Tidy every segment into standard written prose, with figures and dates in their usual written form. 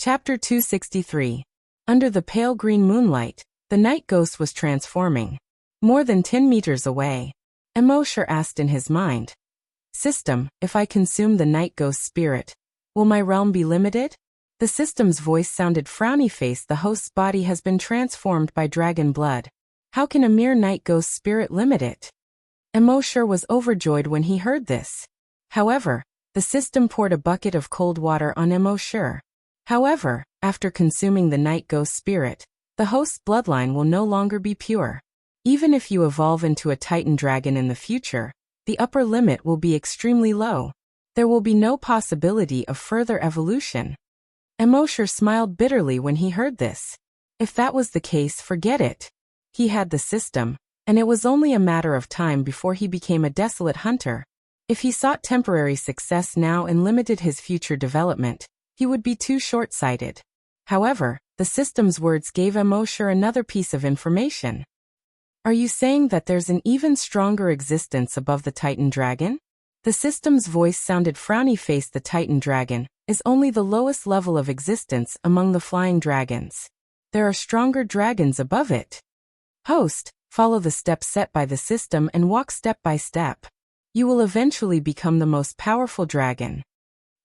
Chapter 263. Under the pale green moonlight, the night ghost was transforming. More than 10 meters away. Immortal asked in his mind. System, if I consume the night ghost spirit, will my realm be limited? The system's voice sounded frowny-faced. The host's body has been transformed by dragon blood. How can a mere night ghost spirit limit it? Immortal was overjoyed when he heard this. However, the system poured a bucket of cold water on Immortal. However, after consuming the night ghost spirit, the host's bloodline will no longer be pure. Even if you evolve into a Titan dragon in the future, the upper limit will be extremely low. There will be no possibility of further evolution. Immortal smiled bitterly when he heard this. If that was the case, forget it. He had the system, and it was only a matter of time before he became a desolate hunter. If he sought temporary success now and limited his future development, he would be too short-sighted. However, the system's words gave Immortal another piece of information. Are you saying that there's an even stronger existence above the Titan dragon? The system's voice sounded frowny-faced. The Titan dragon is only the lowest level of existence among the flying dragons. There are stronger dragons above it. Host, follow the steps set by the system and walk step by step. You will eventually become the most powerful dragon.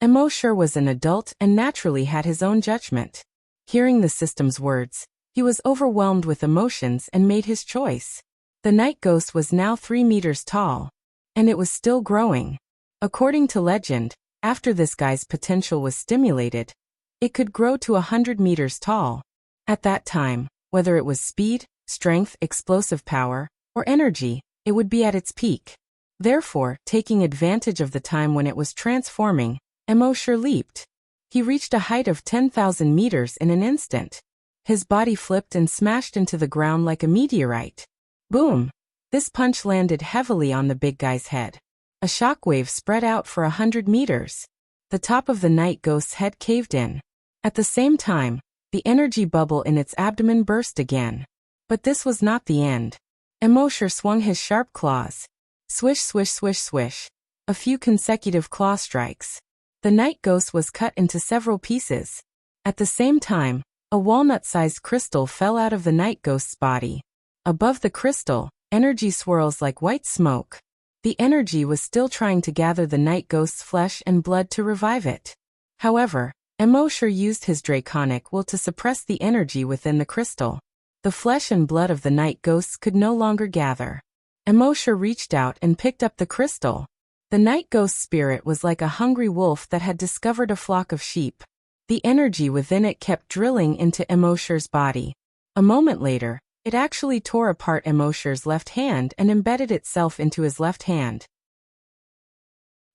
Immortal was an adult and naturally had his own judgment. Hearing the system's words, he was overwhelmed with emotions and made his choice. The night ghost was now 3 meters tall. And it was still growing. According to legend, after this guy's potential was stimulated, it could grow to 100 meters tall. At that time, whether it was speed, strength, explosive power, or energy, it would be at its peak. Therefore, taking advantage of the time when it was transforming, Immortal leaped. He reached a height of 10,000 meters in an instant. His body flipped and smashed into the ground like a meteorite. Boom! This punch landed heavily on the big guy's head. A shockwave spread out for 100 meters. The top of the night ghost's head caved in. At the same time, the energy bubble in its abdomen burst again. But this was not the end. Immortal swung his sharp claws. Swish, swish, swish, swish. A few consecutive claw strikes. The night ghost was cut into several pieces. At the same time, a walnut-sized crystal fell out of the night ghost's body. Above the crystal, energy swirls like white smoke. The energy was still trying to gather the night ghost's flesh and blood to revive it. However, Immortal used his draconic will to suppress the energy within the crystal. The flesh and blood of the night ghosts could no longer gather. Immortal reached out and picked up the crystal. The night ghost spirit was like a hungry wolf that had discovered a flock of sheep. The energy within it kept drilling into Immortal's body. A moment later, it actually tore apart Immortal's left hand and embedded itself into his left hand.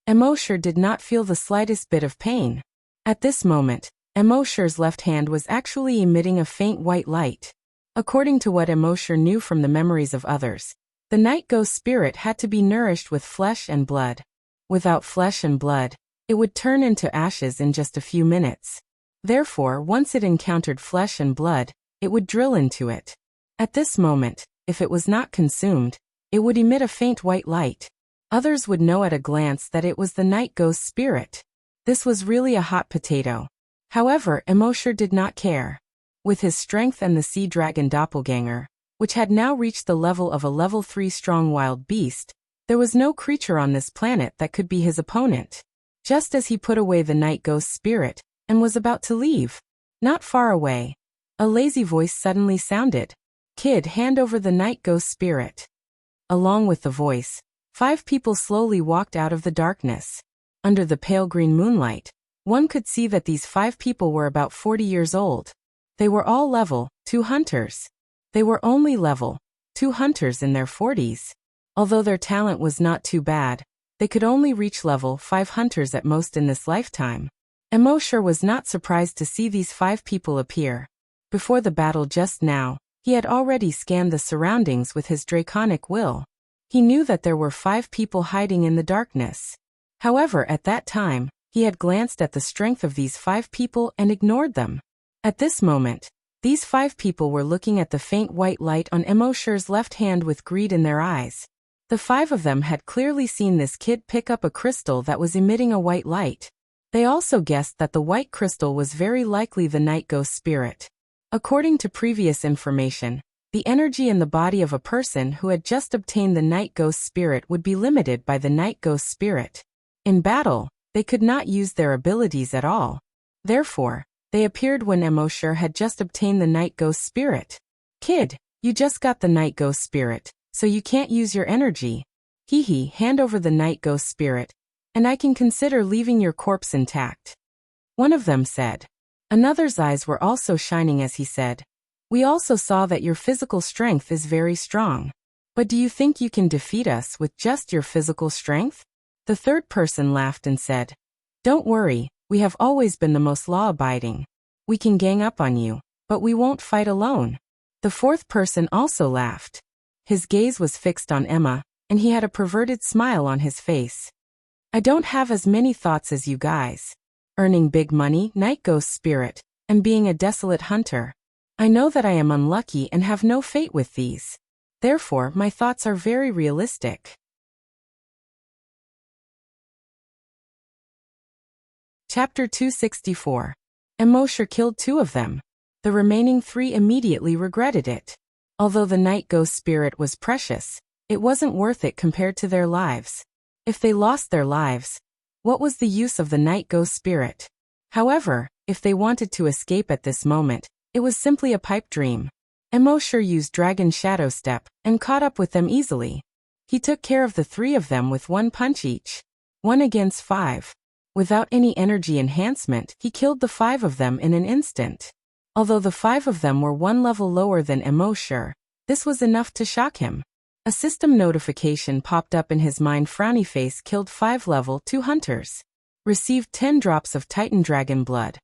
Immortal did not feel the slightest bit of pain. At this moment, Immortal's left hand was actually emitting a faint white light. According to what Immortal knew from the memories of others, the night ghost spirit had to be nourished with flesh and blood. Without flesh and blood, it would turn into ashes in just a few minutes. Therefore, once it encountered flesh and blood, it would drill into it. At this moment, if it was not consumed, it would emit a faint white light. Others would know at a glance that it was the night ghost spirit. This was really a hot potato. However, Immortal did not care. With his strength and the sea dragon doppelganger, which had now reached the level of a level 3 strong wild beast, there was no creature on this planet that could be his opponent. Just as he put away the night ghost spirit, and was about to leave, not far away, a lazy voice suddenly sounded. Kid, hand over the night ghost spirit. Along with the voice, 5 people slowly walked out of the darkness. Under the pale green moonlight, one could see that these 5 people were about 40 years old. They were all level 2 hunters. They were only level 2 hunters in their 40s. Although their talent was not too bad, they could only reach level 5 hunters at most in this lifetime. Immortal was not surprised to see these 5 people appear. Before the battle just now, he had already scanned the surroundings with his draconic will. He knew that there were 5 people hiding in the darkness. However, at that time, he had glanced at the strength of these 5 people and ignored them. At this moment, these 5 people were looking at the faint white light on Immortal's left hand with greed in their eyes. The 5 of them had clearly seen this kid pick up a crystal that was emitting a white light. They also guessed that the white crystal was very likely the night ghost spirit. According to previous information, the energy in the body of a person who had just obtained the night ghost spirit would be limited by the night ghost spirit. In battle, they could not use their abilities at all. Therefore, they appeared when Emosher had just obtained the night ghost spirit. Kid, you just got the night ghost spirit, so you can't use your energy. Hee, hand over the night ghost spirit, and I can consider leaving your corpse intact. One of them said. Another's eyes were also shining as he said, we also saw that your physical strength is very strong. But do you think you can defeat us with just your physical strength? The third person laughed and said, don't worry, we have always been the most law-abiding. We can gang up on you, but we won't fight alone. The fourth person also laughed. His gaze was fixed on Emma, and he had a perverted smile on his face. I don't have as many thoughts as you guys. Earning big money, night ghost spirit, and being a desolate hunter. I know that I am unlucky and have no fate with these. Therefore, my thoughts are very realistic. Chapter 264. Emosher killed 2 of them. The remaining 3 immediately regretted it. Although the night ghost spirit was precious, it wasn't worth it compared to their lives. If they lost their lives, what was the use of the night ghost spirit? However, if they wanted to escape at this moment, it was simply a pipe dream. Emosher used Dragon Shadow Step and caught up with them easily. He took care of the 3 of them with 1 punch each. 1 against 5. Without any energy enhancement, he killed the 5 of them in an instant. Although the 5 of them were 1 level lower than Emosher, this was enough to shock him. A system notification popped up in his mind. Frowny face killed 5 level 2 hunters. Received 10 drops of Titan Dragon blood.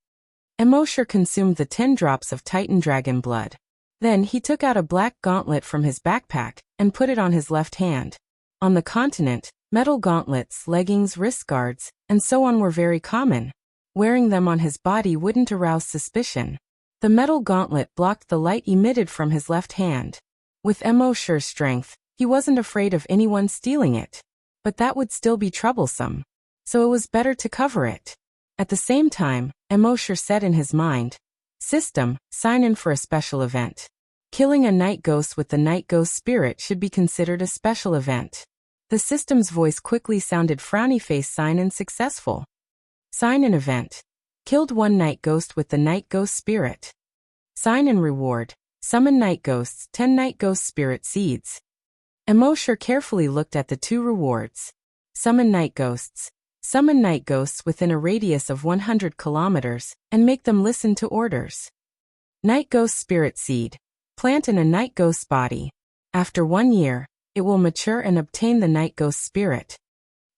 Emosher consumed the 10 drops of Titan Dragon blood. Then he took out a black gauntlet from his backpack and put it on his left hand. On the continent, metal gauntlets, leggings, wrist guards, and so on were very common. Wearing them on his body wouldn't arouse suspicion. The metal gauntlet blocked the light emitted from his left hand. With Emosher's strength, he wasn't afraid of anyone stealing it. But that would still be troublesome. So it was better to cover it. At the same time, Emosher said in his mind, System, sign in for a special event. Killing a night ghost with the night ghost spirit should be considered a special event. The system's voice quickly sounded. Frowny face, sign in successful. Sign in event. Killed 1 night ghost with the night ghost spirit. Sign in reward. Summon night ghosts, 10 night ghost spirit seeds. Emosher carefully looked at the 2 rewards. Summon night ghosts. Summon night ghosts within a radius of 100 kilometers, and make them listen to orders. Night ghost spirit seed. Plant in a night ghost's body. After 1 year, it will mature and obtain the night ghost spirit.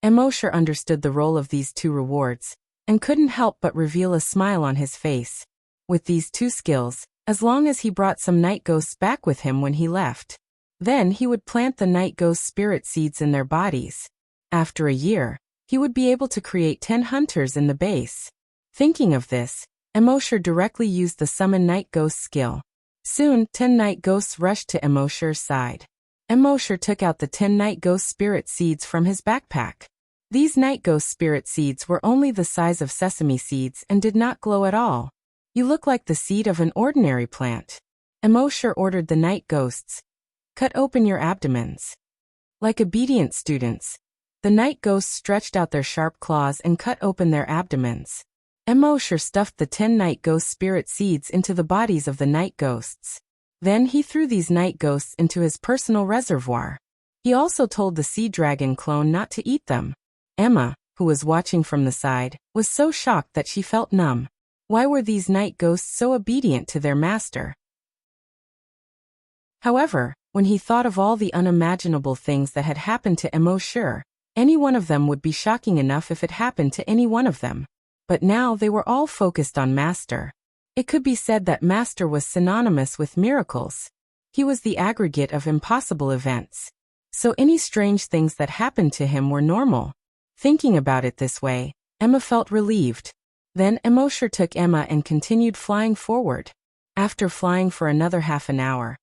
Emosher understood the role of these 2 rewards, and couldn't help but reveal a smile on his face. With these 2 skills, as long as he brought some night ghosts back with him when he left, then he would plant the night ghost spirit seeds in their bodies. After a year, he would be able to create 10 hunters in the base. Thinking of this, Emosher directly used the summon night ghost skill. Soon, 10 night ghosts rushed to Emosher's side. Emosher took out the 10 night ghost spirit seeds from his backpack. These night ghost spirit seeds were only the size of sesame seeds and did not glow at all. You look like the seed of an ordinary plant. Emosher ordered the night ghosts. Cut open your abdomens. Like obedient students, the night ghosts stretched out their sharp claws and cut open their abdomens. Emosher stuffed the 10 night ghost spirit seeds into the bodies of the night ghosts. Then he threw these night ghosts into his personal reservoir. He also told the sea dragon clone not to eat them. Emma, who was watching from the side, was so shocked that she felt numb. Why were these night ghosts so obedient to their master? However, when he thought of all the unimaginable things that had happened to Emosher, any one of them would be shocking enough if it happened to any one of them. But now they were all focused on Master. It could be said that Master was synonymous with miracles. He was the aggregate of impossible events. So any strange things that happened to him were normal. Thinking about it this way, Emma felt relieved. Then Emosher took Emma and continued flying forward. After flying for another half an hour,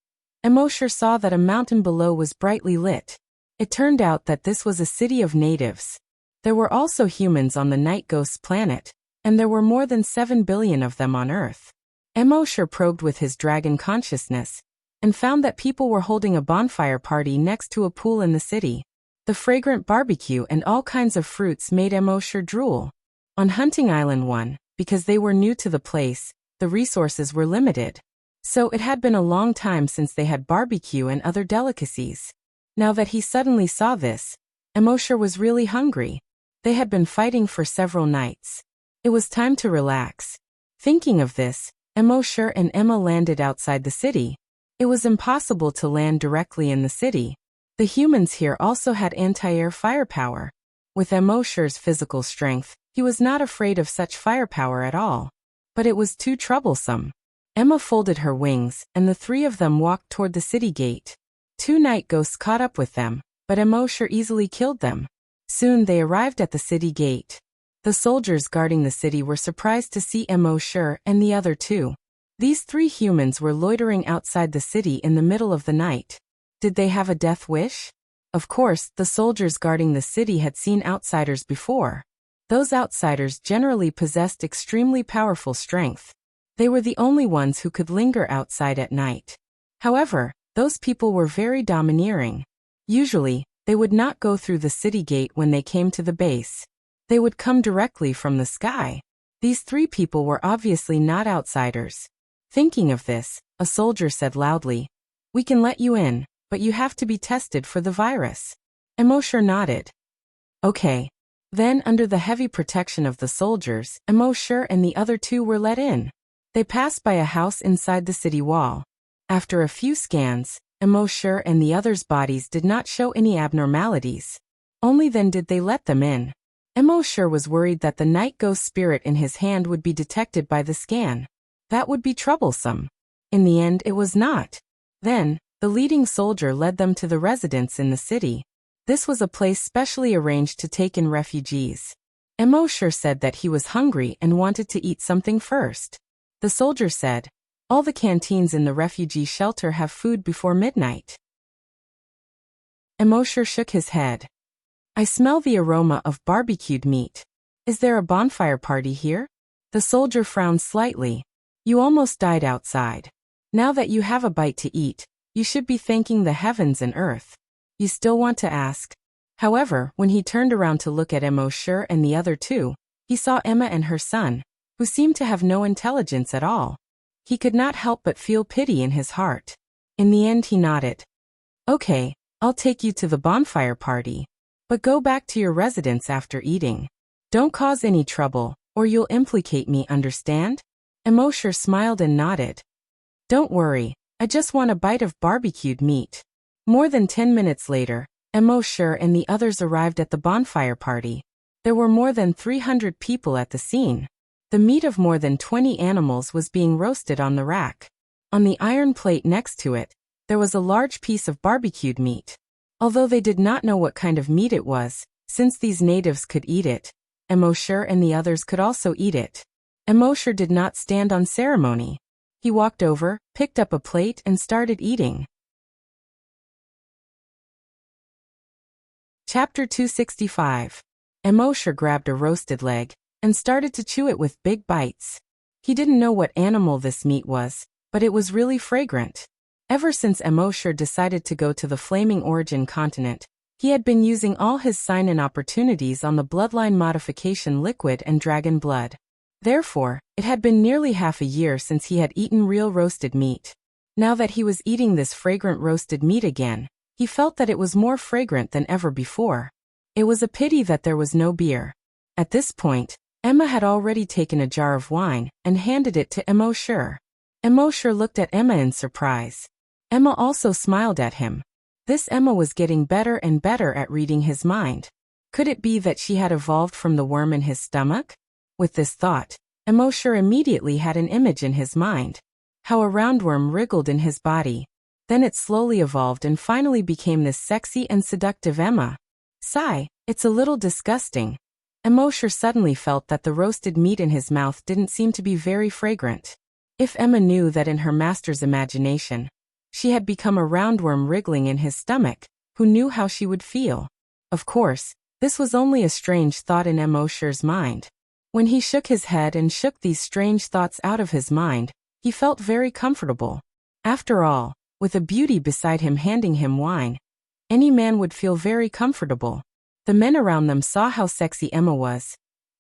Emosher saw that a mountain below was brightly lit. It turned out that this was a city of natives. There were also humans on the Night Ghost's planet, and there were more than 7 billion of them on Earth. Emosher probed with his dragon consciousness, and found that people were holding a bonfire party next to a pool in the city. The fragrant barbecue and all kinds of fruits made Emosher drool. On Hunting Island 1, because they were new to the place, the resources were limited. So it had been a long time since they had barbecue and other delicacies. Now that he suddenly saw this, Emosher was really hungry. They had been fighting for several nights. It was time to relax. Thinking of this, Emosher and Emma landed outside the city. It was impossible to land directly in the city. The humans here also had anti-air firepower. With Emosher's physical strength, he was not afraid of such firepower at all. But it was too troublesome. Emma folded her wings, and the three of them walked toward the city gate. 2 night ghosts caught up with them, but Emosher easily killed them. Soon they arrived at the city gate. The soldiers guarding the city were surprised to see Emosher and the other 2. These 3 humans were loitering outside the city in the middle of the night. Did they have a death wish? Of course, the soldiers guarding the city had seen outsiders before. Those outsiders generally possessed extremely powerful strength. They were the only ones who could linger outside at night. However, those people were very domineering. Usually, they would not go through the city gate when they came to the base. They would come directly from the sky. These 3 people were obviously not outsiders. Thinking of this, a soldier said loudly, "We can let you in, but you have to be tested for the virus." Emosher nodded. Okay. Then, under the heavy protection of the soldiers, Emosher and the other 2 were let in. They passed by a house inside the city wall. After a few scans, Emosher and the others' bodies did not show any abnormalities. Only then did they let them in. Emosher was worried that the night ghost spirit in his hand would be detected by the scan. That would be troublesome. In the end, it was not. Then, the leading soldier led them to the residence in the city. This was a place specially arranged to take in refugees. Emosher said that he was hungry and wanted to eat something first. The soldier said, "All the canteens in the refugee shelter have food before midnight." Emosher shook his head. "I smell the aroma of barbecued meat. Is there a bonfire party here?" The soldier frowned slightly. "You almost died outside. Now that you have a bite to eat, you should be thanking the heavens and earth. You still want to ask?" However, when he turned around to look at Emosher and the other 2, he saw Emma and her son, who seemed to have no intelligence at all. He could not help but feel pity in his heart. In the end he nodded. "Okay, I'll take you to the bonfire party. But go back to your residence after eating. Don't cause any trouble, or you'll implicate me, understand?" Emosher smiled and nodded. "Don't worry, I just want a bite of barbecued meat." More than 10 minutes later, Emosher and the others arrived at the bonfire party. There were more than 300 people at the scene. The meat of more than 20 animals was being roasted on the rack. On the iron plate next to it, there was a large piece of barbecued meat. Although they did not know what kind of meat it was, since these natives could eat it, Emosher and the others could also eat it. Emosher did not stand on ceremony. He walked over, picked up a plate and started eating. Chapter 265. Emosher grabbed a roasted leg and started to chew it with big bites. He didn't know what animal this meat was, but it was really fragrant. Ever since Emosher decided to go to the Flaming Origin continent, he had been using all his sign-in opportunities on the bloodline modification liquid and dragon blood. Therefore, it had been nearly half a year since he had eaten real roasted meat. Now that he was eating this fragrant roasted meat again, he felt that it was more fragrant than ever before. It was a pity that there was no beer. At this point, Emma had already taken a jar of wine and handed it to Emosher. Emosher looked at Emma in surprise. Emma also smiled at him. This Emma was getting better and better at reading his mind. Could it be that she had evolved from the worm in his stomach? With this thought, Emosher immediately had an image in his mind. How a roundworm wriggled in his body. Then it slowly evolved and finally became this sexy and seductive Emma. Sigh, it's a little disgusting. Emosher suddenly felt that the roasted meat in his mouth didn't seem to be very fragrant. If Emma knew that in her master's imagination, she had become a roundworm wriggling in his stomach, who knew how she would feel? Of course, This was only a strange thought in Emosher's mind. When he shook his head and shook these strange thoughts out of his mind, he felt very comfortable. After all, with a beauty beside him handing him wine, any man would feel very comfortable. The men around them saw how sexy Emma was,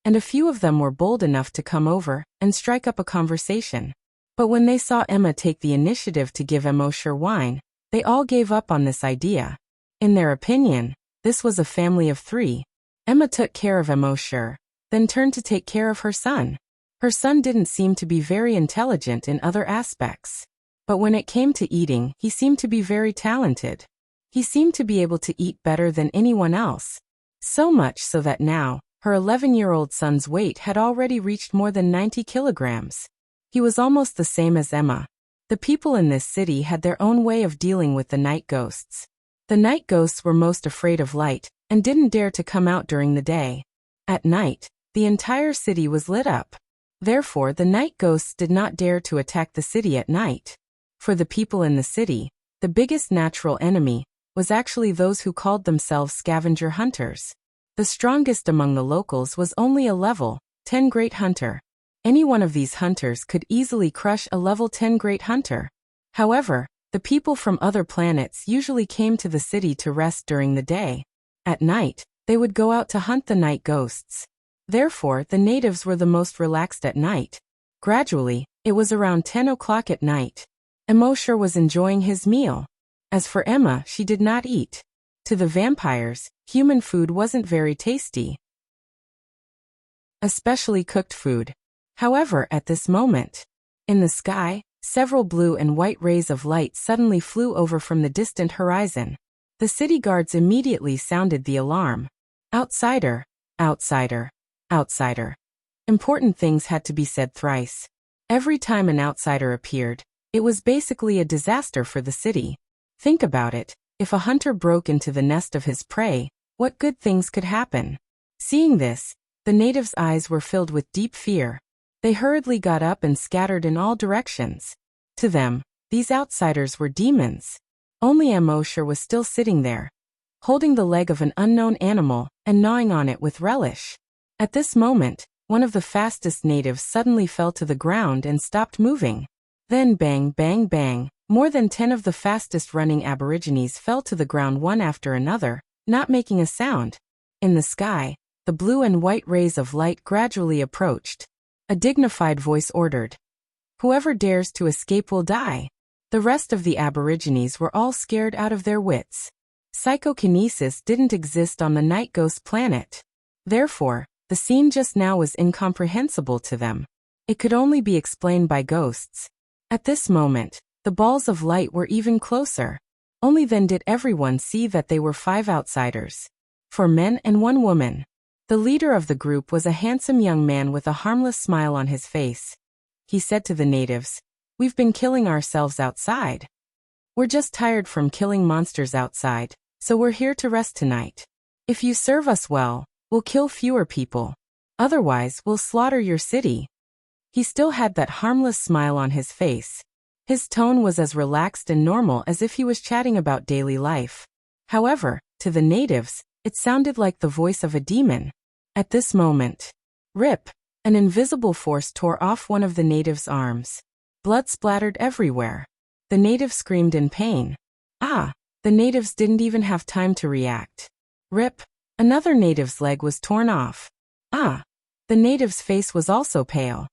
and a few of them were bold enough to come over and strike up a conversation. But when they saw Emma take the initiative to give Emosher wine, they all gave up on this idea. In their opinion, this was a family of three. Emma took care of Emosher, then turned to take care of her son. Her son didn't seem to be very intelligent in other aspects. But when it came to eating, he seemed to be very talented. He seemed to be able to eat better than anyone else. So much so that now, her 11-year-old son's weight had already reached more than 90 kilograms. He was almost the same as Emma. The people in this city had their own way of dealing with the night ghosts. The night ghosts were most afraid of light, and didn't dare to come out during the day. At night, the entire city was lit up. Therefore, the night ghosts did not dare to attack the city at night. For the people in the city, the biggest natural enemy was actually those who called themselves scavenger hunters. The strongest among the locals was only a level 10 great hunter. Any one of these hunters could easily crush a level 10 great hunter. However, the people from other planets usually came to the city to rest during the day. At night, they would go out to hunt the night ghosts. Therefore, the natives were the most relaxed at night. Gradually, it was around 10 o'clock at night. Emosher was enjoying his meal. As for Emma, she did not eat. To the vampires, human food wasn't very tasty, especially cooked food. However, at this moment, in the sky, several blue and white rays of light suddenly flew over from the distant horizon. The city guards immediately sounded the alarm. Outsider, outsider, outsider. Important things had to be said thrice. Every time an outsider appeared, it was basically a disaster for the city. Think about it. If a hunter broke into the nest of his prey, what good things could happen? Seeing this, the natives' eyes were filled with deep fear. They hurriedly got up and scattered in all directions. To them, these outsiders were demons. Only Emosher was still sitting there, holding the leg of an unknown animal and gnawing on it with relish. At this moment, one of the fastest natives suddenly fell to the ground and stopped moving. Then bang, bang, bang, more than 10 of the fastest running aborigines fell to the ground one after another, not making a sound. In the sky, the blue and white rays of light gradually approached. A dignified voice ordered, "Whoever dares to escape will die." The rest of the aborigines were all scared out of their wits. Psychokinesis didn't exist on the night ghost planet. Therefore, the scene just now was incomprehensible to them. It could only be explained by ghosts. At this moment, the balls of light were even closer. Only then did everyone see that they were 5 outsiders. 4 men and 1 woman. The leader of the group was a handsome young man with a harmless smile on his face. He said to the natives, "We've been killing ourselves outside. We're just tired from killing monsters outside, so we're here to rest tonight. If you serve us well, we'll kill fewer people. Otherwise, we'll slaughter your city." He still had that harmless smile on his face. His tone was as relaxed and normal as if he was chatting about daily life. However, to the natives, it sounded like the voice of a demon. At this moment, rip, an invisible force tore off one of the natives' arms. Blood splattered everywhere. The native screamed in pain. Ah! The natives didn't even have time to react. Rip, another native's leg was torn off. Ah! The native's face was also pale.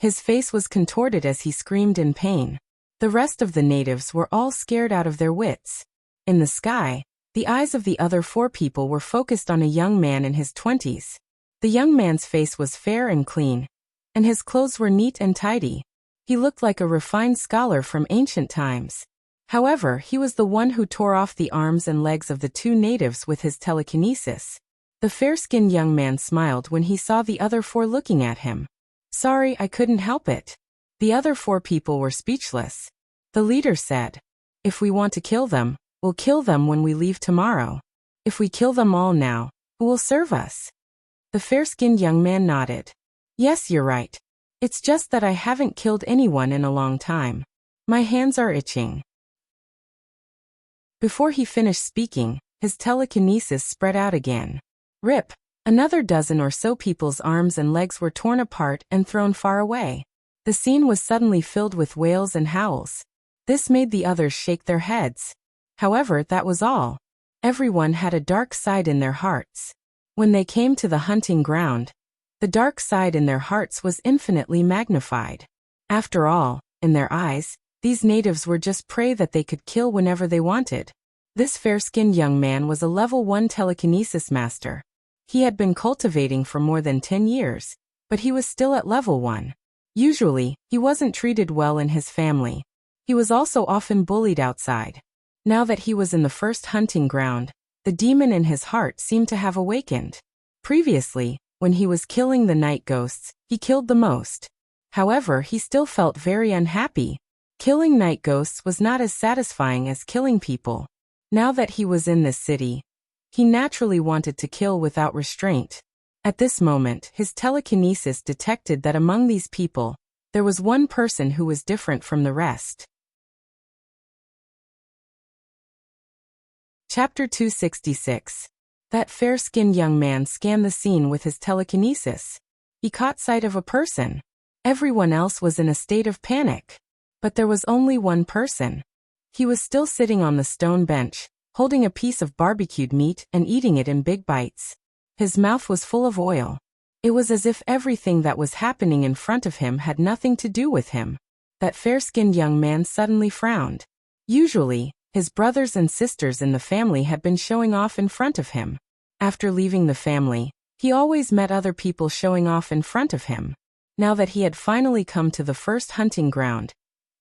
His face was contorted as he screamed in pain. The rest of the natives were all scared out of their wits. In the sky, the eyes of the other 4 people were focused on a young man in his 20s. The young man's face was fair and clean, and his clothes were neat and tidy. He looked like a refined scholar from ancient times. However, he was the one who tore off the arms and legs of the 2 natives with his telekinesis. The fair-skinned young man smiled when he saw the other 4 looking at him. "Sorry, I couldn't help it." The other 4 people were speechless. The leader said, "If we want to kill them, we'll kill them when we leave tomorrow. If we kill them all now, who will serve us?" The fair-skinned young man nodded. "Yes, you're right. It's just that I haven't killed anyone in a long time. My hands are itching." Before he finished speaking, his telekinesis spread out again. Rip! Another dozen or so people's arms and legs were torn apart and thrown far away. The scene was suddenly filled with wails and howls. This made the others shake their heads. However, that was all. Everyone had a dark side in their hearts. When they came to the hunting ground, the dark side in their hearts was infinitely magnified. After all, in their eyes, these natives were just prey that they could kill whenever they wanted. This fair-skinned young man was a level 1 telekinesis master. He had been cultivating for more than 10 years, but he was still at level 1. Usually, he wasn't treated well in his family. He was also often bullied outside. Now that he was in the first hunting ground, the demon in his heart seemed to have awakened. Previously, when he was killing the night ghosts, he killed the most. However, he still felt very unhappy. Killing night ghosts was not as satisfying as killing people. Now that he was in this city, he naturally wanted to kill without restraint. At this moment, his telekinesis detected that among these people, there was one person who was different from the rest. Chapter 266. That fair-skinned young man scanned the scene with his telekinesis. He caught sight of a person. Everyone else was in a state of panic. But there was only one person. He was still sitting on the stone bench, holding a piece of barbecued meat and eating it in big bites. His mouth was full of oil. It was as if everything that was happening in front of him had nothing to do with him. That fair-skinned young man suddenly frowned. Usually, his brothers and sisters in the family had been showing off in front of him. After leaving the family, he always met other people showing off in front of him. Now that he had finally come to the first hunting ground,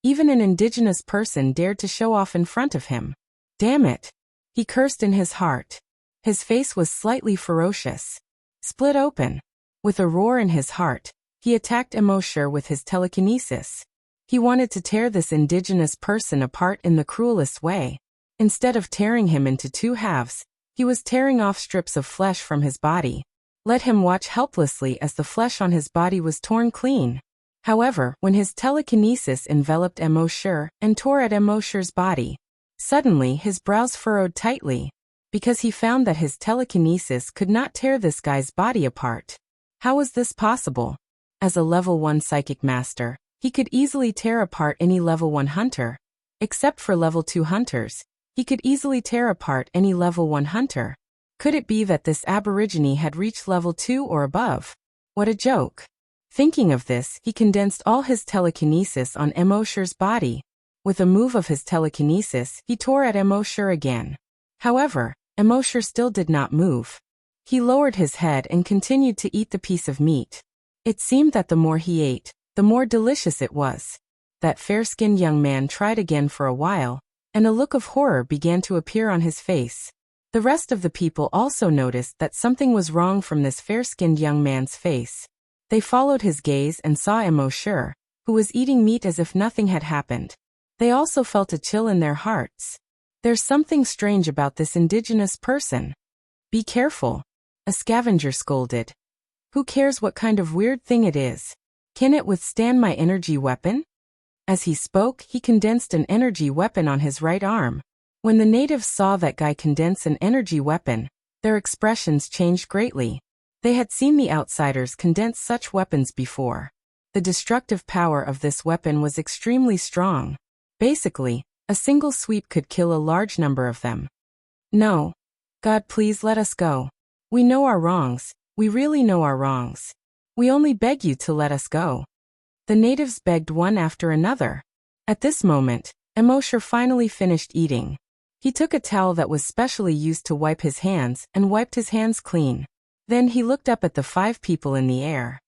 even an indigenous person dared to show off in front of him. Damn it! He cursed in his heart. His face was slightly ferocious. Split open. With a roar in his heart, he attacked Immortal with his telekinesis. He wanted to tear this indigenous person apart in the cruelest way. Instead of tearing him into 2 halves, he was tearing off strips of flesh from his body. Let him watch helplessly as the flesh on his body was torn clean. However, when his telekinesis enveloped Immortal and tore at Immortal's body, suddenly his brows furrowed tightly, because he found that his telekinesis could not tear this guy's body apart. How was this possible? As a level 1 psychic master, he could easily tear apart any level 1 hunter. Except for level 2 hunters, he could easily tear apart any level 1 hunter. Could it be that this aborigine had reached level 2 or above? What a joke. Thinking of this, he condensed all his telekinesis on Immortal's body. With a move of his telekinesis, he tore at Immortal again. However, Immortal still did not move. He lowered his head and continued to eat the piece of meat. It seemed that the more he ate, the more delicious it was. That fair-skinned young man tried again for a while, and a look of horror began to appear on his face. The rest of the people also noticed that something was wrong from this fair-skinned young man's face. They followed his gaze and saw Immortal, who was eating meat as if nothing had happened. They also felt a chill in their hearts. There's something strange about this indigenous person. Be careful. A scavenger scolded. Who cares what kind of weird thing it is? Can it withstand my energy weapon? As he spoke, he condensed an energy weapon on his right arm. When the natives saw that guy condense an energy weapon, their expressions changed greatly. They had seen the outsiders condense such weapons before. The destructive power of this weapon was extremely strong. Basically, a single sweep could kill a large number of them. No. God, please let us go. We know our wrongs. We really know our wrongs. We only beg you to let us go. The natives begged one after another. At this moment, Immortal finally finished eating. He took a towel that was specially used to wipe his hands and wiped his hands clean. Then he looked up at the 5 people in the air.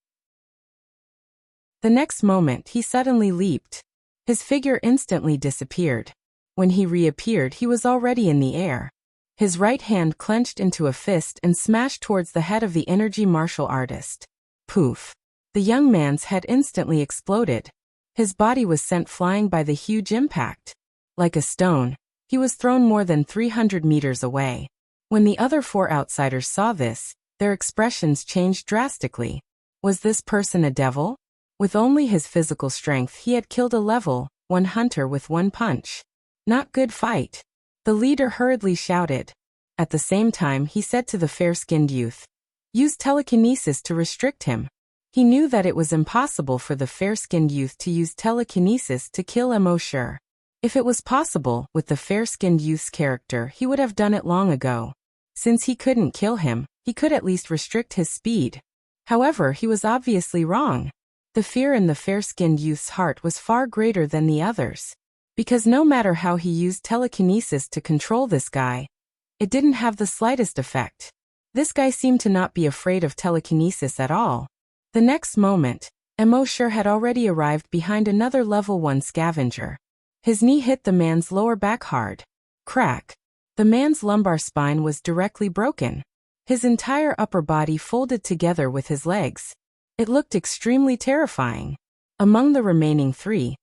The next moment he suddenly leaped. His figure instantly disappeared. When he reappeared, he was already in the air. His right hand clenched into a fist and smashed towards the head of the energy martial artist. Poof! The young man's head instantly exploded. His body was sent flying by the huge impact. Like a stone, he was thrown more than 300 meters away. When the other 4 outsiders saw this, their expressions changed drastically. Was this person a devil? With only his physical strength, he had killed a level 1 hunter with 1 punch. Not good fight. The leader hurriedly shouted. At the same time, he said to the fair-skinned youth, "Use telekinesis to restrict him." He knew that it was impossible for the fair-skinned youth to use telekinesis to kill Immortal. If it was possible, with the fair-skinned youth's character, he would have done it long ago. Since he couldn't kill him, he could at least restrict his speed. However, he was obviously wrong. The fear in the fair-skinned youth's heart was far greater than the others. Because no matter how he used telekinesis to control this guy, it didn't have the slightest effect. This guy seemed to not be afraid of telekinesis at all. The next moment, Immortal had already arrived behind another level 1 scavenger. His knee hit the man's lower back hard. Crack. The man's lumbar spine was directly broken. His entire upper body folded together with his legs. It looked extremely terrifying. Among the remaining 3,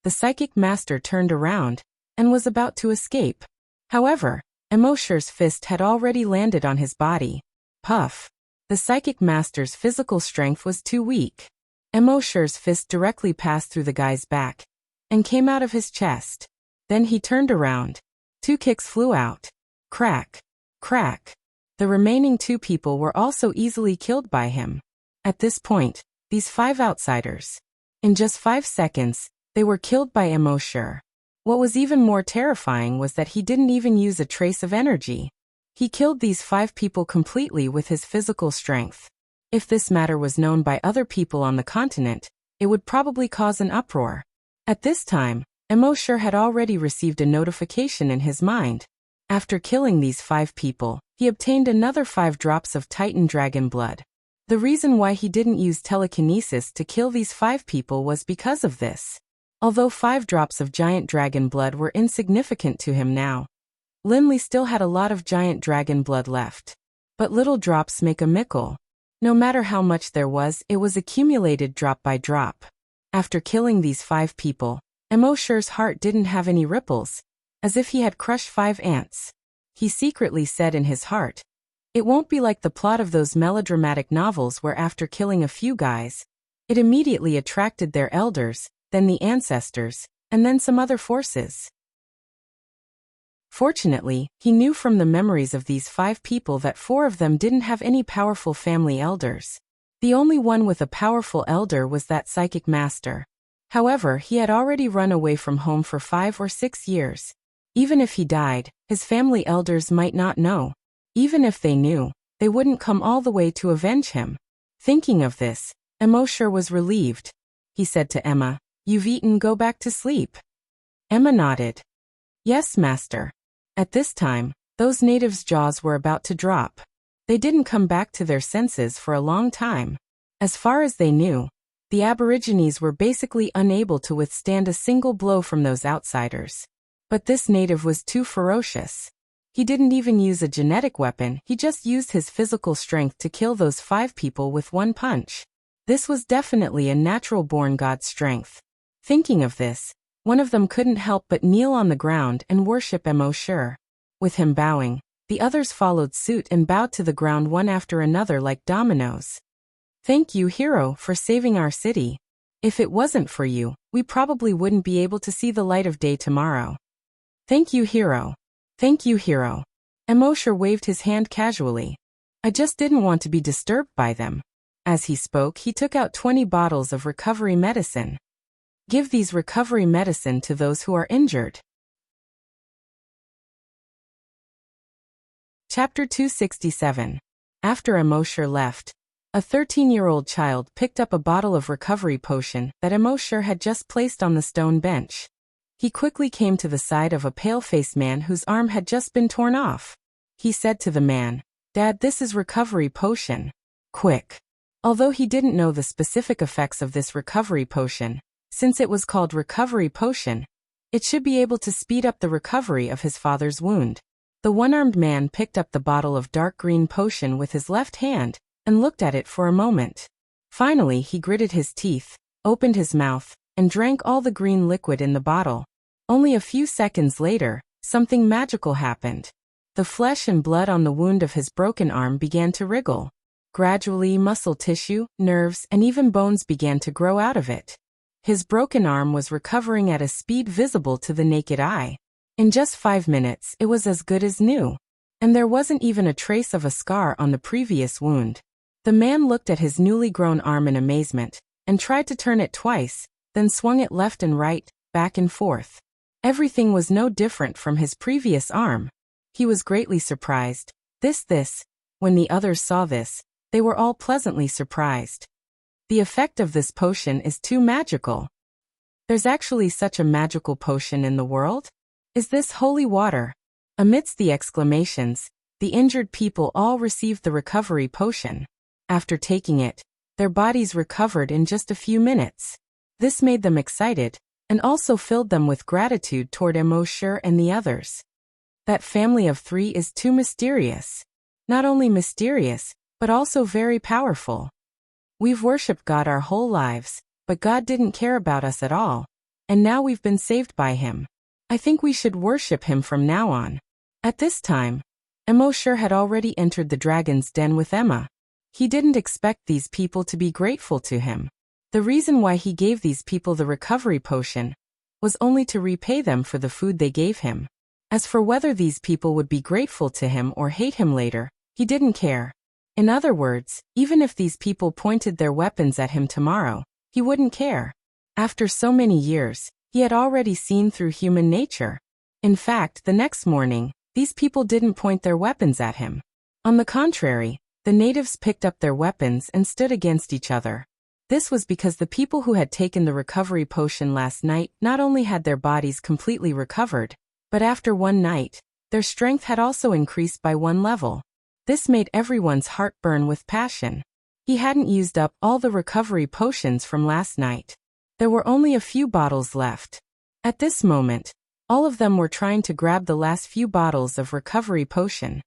the psychic master turned around and was about to escape. However, Immortal's fist had already landed on his body. Puff. The psychic master's physical strength was too weak. Immortal's fist directly passed through the guy's back and came out of his chest. Then he turned around. 2 kicks flew out. Crack. Crack. The remaining 2 people were also easily killed by him. At this point, these 5 outsiders, in just 5 seconds, they were killed by Immortal. What was even more terrifying was that he didn't even use a trace of energy. He killed these 5 people completely with his physical strength. If this matter was known by other people on the continent, it would probably cause an uproar. At this time, Immortal had already received a notification in his mind. After killing these 5 people, he obtained another 5 drops of Titan dragon blood. The reason why he didn't use telekinesis to kill these 5 people was because of this. Although 5 drops of giant dragon blood were insignificant to him now, Linley still had a lot of giant dragon blood left. But little drops make a mickle. No matter how much there was, it was accumulated drop by drop. After killing these 5 people, Immortal's heart didn't have any ripples, as if he had crushed 5 ants. He secretly said in his heart, "It won't be like the plot of those melodramatic novels where after killing a few guys, it immediately attracted their elders, then the ancestors, and then some other forces." Fortunately, he knew from the memories of these 5 people that 4 of them didn't have any powerful family elders. The only one with a powerful elder was that psychic master. However, he had already run away from home for 5 or 6 years. Even if he died, his family elders might not know. Even if they knew, they wouldn't come all the way to avenge him. Thinking of this, Immortal was relieved. He said to Emma, "You've eaten, go back to sleep." Emma nodded. "Yes, master." At this time, those natives' jaws were about to drop. They didn't come back to their senses for a long time. As far as they knew, the Aborigines were basically unable to withstand a single blow from those outsiders. But this native was too ferocious. He didn't even use a genetic weapon, he just used his physical strength to kill those 5 people with 1 punch. This was definitely a natural-born god strength. Thinking of this, one of them couldn't help but kneel on the ground and worship Immortal. With him bowing, the others followed suit and bowed to the ground one after another like dominoes. "Thank you, hero, for saving our city. If it wasn't for you, we probably wouldn't be able to see the light of day tomorrow." "Thank you, hero. Thank you, hero." Immortal waved his hand casually. "I just didn't want to be disturbed by them." As he spoke, he took out 20 bottles of recovery medicine. "Give these recovery medicine to those who are injured." Chapter 267. After Immortal left, a 13-year-old child picked up a bottle of recovery potion that Immortal had just placed on the stone bench. He quickly came to the side of a pale-faced man whose arm had just been torn off. He said to the man, "Dad, this is recovery potion. Quick." Although he didn't know the specific effects of this recovery potion, since it was called recovery potion, it should be able to speed up the recovery of his father's wound. The one-armed man picked up the bottle of dark green potion with his left hand and looked at it for a moment. Finally, he gritted his teeth, opened his mouth, and drank all the green liquid in the bottle. Only a few seconds later, something magical happened. The flesh and blood on the wound of his broken arm began to wriggle. Gradually, muscle tissue, nerves, and even bones began to grow out of it. His broken arm was recovering at a speed visible to the naked eye. In just 5 minutes, it was as good as new. and there wasn't even a trace of a scar on the previous wound. The man looked at his newly grown arm in amazement, and tried to turn it twice, then swung it left and right, back and forth. Everything was no different from his previous arm. He was greatly surprised. When the others saw this, they were all pleasantly surprised. The effect of this potion is too magical. There's actually such a magical potion in the world? Is this holy water? Amidst the exclamations, the injured people all received the recovery potion. After taking it, their bodies recovered in just a few minutes. This made them excited, and also filled them with gratitude toward Immortal and the others. That family of 3 is too mysterious. Not only mysterious, but also very powerful. We've worshipped God our whole lives, but God didn't care about us at all, and now we've been saved by Him. I think we should worship Him from now on. At this time, Immortal had already entered the dragon's den with Emma. He didn't expect these people to be grateful to him. The reason why he gave these people the recovery potion was only to repay them for the food they gave him. As for whether these people would be grateful to him or hate him later, he didn't care. In other words, even if these people pointed their weapons at him tomorrow, he wouldn't care. After so many years, he had already seen through human nature. In fact, the next morning, these people didn't point their weapons at him. On the contrary, the natives picked up their weapons and stood against each other. This was because the people who had taken the recovery potion last night not only had their bodies completely recovered, but after one night, their strength had also increased by 1 level. This made everyone's heart burn with passion. He hadn't used up all the recovery potions from last night. There were only a few bottles left. At this moment, all of them were trying to grab the last few bottles of recovery potion.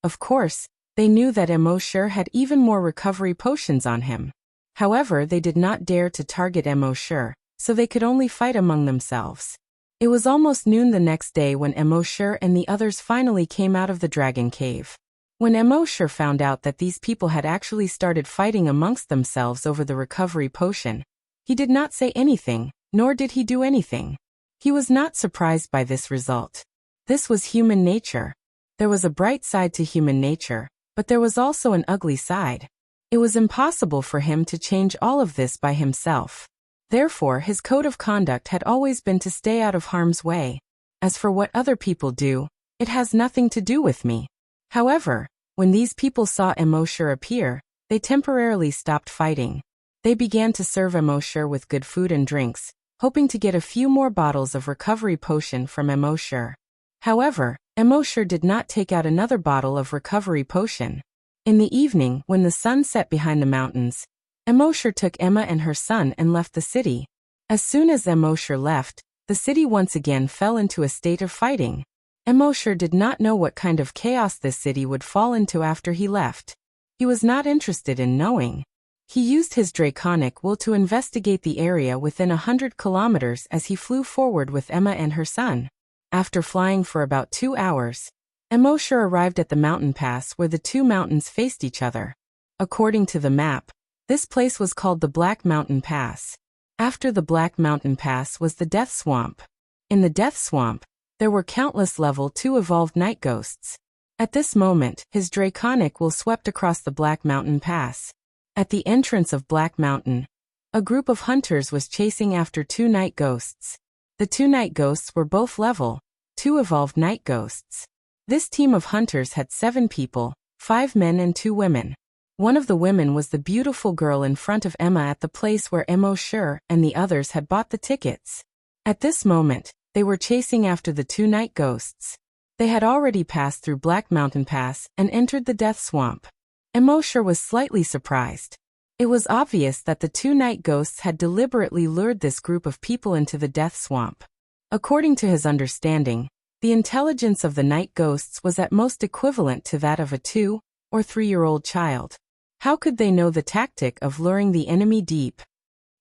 Of course, they knew that Immortal had even more recovery potions on him. However, they did not dare to target Immortal, so they could only fight among themselves. It was almost noon the next day when Immortal and the others finally came out of the dragon cave. When Immortal found out that these people had actually started fighting amongst themselves over the recovery potion, he did not say anything, nor did he do anything. He was not surprised by this result. This was human nature. There was a bright side to human nature, but there was also an ugly side. It was impossible for him to change all of this by himself. Therefore, his code of conduct had always been to stay out of harm's way. As for what other people do, it has nothing to do with me. However, when these people saw Immortal appear, they temporarily stopped fighting. They began to serve Immortal with good food and drinks, hoping to get a few more bottles of recovery potion from Immortal. However, Immortal did not take out another bottle of recovery potion. In the evening, when the sun set behind the mountains, Immortal took Emma and her son and left the city. As soon as Immortal left, the city once again fell into a state of fighting. Immortal did not know what kind of chaos this city would fall into after he left. He was not interested in knowing. He used his draconic will to investigate the area within 100 kilometers as he flew forward with Emma and her son. After flying for about 2 hours, Immortal arrived at the mountain pass where the 2 mountains faced each other. According to the map, this place was called the Black Mountain Pass. After the Black Mountain Pass was the Death Swamp. In the Death Swamp, there were countless level 2 evolved night ghosts. At this moment, his draconic will swept across the Black Mountain Pass. At the entrance of Black Mountain, a group of hunters was chasing after 2 night ghosts. The 2 night ghosts were both level 2 evolved night ghosts. This team of hunters had 7 people, 5 men and 2 women. One of the women was the beautiful girl in front of Emma at the place where Immortal and the others had bought the tickets. At this moment, they were chasing after the 2 night ghosts. They had already passed through Black Mountain Pass and entered the Death Swamp. Immortal was slightly surprised. It was obvious that the 2 night ghosts had deliberately lured this group of people into the Death Swamp. According to his understanding, the intelligence of the night ghosts was at most equivalent to that of a 2 or 3-year-old child. How could they know the tactic of luring the enemy deep?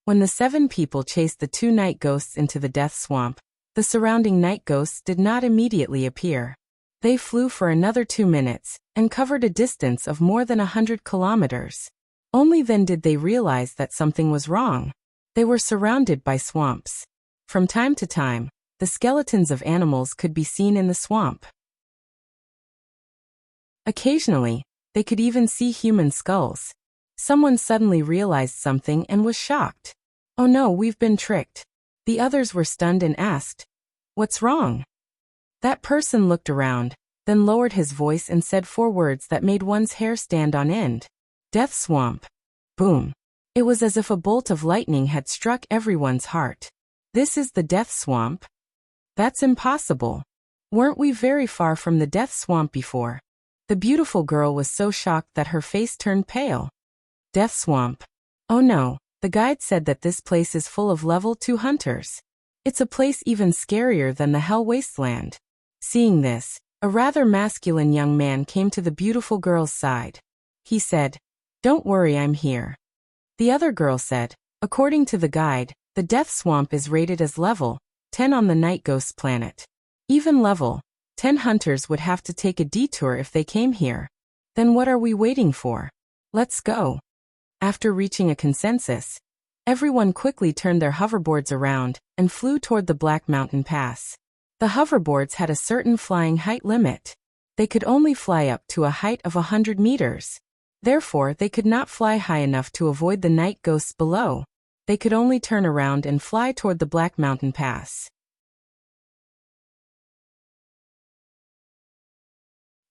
When the 7 people chased the 2 night ghosts into the Death Swamp, the surrounding night ghosts did not immediately appear. They flew for another 2 minutes and covered a distance of more than 100 kilometers. Only then did they realize that something was wrong. They were surrounded by swamps. From time to time, the skeletons of animals could be seen in the swamp. Occasionally, they could even see human skulls. Someone suddenly realized something and was shocked. "Oh no, we've been tricked." The others were stunned and asked, "What's wrong?" That person looked around, then lowered his voice and said 4 words that made one's hair stand on end. "Death swamp." Boom. It was as if a bolt of lightning had struck everyone's heart. "This is the death swamp? That's impossible. Weren't we very far from the death swamp before?" The beautiful girl was so shocked that her face turned pale. "Death swamp? Oh no, the guide said that this place is full of level 2 hunters. It's a place even scarier than the Hell Wasteland." Seeing this, a rather masculine young man came to the beautiful girl's side. He said, "Don't worry, I'm here." The other girl said, "According to the guide, the death swamp is rated as level 10 on the Night Ghost planet. Even level 10 hunters would have to take a detour if they came here. Then what are we waiting for? Let's go." After reaching a consensus, everyone quickly turned their hoverboards around and flew toward the Black Mountain Pass. The hoverboards had a certain flying height limit. They could only fly up to a height of 100 meters. Therefore, they could not fly high enough to avoid the night ghosts below. They could only turn around and fly toward the Black Mountain Pass.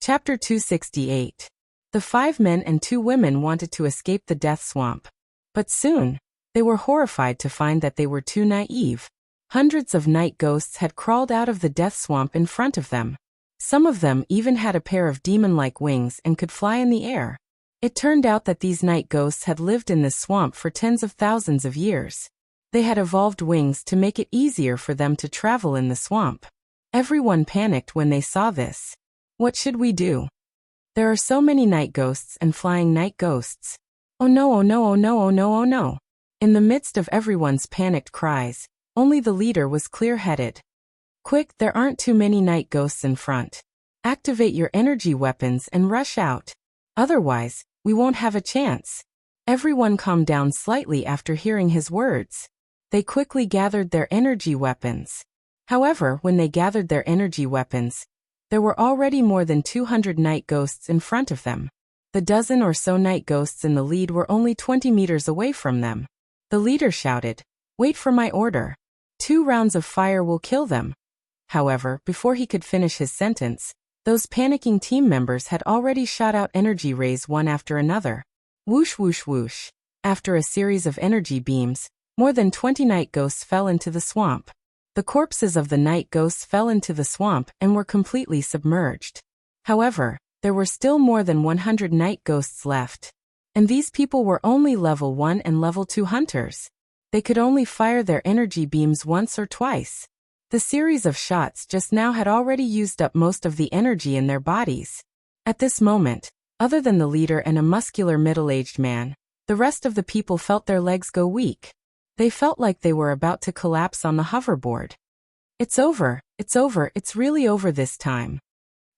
Chapter 268. The 5 men and 2 women wanted to escape the death swamp. But soon, they were horrified to find that they were too naive. Hundreds of night ghosts had crawled out of the death swamp in front of them. Some of them even had a pair of demon-like wings and could fly in the air. It turned out that these night ghosts had lived in this swamp for tens of thousands of years. They had evolved wings to make it easier for them to travel in the swamp. Everyone panicked when they saw this. What should we do? There are so many night ghosts and flying night ghosts. Oh no, oh no, oh no, oh no, oh no. In the midst of everyone's panicked cries, only the leader was clear-headed. "Quick, there aren't too many night ghosts in front. Activate your energy weapons and rush out. Otherwise, we won't have a chance." Everyone calmed down slightly after hearing his words. They quickly gathered their energy weapons. However, when they gathered their energy weapons, there were already more than 200 night ghosts in front of them. The dozen or so night ghosts in the lead were only 20 meters away from them. The leader shouted, "Wait for my order. 2 rounds of fire will kill them." However, before he could finish his sentence, those panicking team members had already shot out energy rays one after another. Whoosh whoosh whoosh. After a series of energy beams, more than 20 night ghosts fell into the swamp. The corpses of the night ghosts fell into the swamp and were completely submerged. However, there were still more than 100 night ghosts left. And these people were only level 1 and level 2 hunters. They could only fire their energy beams once or twice. The series of shots just now had already used up most of the energy in their bodies. At this moment, other than the leader and a muscular middle-aged man, the rest of the people felt their legs go weak. They felt like they were about to collapse on the hoverboard. It's over, it's really over this time."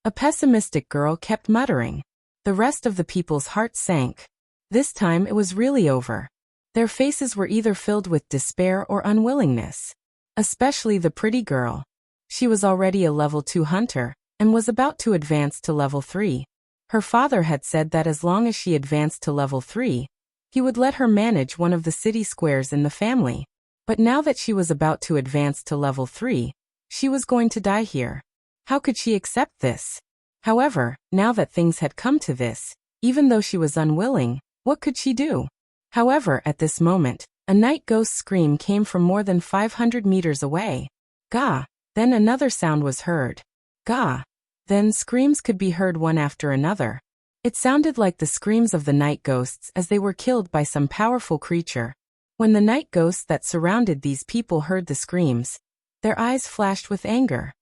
A pessimistic girl kept muttering. The rest of the people's hearts sank. This time it was really over. Their faces were either filled with despair or unwillingness. Especially the pretty girl. She was already a level 2 hunter, and was about to advance to level 3. Her father had said that as long as she advanced to level 3, he would let her manage one of the city squares in the family. But now that she was about to advance to level 3, she was going to die here. How could she accept this? However, now that things had come to this, even though she was unwilling, what could she do? However, at this moment, a night ghost scream came from more than 500 meters away. Gah! Then another sound was heard. Gah! Then screams could be heard one after another. It sounded like the screams of the night ghosts as they were killed by some powerful creature. When the night ghosts that surrounded these people heard the screams, their eyes flashed with anger.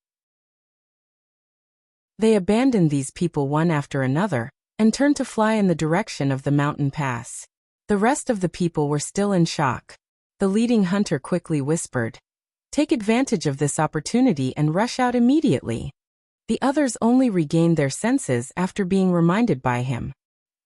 They abandoned these people one after another, and turned to fly in the direction of the mountain pass. The rest of the people were still in shock. The leading hunter quickly whispered, "Take advantage of this opportunity and rush out immediately." The others only regained their senses after being reminded by him.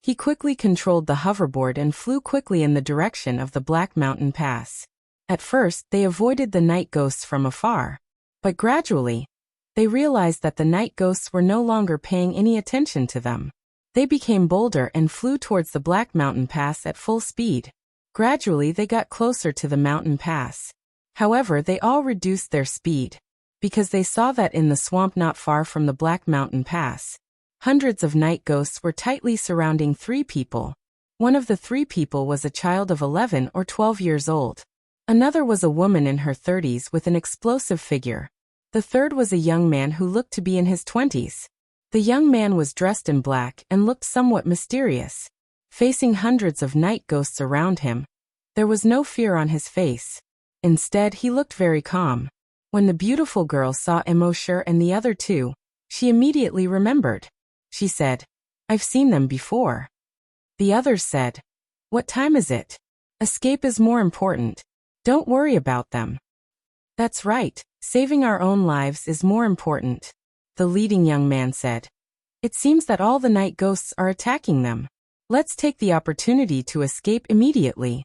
He quickly controlled the hoverboard and flew quickly in the direction of the Black Mountain Pass. At first, they avoided the night ghosts from afar. But gradually, they realized that the night ghosts were no longer paying any attention to them. They became bolder and flew towards the Black Mountain Pass at full speed. Gradually they got closer to the mountain pass. However, they all reduced their speed, because they saw that in the swamp not far from the Black Mountain Pass, hundreds of night ghosts were tightly surrounding 3 people. One of the 3 people was a child of 11 or 12 years old. Another was a woman in her 30s with an explosive figure. The third was a young man who looked to be in his 20s. The young man was dressed in black and looked somewhat mysterious. Facing hundreds of night ghosts around him, there was no fear on his face. Instead, he looked very calm. When the beautiful girl saw Immortal and the other 2, she immediately remembered. She said, "I've seen them before." The others said, "What time is it? Escape is more important. Don't worry about them." "That's right, saving our own lives is more important," the leading young man said. "It seems that all the night ghosts are attacking them. Let's take the opportunity to escape immediately."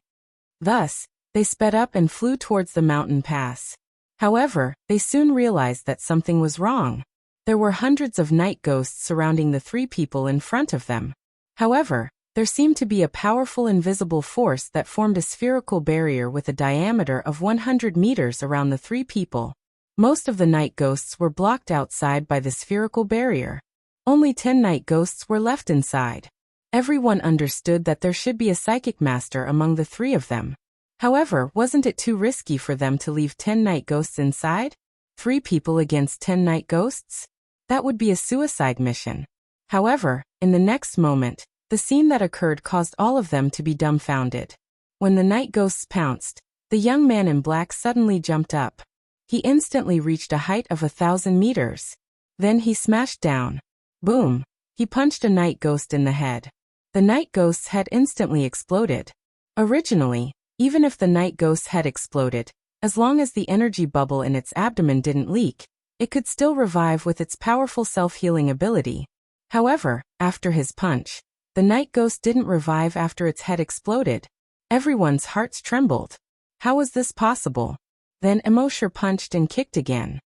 Thus, they sped up and flew towards the mountain pass. However, they soon realized that something was wrong. There were hundreds of night ghosts surrounding the 3 people in front of them. However, there seemed to be a powerful invisible force that formed a spherical barrier with a diameter of 100 meters around the 3 people. Most of the night ghosts were blocked outside by the spherical barrier. Only 10 night ghosts were left inside. Everyone understood that there should be a psychic master among the 3 of them. However, wasn't it too risky for them to leave 10 night ghosts inside? 3 people against 10 night ghosts? That would be a suicide mission. However, in the next moment, the scene that occurred caused all of them to be dumbfounded. When the night ghosts pounced, the young man in black suddenly jumped up. He instantly reached a height of 1,000 meters. Then he smashed down. Boom! He punched a night ghost in the head. The night ghost's head instantly exploded. Originally, even if the night ghost's head exploded, as long as the energy bubble in its abdomen didn't leak, it could still revive with its powerful self-healing ability. However, after his punch, the night ghost didn't revive after its head exploded. Everyone's hearts trembled. How was this possible? Then Immortal punched and kicked again.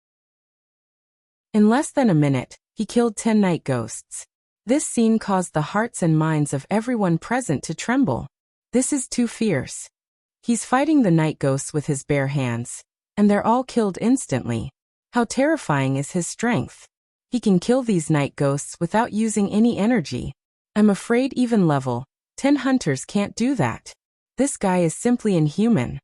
In less than a minute, he killed 10 night ghosts. This scene caused the hearts and minds of everyone present to tremble. This is too fierce. He's fighting the night ghosts with his bare hands, and they're all killed instantly. How terrifying is his strength? He can kill these night ghosts without using any energy. I'm afraid even level 10 hunters can't do that. This guy is simply inhuman.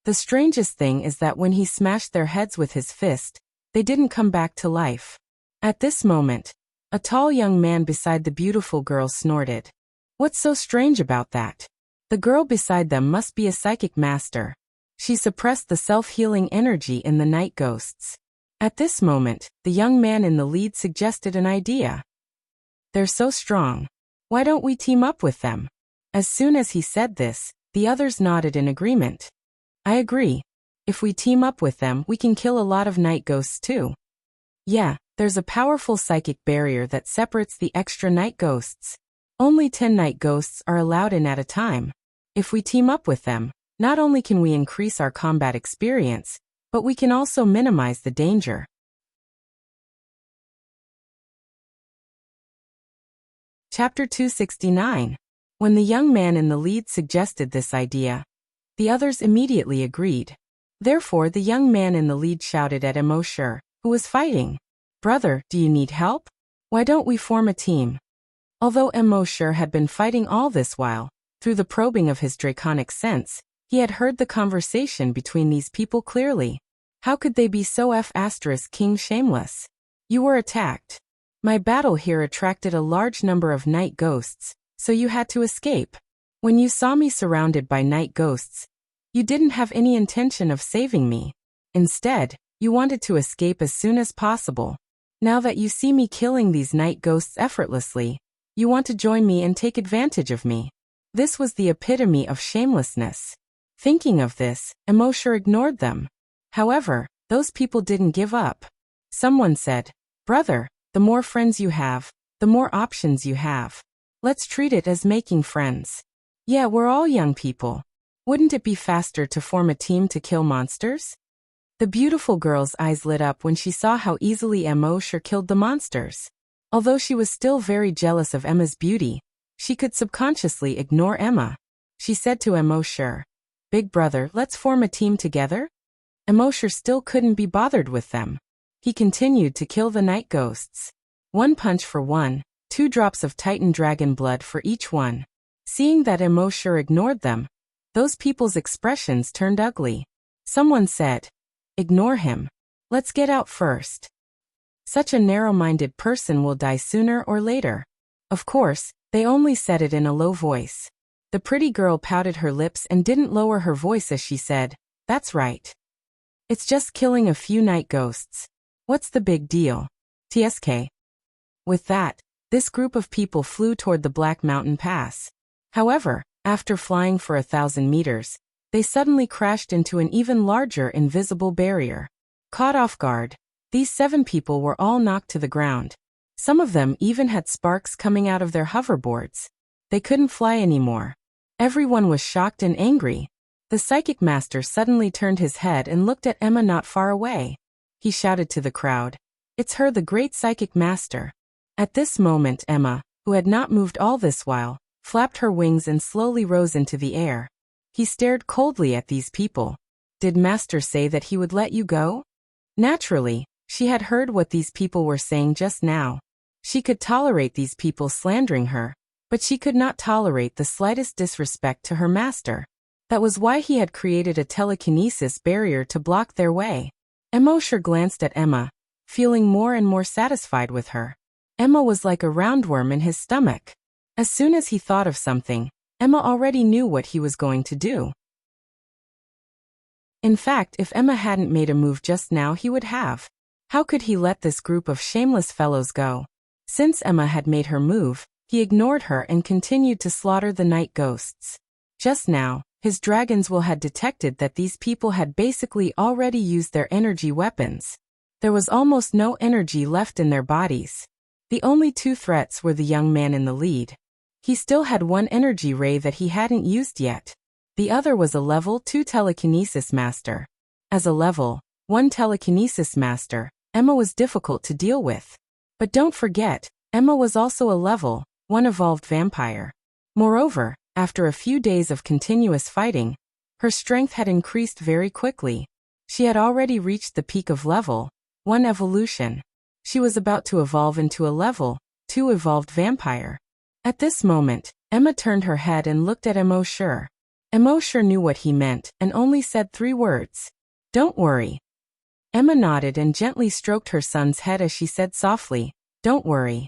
The strangest thing is that when he smashed their heads with his fist, they didn't come back to life. At this moment, a tall young man beside the beautiful girl snorted. What's so strange about that? The girl beside them must be a psychic master. She suppressed the self-healing energy in the night ghosts. At this moment, the young man in the lead suggested an idea. They're so strong. Why don't we team up with them? As soon as he said this, the others nodded in agreement. I agree. If we team up with them, we can kill a lot of night ghosts too. Yeah, there's a powerful psychic barrier that separates the extra night ghosts. Only 10 night ghosts are allowed in at a time. If we team up with them, not only can we increase our combat experience, but we can also minimize the danger. Chapter 269. When the young man in the lead suggested this idea, the others immediately agreed. Therefore, the young man in the lead shouted at Immortal, who was fighting, "Brother, do you need help? Why don't we form a team?" Although Immortal had been fighting all this while, through the probing of his draconic sense, he had heard the conversation between these people clearly. How could they be so king shameless? You were attacked. My battle here attracted a large number of night ghosts, so you had to escape. When you saw me surrounded by night ghosts, you didn't have any intention of saving me. Instead, you wanted to escape as soon as possible. Now that you see me killing these night ghosts effortlessly, you want to join me and take advantage of me. This was the epitome of shamelessness. Thinking of this, Immortal ignored them. However, those people didn't give up. Someone said, "Brother, the more friends you have, the more options you have. Let's treat it as making friends. Yeah, we're all young people. Wouldn't it be faster to form a team to kill monsters?" The beautiful girl's eyes lit up when she saw how easily Immortal killed the monsters. Although she was still very jealous of Emma's beauty, she could subconsciously ignore Emma. She said to Immortal, "Big brother, let's form a team together?" Immortal still couldn't be bothered with them. He continued to kill the night ghosts. 1 punch for one, 2 drops of Titan dragon blood for each one. Seeing that Immortal ignored them, those people's expressions turned ugly. Someone said, "Ignore him. Let's get out first. Such a narrow-minded person will die sooner or later." Of course, they only said it in a low voice. The pretty girl pouted her lips and didn't lower her voice as she said, "That's right. It's just killing a few night ghosts. What's the big deal? TSK." With that, this group of people flew toward the Black Mountain Pass. However, after flying for 1,000 meters, they suddenly crashed into an even larger invisible barrier. Caught off guard, these 7 people were all knocked to the ground. Some of them even had sparks coming out of their hoverboards. They couldn't fly anymore. Everyone was shocked and angry. The psychic master suddenly turned his head and looked at Emma not far away. He shouted to the crowd, "It's her, the great psychic master." At this moment Emma, who had not moved all this while, flapped her wings and slowly rose into the air. He stared coldly at these people. Did Master say that he would let you go? Naturally, she had heard what these people were saying just now. She could tolerate these people slandering her, but she could not tolerate the slightest disrespect to her master. That was why he had created a telekinesis barrier to block their way. Immortal glanced at Emma, feeling more and more satisfied with her. Emma was like a roundworm in his stomach. As soon as he thought of something, Emma already knew what he was going to do. In fact, if Emma hadn't made a move just now, he would have. How could he let this group of shameless fellows go? Since Emma had made her move, he ignored her and continued to slaughter the night ghosts. Just now, his dragon's will had detected that these people had basically already used their energy weapons. There was almost no energy left in their bodies. The only 2 threats were the young man in the lead. He still had 1 energy ray that he hadn't used yet. The other was a level 2 telekinesis master. As a level 1 telekinesis master, Emma was difficult to deal with. But don't forget, Emma was also a level 1 evolved vampire. Moreover, after a few days of continuous fighting, her strength had increased very quickly. She had already reached the peak of level 1 evolution. She was about to evolve into a level 2 evolved vampire. At this moment, Emma turned her head and looked at Immortal. Immortal knew what he meant and only said 3 words. "Don't worry." Emma nodded and gently stroked her son's head as she said softly, "Don't worry.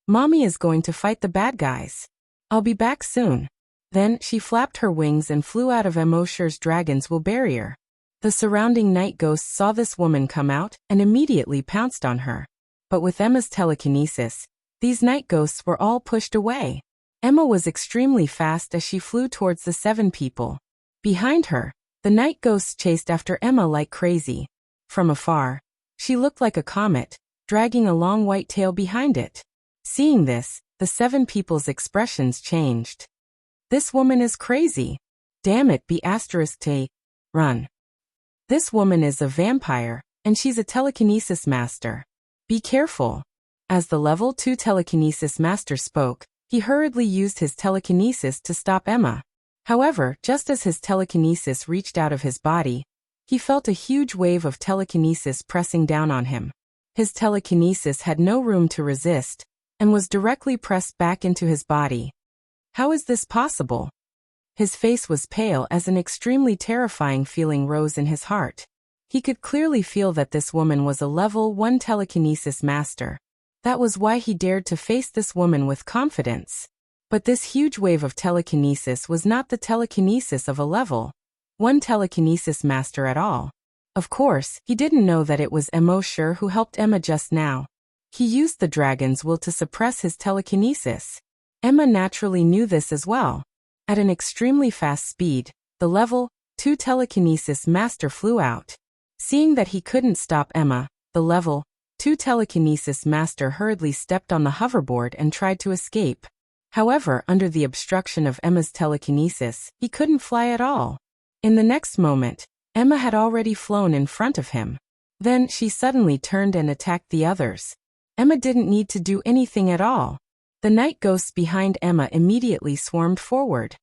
Mommy is going to fight the bad guys. I'll be back soon." Then she flapped her wings and flew out of Immortal's dragon's will barrier. The surrounding night ghosts saw this woman come out and immediately pounced on her. But with Emma's telekinesis, these night ghosts were all pushed away. Emma was extremely fast as she flew towards the 7 people. Behind her, the night ghosts chased after Emma like crazy. From afar, she looked like a comet, dragging a long white tail behind it. Seeing this, the 7 people's expressions changed. This woman is crazy. Damn it, run. This woman is a vampire, and she's a telekinesis master. Be careful. As the level 2 telekinesis master spoke, he hurriedly used his telekinesis to stop Emma. However, just as his telekinesis reached out of his body, he felt a huge wave of telekinesis pressing down on him. His telekinesis had no room to resist, and was directly pressed back into his body. How is this possible? His face was pale as an extremely terrifying feeling rose in his heart. He could clearly feel that this woman was a level 1 telekinesis master. That was why he dared to face this woman with confidence. But this huge wave of telekinesis was not the telekinesis of a level 1 telekinesis master at all. Of course, he didn't know that it was Immortal who helped Emma just now. He used the dragon's will to suppress his telekinesis. Emma naturally knew this as well. At an extremely fast speed, the level 2 telekinesis master flew out. Seeing that he couldn't stop Emma, the level 2 telekinesis master hurriedly stepped on the hoverboard and tried to escape. However, under the obstruction of Emma's telekinesis, he couldn't fly at all. In the next moment, Emma had already flown in front of him. Then she suddenly turned and attacked the others. Emma didn't need to do anything at all. The night ghosts behind Emma immediately swarmed forward.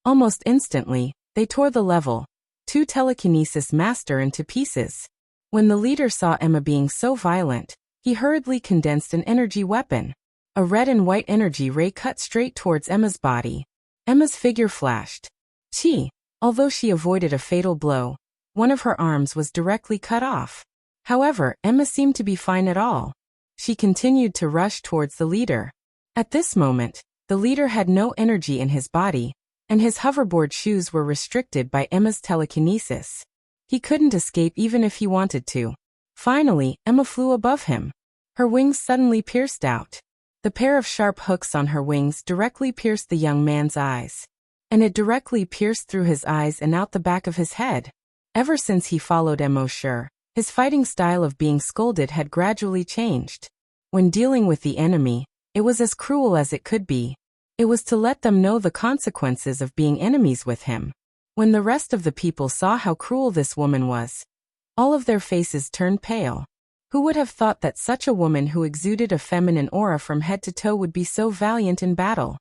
Almost instantly, they tore the level 2 telekinesis master into pieces. When the leader saw Emma being so violent, he hurriedly condensed an energy weapon. A red and white energy ray cut straight towards Emma's body. Emma's figure flashed. Although she avoided a fatal blow, one of her arms was directly cut off. However, Emma seemed to be fine at all. She continued to rush towards the leader. At this moment, the leader had no energy in his body, and his hoverboard shoes were restricted by Emma's telekinesis. He couldn't escape even if he wanted to. Finally, Emma flew above him. Her wings suddenly pierced out. The pair of sharp hooks on her wings directly pierced the young man's eyes. And it directly pierced through his eyes and out the back of his head. Ever since he followed Immortal, his fighting style of being scolded had gradually changed. When dealing with the enemy, it was as cruel as it could be. It was to let them know the consequences of being enemies with him. When the rest of the people saw how cruel this woman was, all of their faces turned pale. Who would have thought that such a woman who exuded a feminine aura from head to toe would be so valiant in battle?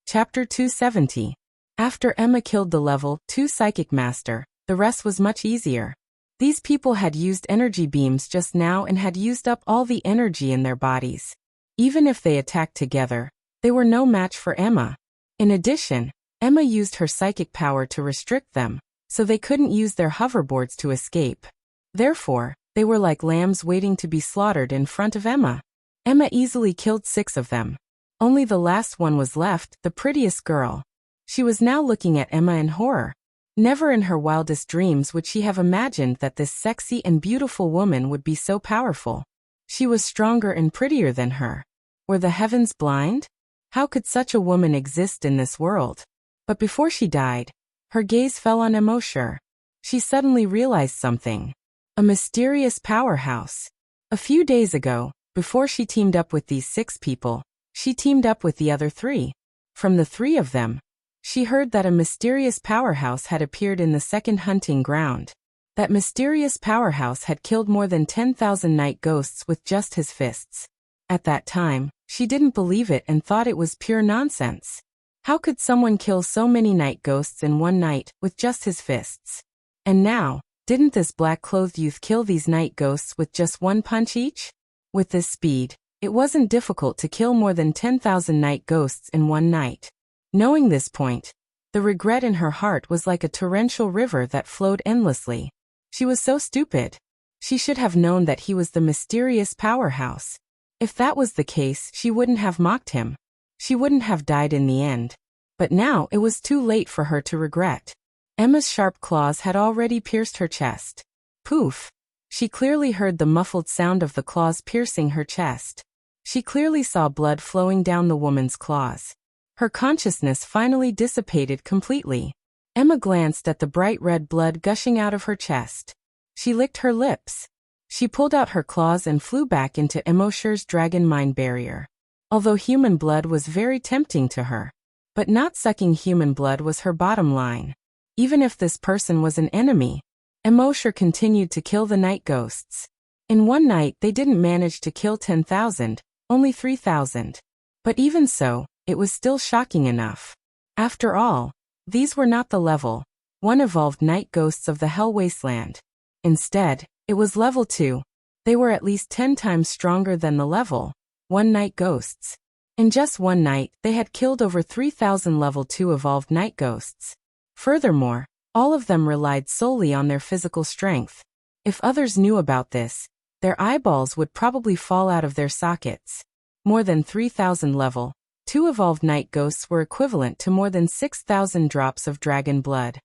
Chapter 270. After Emma killed the level 2 psychic master, the rest was much easier. These people had used energy beams just now and had used up all the energy in their bodies. Even if they attacked together, they were no match for Emma. In addition, Emma used her psychic power to restrict them, so they couldn't use their hoverboards to escape. Therefore, they were like lambs waiting to be slaughtered in front of Emma. Emma easily killed 6 of them. Only the last one was left, the prettiest girl. She was now looking at Emma in horror. Never in her wildest dreams would she have imagined that this sexy and beautiful woman would be so powerful. She was stronger and prettier than her. Were the heavens blind? How could such a woman exist in this world? But before she died, her gaze fell on Immortal. She suddenly realized something. A mysterious powerhouse. A few days ago, before she teamed up with these 6 people, she teamed up with the other 3. From the 3 of them, she heard that a mysterious powerhouse had appeared in the second hunting ground. That mysterious powerhouse had killed more than 10,000 night ghosts with just his fists. At that time, she didn't believe it and thought it was pure nonsense. How could someone kill so many night ghosts in one night with just his fists? And now, didn't this black-clothed youth kill these night ghosts with just 1 punch each? With this speed, it wasn't difficult to kill more than 10,000 night ghosts in one night. Knowing this point, the regret in her heart was like a torrential river that flowed endlessly. She was so stupid. She should have known that he was the mysterious powerhouse. If that was the case, she wouldn't have mocked him. She wouldn't have died in the end. But now it was too late for her to regret. Emma's sharp claws had already pierced her chest. Poof! She clearly heard the muffled sound of the claws piercing her chest. She clearly saw blood flowing down the woman's claws. Her consciousness finally dissipated completely. Emma glanced at the bright red blood gushing out of her chest. She licked her lips. She pulled out her claws and flew back into Immortal's dragon mind barrier. Although human blood was very tempting to her. But not sucking human blood was her bottom line. Even if this person was an enemy, Immortal continued to kill the night ghosts. In one night they didn't manage to kill 10,000, only 3,000. But even so, it was still shocking enough. After all, these were not the level 1 evolved night ghosts of the Hell Wasteland. Instead, it was level 2. They were at least 10 times stronger than the level 1 night ghosts. In just one night, they had killed over 3,000 level 2 evolved night ghosts. Furthermore, all of them relied solely on their physical strength. If others knew about this, their eyeballs would probably fall out of their sockets. More than 3,000 level 2 evolved night ghosts were equivalent to more than 6,000 drops of dragon blood.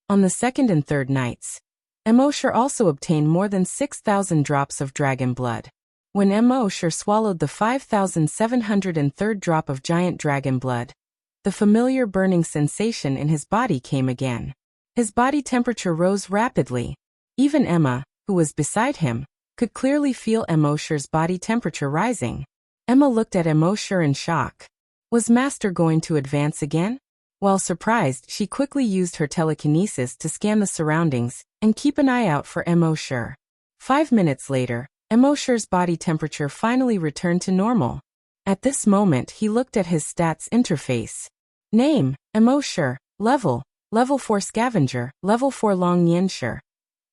On the second and third nights, Immortal also obtained more than 6,000 drops of dragon blood. When Immortal swallowed the 5,703rd drop of giant dragon blood, the familiar burning sensation in his body came again. His body temperature rose rapidly. Even Emma, who was beside him, could clearly feel Immortal's body temperature rising. Emma looked at Immortal in shock. Was Master going to advance again? While surprised, she quickly used her telekinesis to scan the surroundings and keep an eye out for Immortal. 5 minutes later, Immortal's body temperature finally returned to normal. At this moment, he looked at his stats interface. Name, Immortal. Level 4 Scavenger, Level 4 Long Nianshi.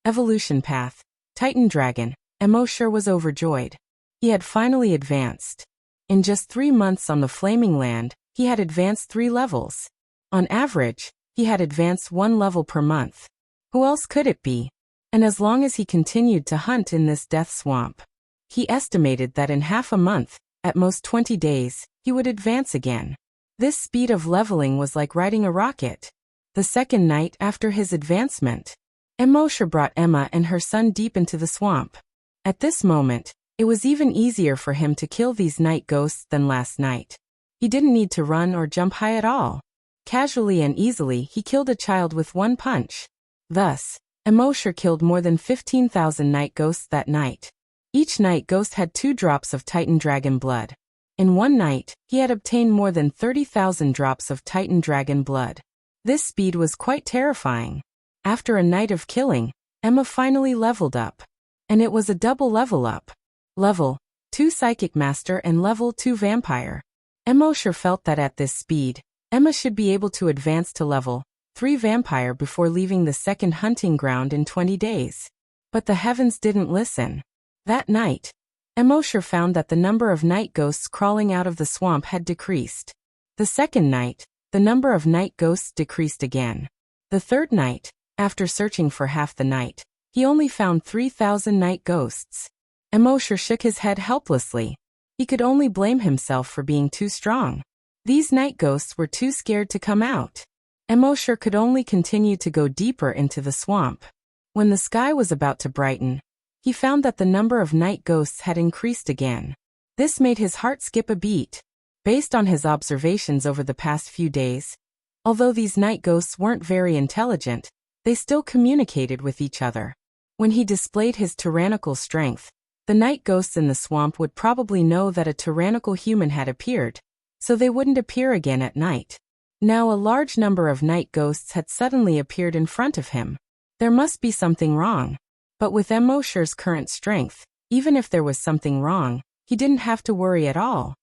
Evolution path, Titan Dragon. Immortal was overjoyed. He had finally advanced. In just 3 months on the Flaming Land, he had advanced 3 levels. On average, he had advanced 1 level per month. Who else could it be? And as long as he continued to hunt in this death swamp, he estimated that in half a month, at most 20 days, he would advance again. This speed of leveling was like riding a rocket. The second night after his advancement, Immortal brought Emma and her son deep into the swamp. At this moment, it was even easier for him to kill these night ghosts than last night. He didn't need to run or jump high at all. Casually and easily, he killed a child with 1 punch. Thus, Immortal killed more than 15,000 night ghosts that night. Each night ghost had 2 drops of Titan Dragon blood. In one night, he had obtained more than 30,000 drops of Titan Dragon blood. This speed was quite terrifying. After a night of killing, Emma finally leveled up. And it was a double level up. Level 2 Psychic Master and Level 2 Vampire. Immortal felt that at this speed, Emma should be able to advance to Level 3 Vampire before leaving the second hunting ground in 20 days. But the heavens didn't listen. That night, Immortal found that the number of night ghosts crawling out of the swamp had decreased. The second night, the number of night ghosts decreased again. The third night, after searching for half the night, he only found 3,000 night ghosts. Immortal shook his head helplessly. He could only blame himself for being too strong. These night ghosts were too scared to come out. Immortal could only continue to go deeper into the swamp. When the sky was about to brighten, he found that the number of night ghosts had increased again. This made his heart skip a beat. Based on his observations over the past few days, although these night ghosts weren't very intelligent, they still communicated with each other. When he displayed his tyrannical strength, the night ghosts in the swamp would probably know that a tyrannical human had appeared, so they wouldn't appear again at night. Now a large number of night ghosts had suddenly appeared in front of him. There must be something wrong. But with Immortal's current strength, even if there was something wrong, he didn't have to worry at all.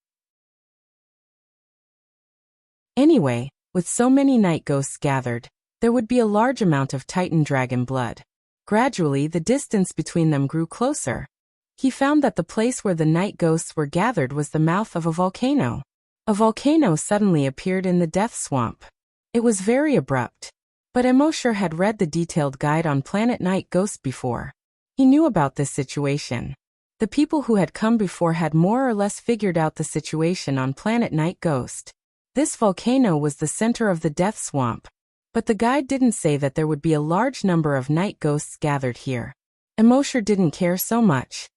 Anyway, with so many night ghosts gathered, there would be a large amount of Titan Dragon blood. Gradually, the distance between them grew closer. He found that the place where the night ghosts were gathered was the mouth of a volcano. A volcano suddenly appeared in the death swamp. It was very abrupt. But Immortal had read the detailed guide on Planet Night Ghost before. He knew about this situation. The people who had come before had more or less figured out the situation on Planet Night Ghost. This volcano was the center of the death swamp. But the guide didn't say that there would be a large number of night ghosts gathered here. Immortal didn't care so much.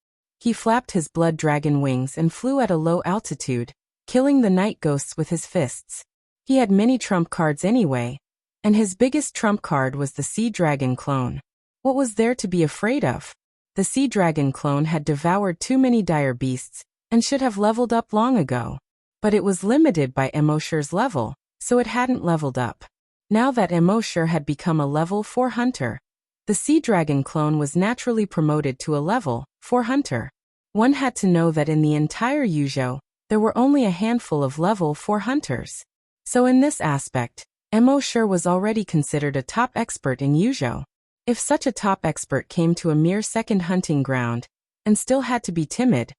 He flapped his blood dragon wings and flew at a low altitude, killing the night ghosts with his fists. He had many trump cards anyway, and his biggest trump card was the Sea Dragon clone. What was there to be afraid of? The Sea Dragon clone had devoured too many dire beasts and should have leveled up long ago. But it was limited by Immortal's level, so it hadn't leveled up. Now that Immortal had become a level 4 hunter, the Sea Dragon clone was naturally promoted to a level 4 hunter. One had to know that in the entire Wuxia, there were only a handful of level 4 hunters. So in this aspect, Immortal was already considered a top expert in Wuxia. If such a top expert came to a mere second hunting ground, and still had to be timid,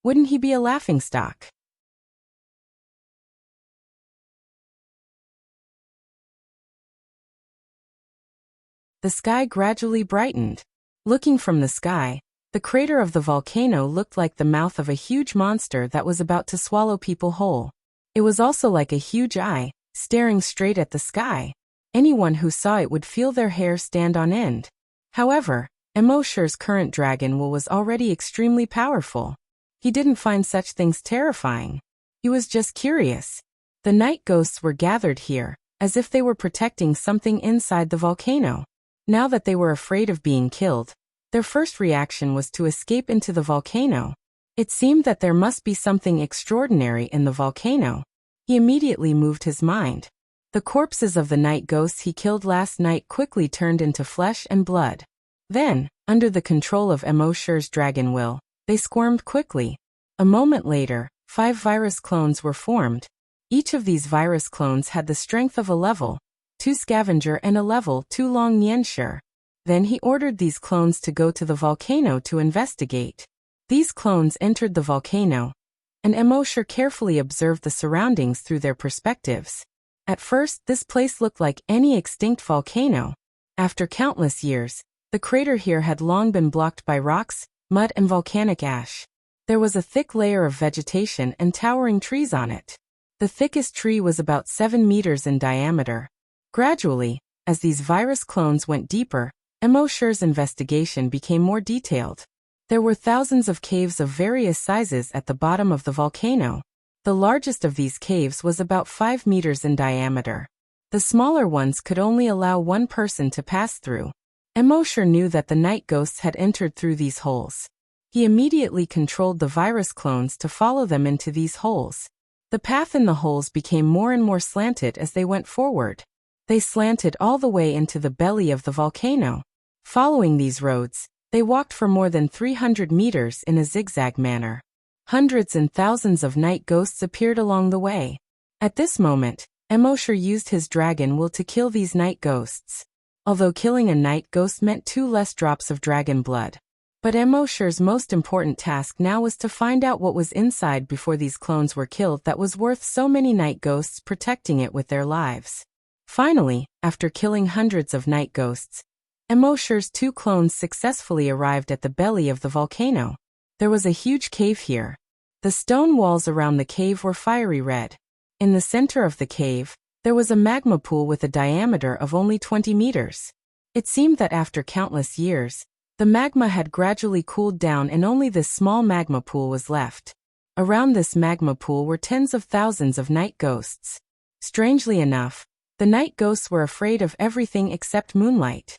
wouldn't he be a laughingstock? The sky gradually brightened. Looking from the sky, the crater of the volcano looked like the mouth of a huge monster that was about to swallow people whole. It was also like a huge eye, staring straight at the sky. Anyone who saw it would feel their hair stand on end. However, Immortal's current dragon will was already extremely powerful. He didn't find such things terrifying. He was just curious. The night ghosts were gathered here, as if they were protecting something inside the volcano. Now that they were afraid of being killed, their first reaction was to escape into the volcano. It seemed that there must be something extraordinary in the volcano. He immediately moved his mind. The corpses of the night ghosts he killed last night quickly turned into flesh and blood. Then, under the control of Emosher's dragon will, they squirmed quickly. A moment later, 5 virus clones were formed. Each of these virus clones had the strength of a level 2 scavenger and a level 2 long niansher. Then he ordered these clones to go to the volcano to investigate. These clones entered the volcano, and Emosher carefully observed the surroundings through their perspectives. At first, this place looked like any extinct volcano. After countless years, the crater here had long been blocked by rocks, mud and volcanic ash. There was a thick layer of vegetation and towering trees on it. The thickest tree was about 7 meters in diameter. Gradually, as these virus clones went deeper, Emosher's investigation became more detailed. There were thousands of caves of various sizes at the bottom of the volcano. The largest of these caves was about 5 meters in diameter. The smaller ones could only allow one person to pass through. Emosher knew that the night ghosts had entered through these holes. He immediately controlled the virus clones to follow them into these holes. The path in the holes became more and more slanted as they went forward. They slanted all the way into the belly of the volcano. Following these roads, they walked for more than 300 meters in a zigzag manner. Hundreds and thousands of night ghosts appeared along the way. At this moment, Emosher used his dragon will to kill these night ghosts. Although killing a night ghost meant 2 less drops of dragon blood. But Emosher's most important task now was to find out what was inside before these clones were killed that was worth so many night ghosts protecting it with their lives. Finally, after killing hundreds of night ghosts, Emosher's 2 clones successfully arrived at the belly of the volcano. There was a huge cave here. The stone walls around the cave were fiery red. In the center of the cave, there was a magma pool with a diameter of only 20 meters. It seemed that after countless years, the magma had gradually cooled down and only this small magma pool was left. Around this magma pool were tens of thousands of night ghosts. Strangely enough, the night ghosts were afraid of everything except moonlight.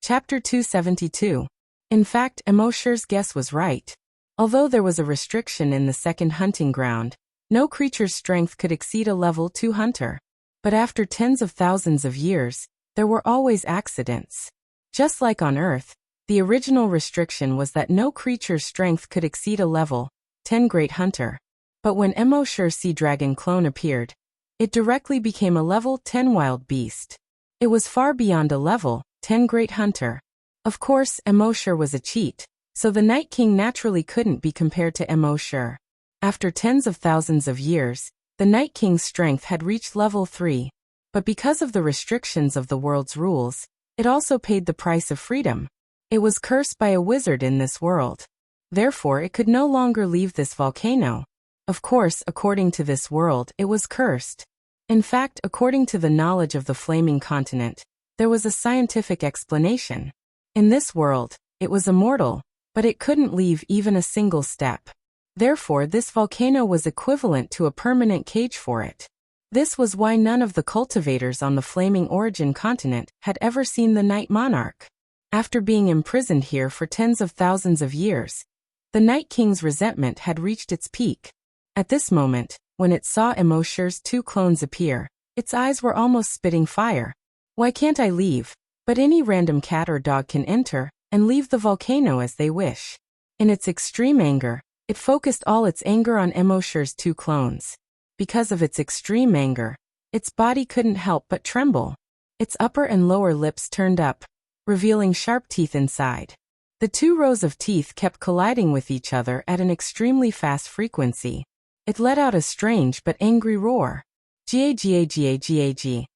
Chapter 272. In fact, Emosher's guess was right. Although there was a restriction in the second hunting ground, no creature's strength could exceed a level 2 hunter. But after tens of thousands of years, there were always accidents. Just like on Earth, the original restriction was that no creature's strength could exceed a level 10 great hunter. But when Emosher's sea dragon clone appeared, it directly became a level 10 wild beast. It was far beyond a level 10 great hunter. Of course, Emosher was a cheat, so the Night King naturally couldn't be compared to Emosher. After tens of thousands of years, the Night King's strength had reached level 3. But because of the restrictions of the world's rules, it also paid the price of freedom. It was cursed by a wizard in this world. Therefore, it could no longer leave this volcano. Of course, according to this world, it was cursed. In fact, according to the knowledge of the flaming continent, there was a scientific explanation. In this world, it was immortal, but it couldn't leave even a single step. Therefore, this volcano was equivalent to a permanent cage for it. This was why none of the cultivators on the flaming origin continent had ever seen the Night Monarch. After being imprisoned here for tens of thousands of years, the Night King's resentment had reached its peak. At this moment, when it saw Emosher's 2 clones appear, its eyes were almost spitting fire. Why can't I leave? But any random cat or dog can enter and leave the volcano as they wish. In its extreme anger, it focused all its anger on Emosher's 2 clones. Because of its extreme anger, its body couldn't help but tremble. Its upper and lower lips turned up, revealing sharp teeth inside. The 2 rows of teeth kept colliding with each other at an extremely fast frequency. It let out a strange but angry roar. Gag.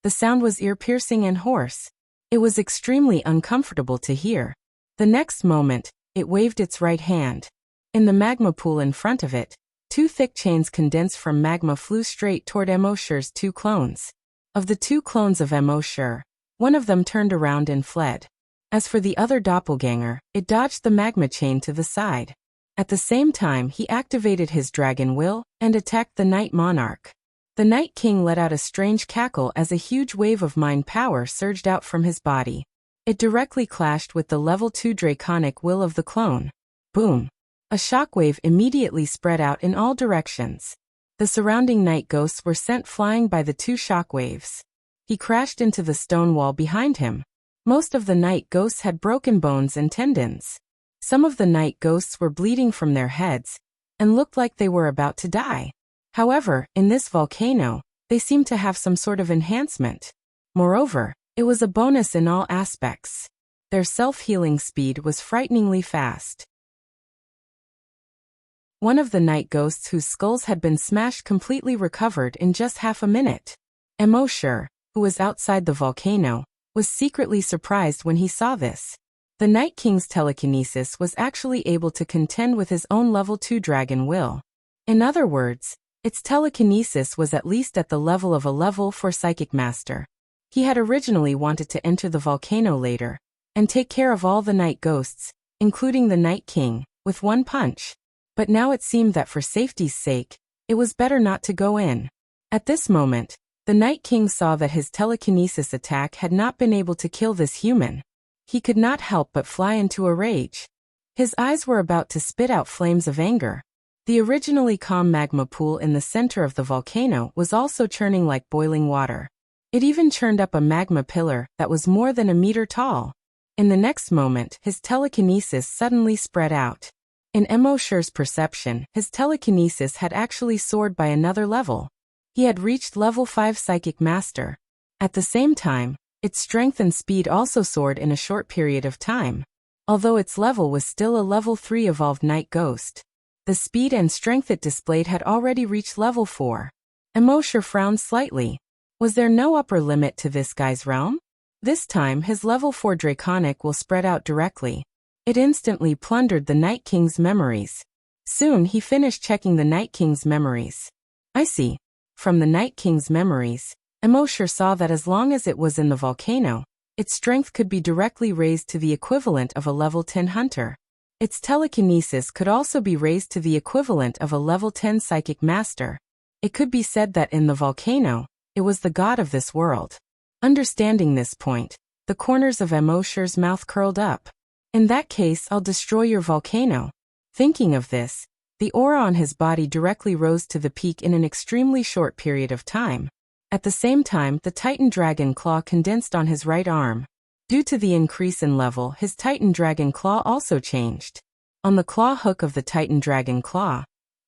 The sound was ear-piercing and hoarse. It was extremely uncomfortable to hear. The next moment, it waved its right hand. In the magma pool in front of it, 2 thick chains condensed from magma flew straight toward Emosher's 2 clones. Of the 2 clones of Emosher, one of them turned around and fled. As for the other doppelganger, it dodged the magma chain to the side. At the same time, he activated his dragon will and attacked the Night Monarch. The Night King let out a strange cackle as a huge wave of mind power surged out from his body. It directly clashed with the level 2 draconic will of the clone. Boom! A shockwave immediately spread out in all directions. The surrounding night ghosts were sent flying by the two shockwaves. He crashed into the stone wall behind him. Most of the night ghosts had broken bones and tendons. Some of the night ghosts were bleeding from their heads and looked like they were about to die. However, in this volcano, they seemed to have some sort of enhancement. Moreover, it was a bonus in all aspects. Their self-healing speed was frighteningly fast. One of the night ghosts whose skulls had been smashed completely recovered in just half a minute. Immortal, who was outside the volcano, was secretly surprised when he saw this. The Night King's telekinesis was actually able to contend with his own level 2 dragon will. In other words, its telekinesis was at least at the level of a level 4 psychic master. He had originally wanted to enter the volcano later and take care of all the night ghosts, including the Night King, with one punch. But now it seemed that for safety's sake, it was better not to go in. At this moment, the Night King saw that his telekinesis attack had not been able to kill this human. He could not help but fly into a rage. His eyes were about to spit out flames of anger. The originally calm magma pool in the center of the volcano was also churning like boiling water. It even churned up a magma pillar that was more than a meter tall. In the next moment, his telekinesis suddenly spread out. In Immortal's perception, his telekinesis had actually soared by another level. He had reached level 5 psychic master. At the same time, its strength and speed also soared in a short period of time. Although its level was still a level 3 evolved night ghost, the speed and strength it displayed had already reached level 4. Immortal frowned slightly. Was there no upper limit to this guy's realm? This time his level 4 draconic will spread out directly. It instantly plundered the Night King's memories. Soon he finished checking the Night King's memories. I see. From the Night King's memories, Immortal saw that as long as it was in the volcano, its strength could be directly raised to the equivalent of a level 10 hunter. Its telekinesis could also be raised to the equivalent of a level 10 psychic master. It could be said that in the volcano, it was the god of this world. Understanding this point, the corners of Immortal's mouth curled up. In that case, I'll destroy your volcano. Thinking of this, the aura on his body directly rose to the peak in an extremely short period of time. At the same time, the Titan Dragon Claw condensed on his right arm. Due to the increase in level, his Titan Dragon Claw also changed. On the claw hook of the Titan Dragon Claw,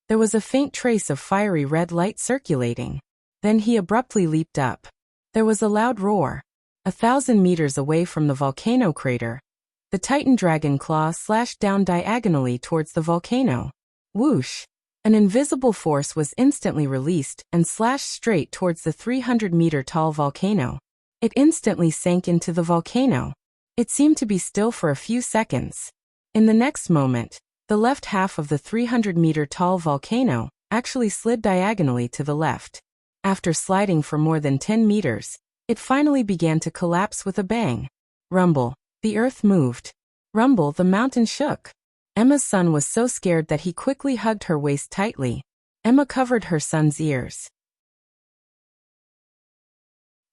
there was a faint trace of fiery red light circulating. Then he abruptly leaped up. There was a loud roar. 1,000 meters away from the volcano crater, the Titan Dragon Claw slashed down diagonally towards the volcano. Whoosh! An invisible force was instantly released and slashed straight towards the 300-meter-tall volcano. It instantly sank into the volcano. It seemed to be still for a few seconds. In the next moment, the left half of the 300-meter-tall volcano actually slid diagonally to the left. After sliding for more than 10 meters, it finally began to collapse with a bang. Rumble. The earth moved. Rumble, the mountain shook. Emma's son was so scared that he quickly hugged her waist tightly. Emma covered her son's ears.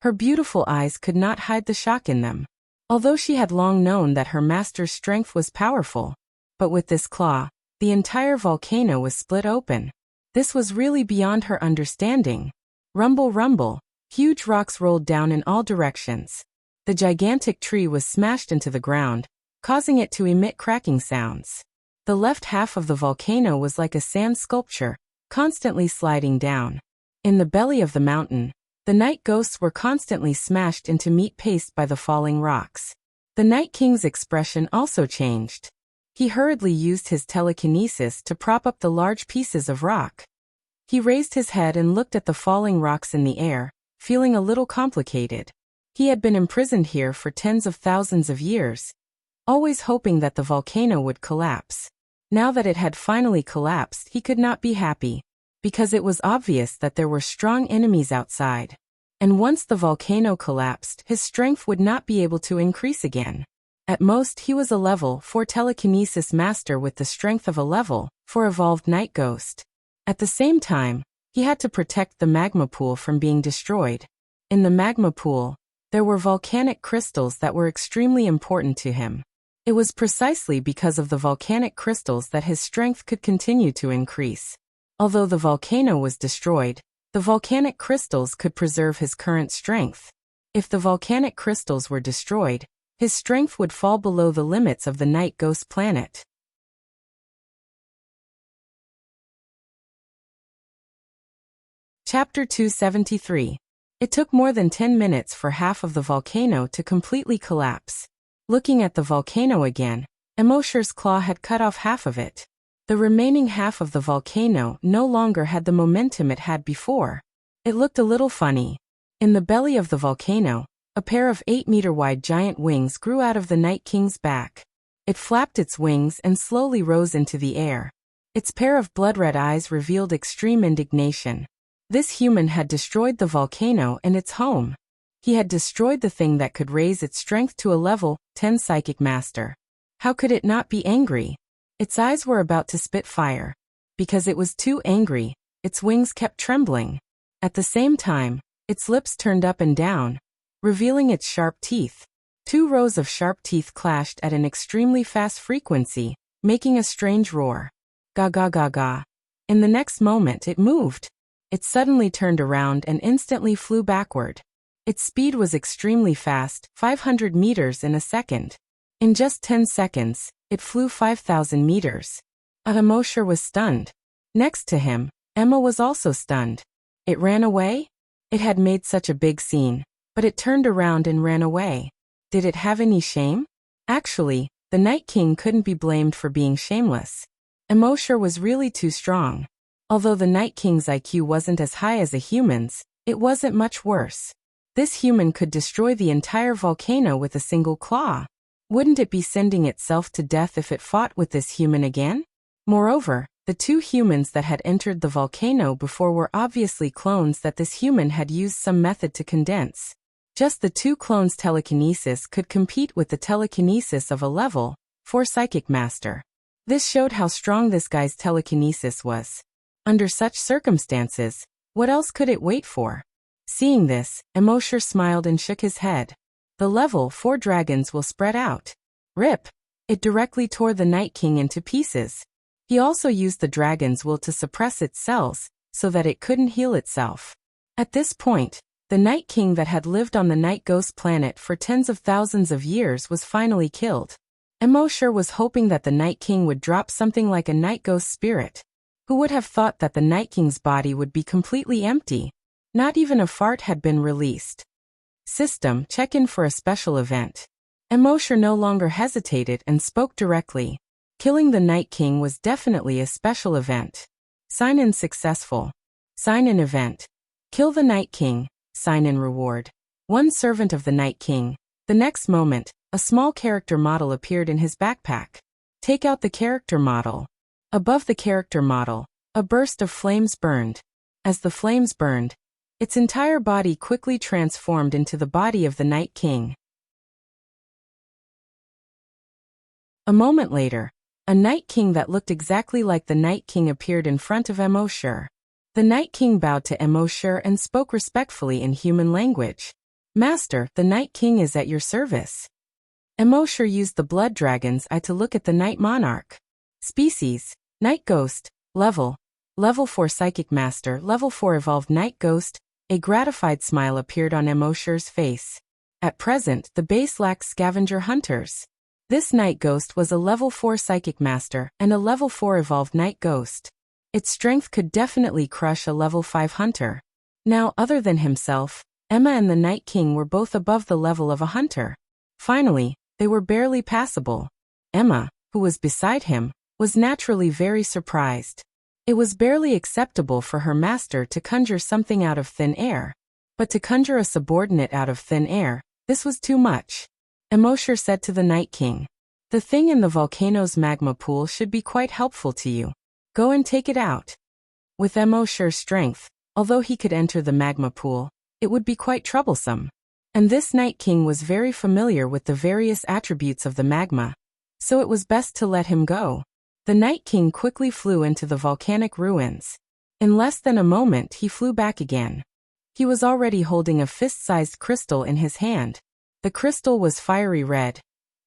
Her beautiful eyes could not hide the shock in them. Although she had long known that her master's strength was powerful, but with this claw, the entire volcano was split open. This was really beyond her understanding. Rumble, rumble. Huge rocks rolled down in all directions. The gigantic tree was smashed into the ground, causing it to emit cracking sounds. The left half of the volcano was like a sand sculpture, constantly sliding down. In the belly of the mountain, the night ghosts were constantly smashed into meat paste by the falling rocks. The Night King's expression also changed. He hurriedly used his telekinesis to prop up the large pieces of rock. He raised his head and looked at the falling rocks in the air, feeling a little complicated. He had been imprisoned here for tens of thousands of years, always hoping that the volcano would collapse. Now that it had finally collapsed, he could not be happy, because it was obvious that there were strong enemies outside. And once the volcano collapsed, his strength would not be able to increase again. At most, he was a level 4 telekinesis master with the strength of a level 4 evolved night ghost. At the same time, he had to protect the magma pool from being destroyed. In the magma pool, there were volcanic crystals that were extremely important to him. It was precisely because of the volcanic crystals that his strength could continue to increase. Although the volcano was destroyed, the volcanic crystals could preserve his current strength. If the volcanic crystals were destroyed, his strength would fall below the limits of the night ghost planet. Chapter 273. It took more than 10 minutes for half of the volcano to completely collapse. Looking at the volcano again, Immortal's claw had cut off half of it. The remaining half of the volcano no longer had the momentum it had before. It looked a little funny. In the belly of the volcano, a pair of 8-meter-wide giant wings grew out of the Night King's back. It flapped its wings and slowly rose into the air. Its pair of blood-red eyes revealed extreme indignation. This human had destroyed the volcano and its home. He had destroyed the thing that could raise its strength to a level 10 psychic master. How could it not be angry? Its eyes were about to spit fire. Because it was too angry, its wings kept trembling. At the same time, its lips turned up and down, revealing its sharp teeth. 2 rows of sharp teeth clashed at an extremely fast frequency, making a strange roar. Ga ga ga ga. In the next moment it moved. It suddenly turned around and instantly flew backward. Its speed was extremely fast, 500 meters in a second. In just 10 seconds, it flew 5,000 meters. Immortal was stunned. Next to him, Emma was also stunned. It ran away? It had made such a big scene, but it turned around and ran away. Did it have any shame? Actually, the Night King couldn't be blamed for being shameless. Immortal was really too strong. Although the Night King's IQ wasn't as high as a human's, it wasn't much worse. This human could destroy the entire volcano with a single claw. Wouldn't it be sending itself to death if it fought with this human again? Moreover, the 2 humans that had entered the volcano before were obviously clones that this human had used some method to condense. Just the 2 clones' telekinesis could compete with the telekinesis of a level 4 psychic master. This showed how strong this guy's telekinesis was. Under such circumstances, what else could it wait for? Seeing this, Immortal smiled and shook his head. The level 4 dragons will spread out. Rip! It directly tore the Night King into pieces. He also used the dragon's will to suppress its cells, so that it couldn't heal itself. At this point, the Night King that had lived on the Night Ghost planet for tens of thousands of years was finally killed. Immortal was hoping that the Night King would drop something like a Night Ghost spirit. Who would have thought that the Night King's body would be completely empty? Not even a fart had been released. System, check in for a special event. Immortal no longer hesitated and spoke directly. Killing the Night King was definitely a special event. Sign in successful. Sign in event. Kill the Night King. Sign in reward. One servant of the Night King. The next moment, a small character model appeared in his backpack. Take out the character model. Above the character model, a burst of flames burned. As the flames burned, its entire body quickly transformed into the body of the Night King. A moment later, a Night King that looked exactly like the Night King appeared in front of Immortal. The Night King bowed to Immortal and spoke respectfully in human language. Master, the Night King is at your service. Immortal used the Blood Dragon's eye to look at the Night Monarch. Species, Night Ghost, Level 4 Psychic Master, Level 4 Evolved Night Ghost. A gratified smile appeared on Immortal's face. At present, the base lacked scavenger hunters. This Night Ghost was a Level 4 Psychic Master and a Level 4 Evolved Night Ghost. Its strength could definitely crush a Level 5 hunter. Now, other than himself, Emma and the Night King were both above the level of a hunter. Finally, they were barely passable. Emma, who was beside him, was naturally very surprised. It was barely acceptable for her master to conjure something out of thin air. But to conjure a subordinate out of thin air, this was too much. Immortal said to the Night King, "The thing in the volcano's magma pool should be quite helpful to you. Go and take it out." With Immortal's strength, although he could enter the magma pool, it would be quite troublesome. And this Night King was very familiar with the various attributes of the magma, so it was best to let him go. The Night King quickly flew into the volcanic ruins. In less than a moment he flew back again. He was already holding a fist-sized crystal in his hand. The crystal was fiery red.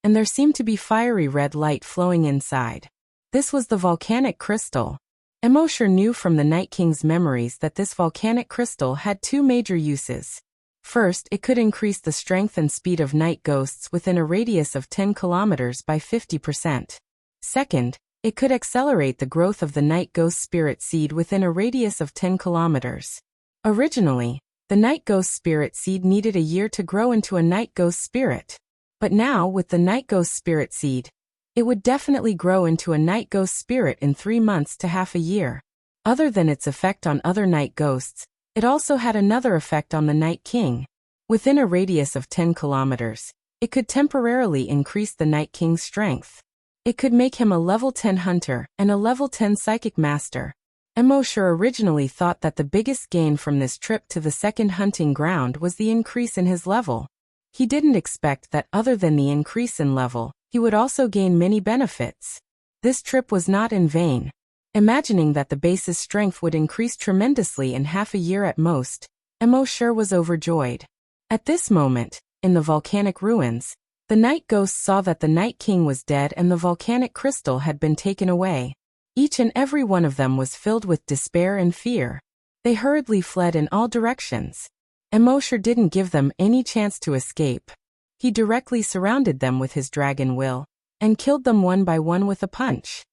and there seemed to be fiery red light flowing inside. This was the volcanic crystal. Emosher knew from the Night King's memories that this volcanic crystal had two major uses. First, it could increase the strength and speed of night ghosts within a radius of 10 kilometers by 50%. Second, it could accelerate the growth of the night ghost spirit seed within a radius of 10 kilometers. Originally, the night ghost spirit seed needed a year to grow into a night ghost spirit. But now, with the night ghost spirit seed, it would definitely grow into a night ghost spirit in 3 months to half a year. Other than its effect on other night ghosts, it also had another effect on the Night King. Within a radius of 10 kilometers, it could temporarily increase the Night King's strength. It could make him a level 10 hunter and a level 10 psychic master. Emosher originally thought that the biggest gain from this trip to the second hunting ground was the increase in his level. He didn't expect that other than the increase in level, he would also gain many benefits. This trip was not in vain. Imagining that the base's strength would increase tremendously in half a year at most, Emosher was overjoyed. At this moment, in the volcanic ruins, the night ghosts saw that the Night King was dead and the volcanic crystal had been taken away. Each and every one of them was filled with despair and fear. They hurriedly fled in all directions. Emosher didn't give them any chance to escape. He directly surrounded them with his dragon will, and killed them one by one with a punch.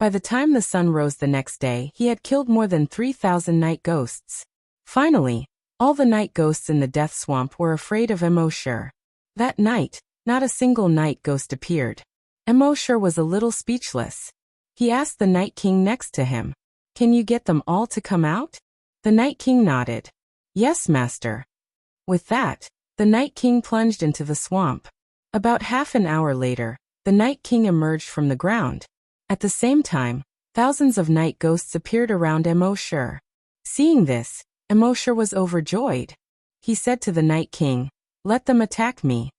By the time the sun rose the next day, he had killed more than 3,000 night ghosts. Finally, all the night ghosts in the Death Swamp were afraid of Emosher. That night, not a single night ghost appeared. Emosher was a little speechless. He asked the Night King next to him, "Can you get them all to come out?" The Night King nodded. "Yes, master." With that, the Night King plunged into the swamp. About half an hour later, the Night King emerged from the ground. At the same time, thousands of night ghosts appeared around Emosher. Seeing this, Emosher was overjoyed. He said to the Night King, "Let them attack me."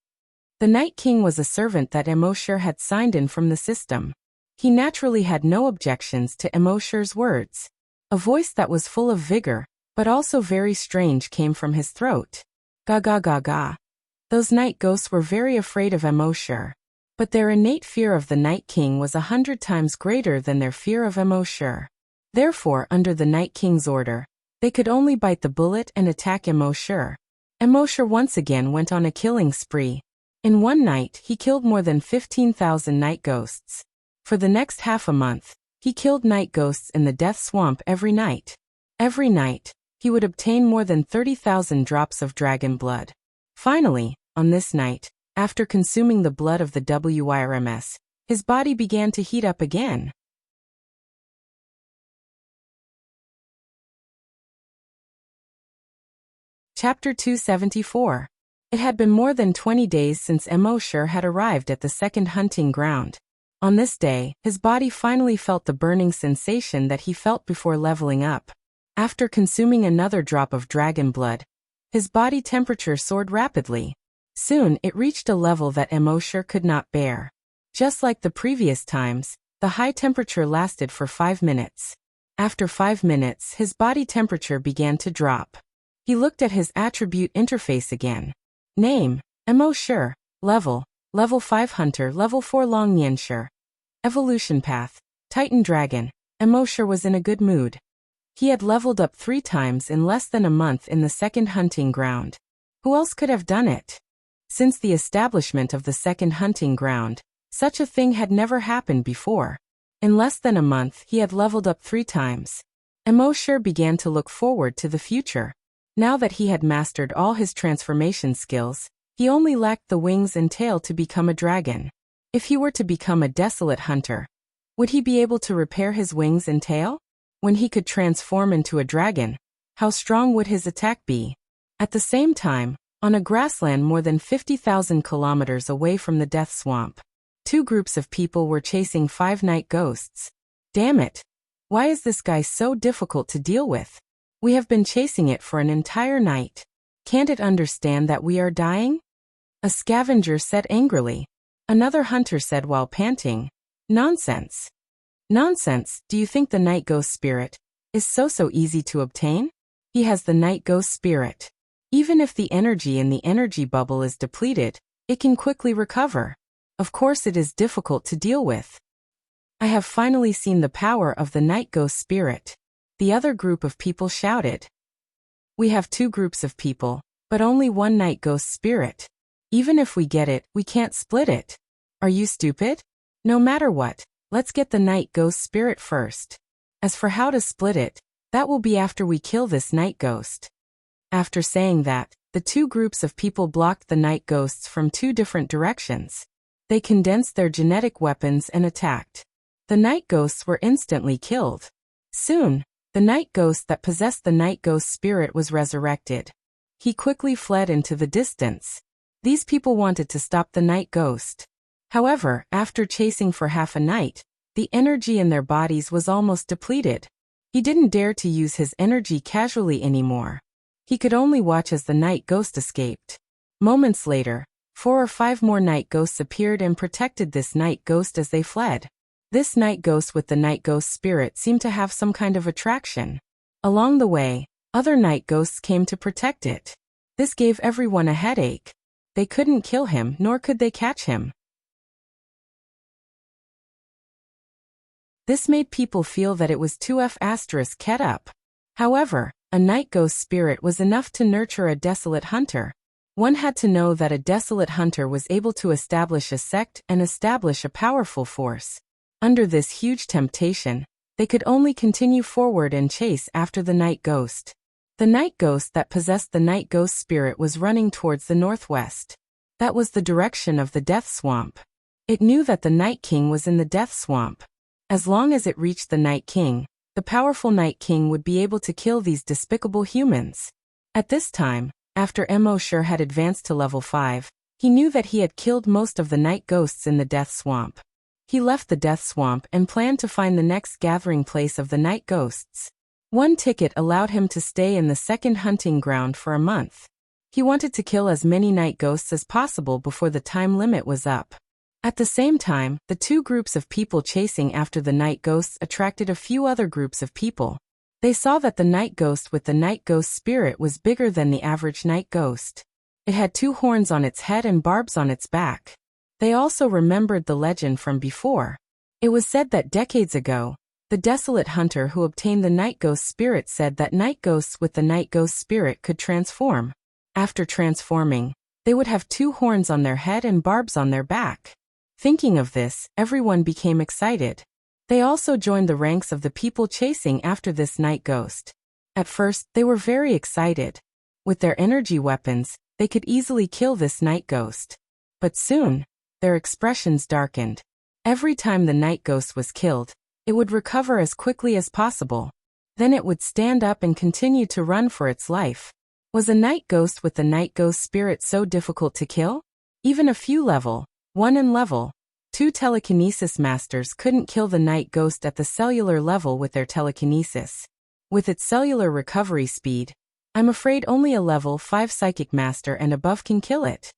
The Night King was a servant that Emosher had signed in from the system. He naturally had no objections to Emosher's words. A voice that was full of vigor, but also very strange, came from his throat. "Ga ga ga ga." Those night ghosts were very afraid of Emosher. But their innate fear of the Night King was 100 times greater than their fear of Emosher. Therefore, under the Night King's order, they could only bite the bullet and attack Emosher. Emosher once again went on a killing spree. In one night, he killed more than 15,000 night ghosts. For the next half a month, he killed night ghosts in the Death Swamp every night. Every night, he would obtain more than 30,000 drops of dragon blood. Finally, on this night, after consuming the blood of the WYRMS, his body began to heat up again. Chapter 274. It had been more than 20 days since Emosher had arrived at the second hunting ground. On this day, his body finally felt the burning sensation that he felt before leveling up. After consuming another drop of dragon blood, his body temperature soared rapidly. Soon, it reached a level that Emosher could not bear. Just like the previous times, the high temperature lasted for 5 minutes. After 5 minutes, his body temperature began to drop. He looked at his attribute interface again. Name, Emosher. Level 5 Hunter. Level 4 Longnyenshur. Evolution path, Titan Dragon. Emosher was in a good mood. He had leveled up 3 times in less than a month in the second hunting ground. Who else could have done it? Since the establishment of the second hunting ground, such a thing had never happened before. In less than a month, he had leveled up 3 times. Emosher began to look forward to the future. Now that he had mastered all his transformation skills, he only lacked the wings and tail to become a dragon. If he were to become a desolate hunter, would he be able to repair his wings and tail? When he could transform into a dragon, how strong would his attack be? At the same time, on a grassland more than 50,000 kilometers away from the Death Swamp, 2 groups of people were chasing 5 night ghosts. Damn it! Why is this guy so difficult to deal with? We have been chasing it for an entire night. Can't it understand that we are dying? A scavenger said angrily. Another hunter said while panting, "Nonsense. Nonsense, do you think the night ghost spirit is so easy to obtain? He has the night ghost spirit. Even if the energy in the energy bubble is depleted, it can quickly recover. Of course, it is difficult to deal with. I have finally seen the power of the night ghost spirit. The other group of people shouted. We have two groups of people, but only one night ghost spirit. Even if we get it, we can't split it. Are you stupid? No matter what, let's get the night ghost spirit first. As for how to split it, that will be after we kill this night ghost. After saying that, the two groups of people blocked the night ghosts from two different directions. They condensed their genetic weapons and attacked. The night ghosts were instantly killed. Soon, the night ghost that possessed the night ghost spirit was resurrected. He quickly fled into the distance. These people wanted to stop the night ghost. However, after chasing for half a night, the energy in their bodies was almost depleted. He didn't dare to use his energy casually anymore. He could only watch as the night ghost escaped. Moments later, 4 or 5 more night ghosts appeared and protected this night ghost as they fled. This night ghost with the night ghost spirit seemed to have some kind of attraction. Along the way, other night ghosts came to protect it. This gave everyone a headache. They couldn't kill him, nor could they catch him. This made people feel that it was too **ket up. However, a night ghost spirit was enough to nurture a desolate hunter. One had to know that a desolate hunter was able to establish a sect and establish a powerful force. Under this huge temptation, they could only continue forward and chase after the night ghost. The night ghost that possessed the night ghost spirit was running towards the northwest. That was the direction of the death swamp. It knew that the Night King was in the death swamp. As long as it reached the Night King, the powerful Night King would be able to kill these despicable humans. At this time, after Immortal had advanced to level 5, he knew that he had killed most of the night ghosts in the death swamp. He left the death swamp and planned to find the next gathering place of the night ghosts. One ticket allowed him to stay in the second hunting ground for a month. He wanted to kill as many night ghosts as possible before the time limit was up. At the same time, the two groups of people chasing after the night ghosts attracted a few other groups of people. They saw that the night ghost with the night ghost spirit was bigger than the average night ghost. It had 2 horns on its head and barbs on its back. They also remembered the legend from before. It was said that decades ago, the desolate hunter who obtained the night ghost spirit said that night ghosts with the night ghost spirit could transform. After transforming, they would have 2 horns on their head and barbs on their back. Thinking of this, everyone became excited. They also joined the ranks of the people chasing after this night ghost. At first, they were very excited. With their energy weapons, they could easily kill this night ghost. But soon, their expressions darkened. Every time the night ghost was killed, it would recover as quickly as possible. Then it would stand up and continue to run for its life. Was a night ghost with the night ghost spirit so difficult to kill? Even a few level 1 and level 2 telekinesis masters couldn't kill the night ghost at the cellular level with their telekinesis. With its cellular recovery speed, I'm afraid only a level 5 psychic master and above can kill it.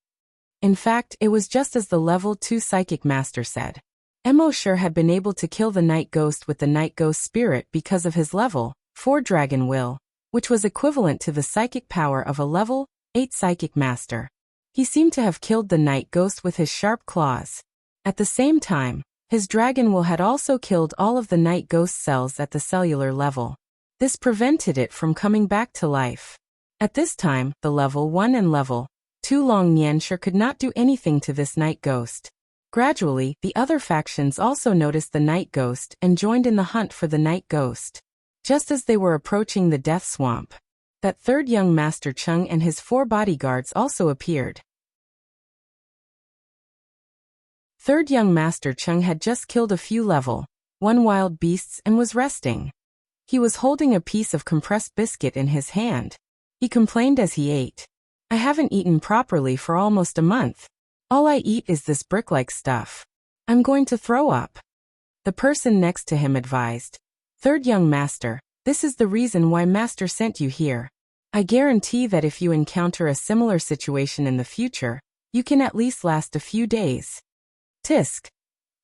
In fact, it was just as the level 2 psychic master said. Immortal had been able to kill the night ghost with the night ghost spirit because of his level 4 dragon will, which was equivalent to the psychic power of a level 8 psychic master. He seemed to have killed the night ghost with his sharp claws. At the same time, his dragon will had also killed all of the night ghost cells at the cellular level. This prevented it from coming back to life. At this time, the level 1 and level 2 Long Nianshi could not do anything to this night ghost. Gradually, the other factions also noticed the night ghost and joined in the hunt for the night ghost. Just as they were approaching the death swamp, that third young Master Chung and his 4 bodyguards also appeared. Third young Master Chung had just killed a few level 1 wild beasts and was resting. He was holding a piece of compressed biscuit in his hand. He complained as he ate. I haven't eaten properly for almost a month. All I eat is this brick-like stuff. I'm going to throw up. The person next to him advised. Third young master, this is the reason why Master sent you here. I guarantee that if you encounter a similar situation in the future, you can at least last a few days. Tisk.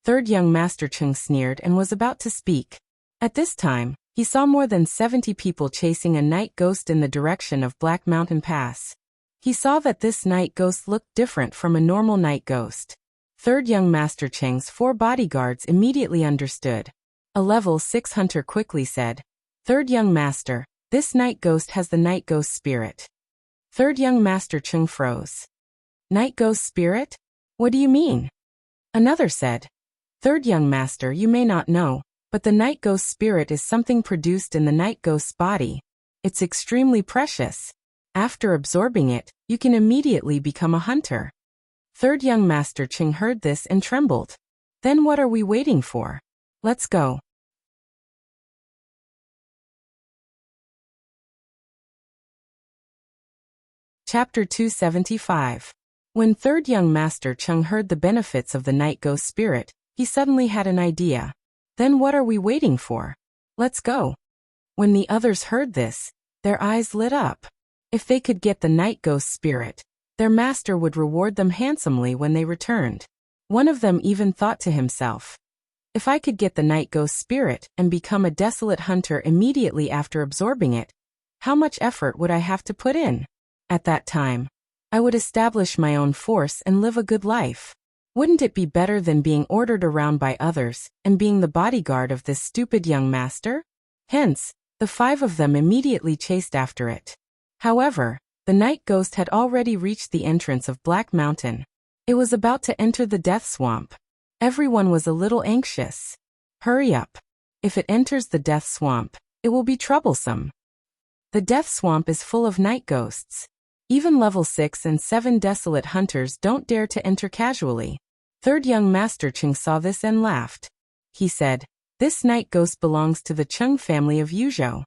Third young Master Chung sneered and was about to speak. At this time, he saw more than 70 people chasing a night ghost in the direction of Black Mountain Pass. He saw that this night ghost looked different from a normal night ghost. Third young Master Cheng's 4 bodyguards immediately understood. A level 6 hunter quickly said, "Third young master, this night ghost has the night ghost spirit." Third young Master Cheng froze. "Night ghost spirit? What do you mean?" Another said, "Third young master, you may not know, but the night ghost spirit is something produced in the night ghost's body. It's extremely precious. After absorbing it, you can immediately become a hunter." Third young Master Cheng heard this and trembled. "Then what are we waiting for? Let's go." Chapter 275. When third young Master Cheng heard the benefits of the night ghost spirit, he suddenly had an idea. "Then what are we waiting for? Let's go." When the others heard this, their eyes lit up. If they could get the night ghost spirit, their master would reward them handsomely when they returned. One of them even thought to himself, "If I could get the night ghost spirit and become a desolate hunter immediately after absorbing it, how much effort would I have to put in? At that time, I would establish my own force and live a good life. Wouldn't it be better than being ordered around by others and being the bodyguard of this stupid young master?" Hence, the 5 of them immediately chased after it. However, the night ghost had already reached the entrance of Black Mountain. It was about to enter the death swamp. Everyone was a little anxious. "Hurry up. If it enters the death swamp, it will be troublesome." The death swamp is full of night ghosts. Even level 6 and 7 desolate hunters don't dare to enter casually. Third young Master Cheng saw this and laughed. He said, "This night ghost belongs to the Cheng family of Yuzhou."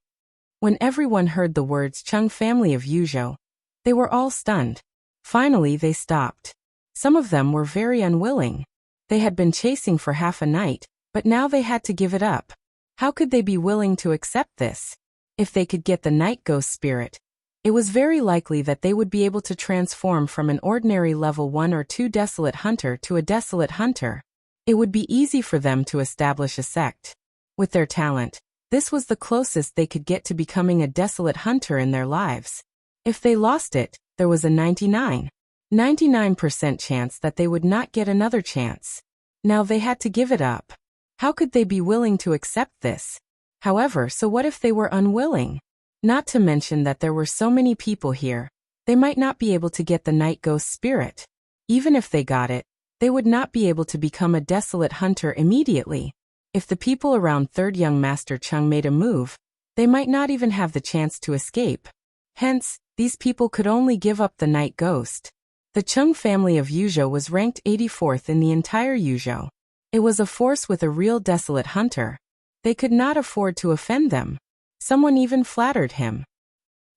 When everyone heard the words Cheng family of Yuzhou, they were all stunned. Finally they stopped. Some of them were very unwilling. They had been chasing for half a night, but now they had to give it up. How could they be willing to accept this? If they could get the night ghost spirit, it was very likely that they would be able to transform from an ordinary level 1 or 2 desolate hunter to a desolate hunter. It would be easy for them to establish a sect. With their talent, this was the closest they could get to becoming a desolate hunter in their lives. If they lost it, there was a 99% chance that they would not get another chance. Now they had to give it up. How could they be willing to accept this? However, so what if they were unwilling? Not to mention that there were so many people here, they might not be able to get the night ghost spirit. Even if they got it, they would not be able to become a desolate hunter immediately. If the people around third young Master Cheng made a move, they might not even have the chance to escape. Hence, these people could only give up the night ghost. The Cheng family of Yuzhou was ranked 84th in the entire Yuzhou. It was a force with a real desolate hunter. They could not afford to offend them. Someone even flattered him.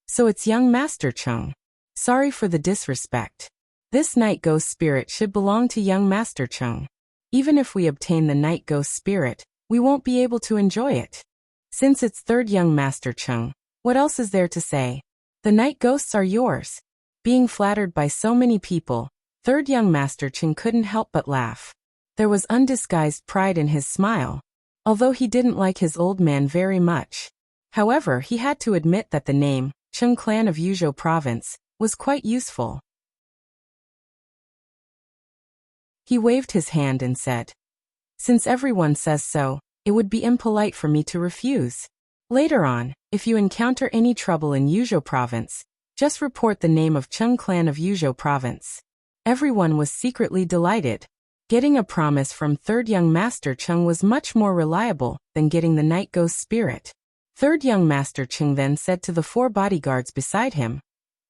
"So it's young Master Cheng. Sorry for the disrespect. This night ghost spirit should belong to young Master Cheng. Even if we obtain the night ghost spirit, we won't be able to enjoy it. Since it's third young Master Cheng, what else is there to say? The night ghosts are yours." Being flattered by so many people, third young Master Cheng couldn't help but laugh. There was undisguised pride in his smile, although he didn't like his old man very much. However, he had to admit that the name, Cheng Clan of Yuzhou Province, was quite useful. He waved his hand and said, "Since everyone says so, it would be impolite for me to refuse. Later on, if you encounter any trouble in Yuzhou Province, just report the name of Cheng Clan of Yuzhou Province." Everyone was secretly delighted. Getting a promise from third young Master Cheng was much more reliable than getting the night ghost spirit. Third young Master Cheng then said to the 4 bodyguards beside him,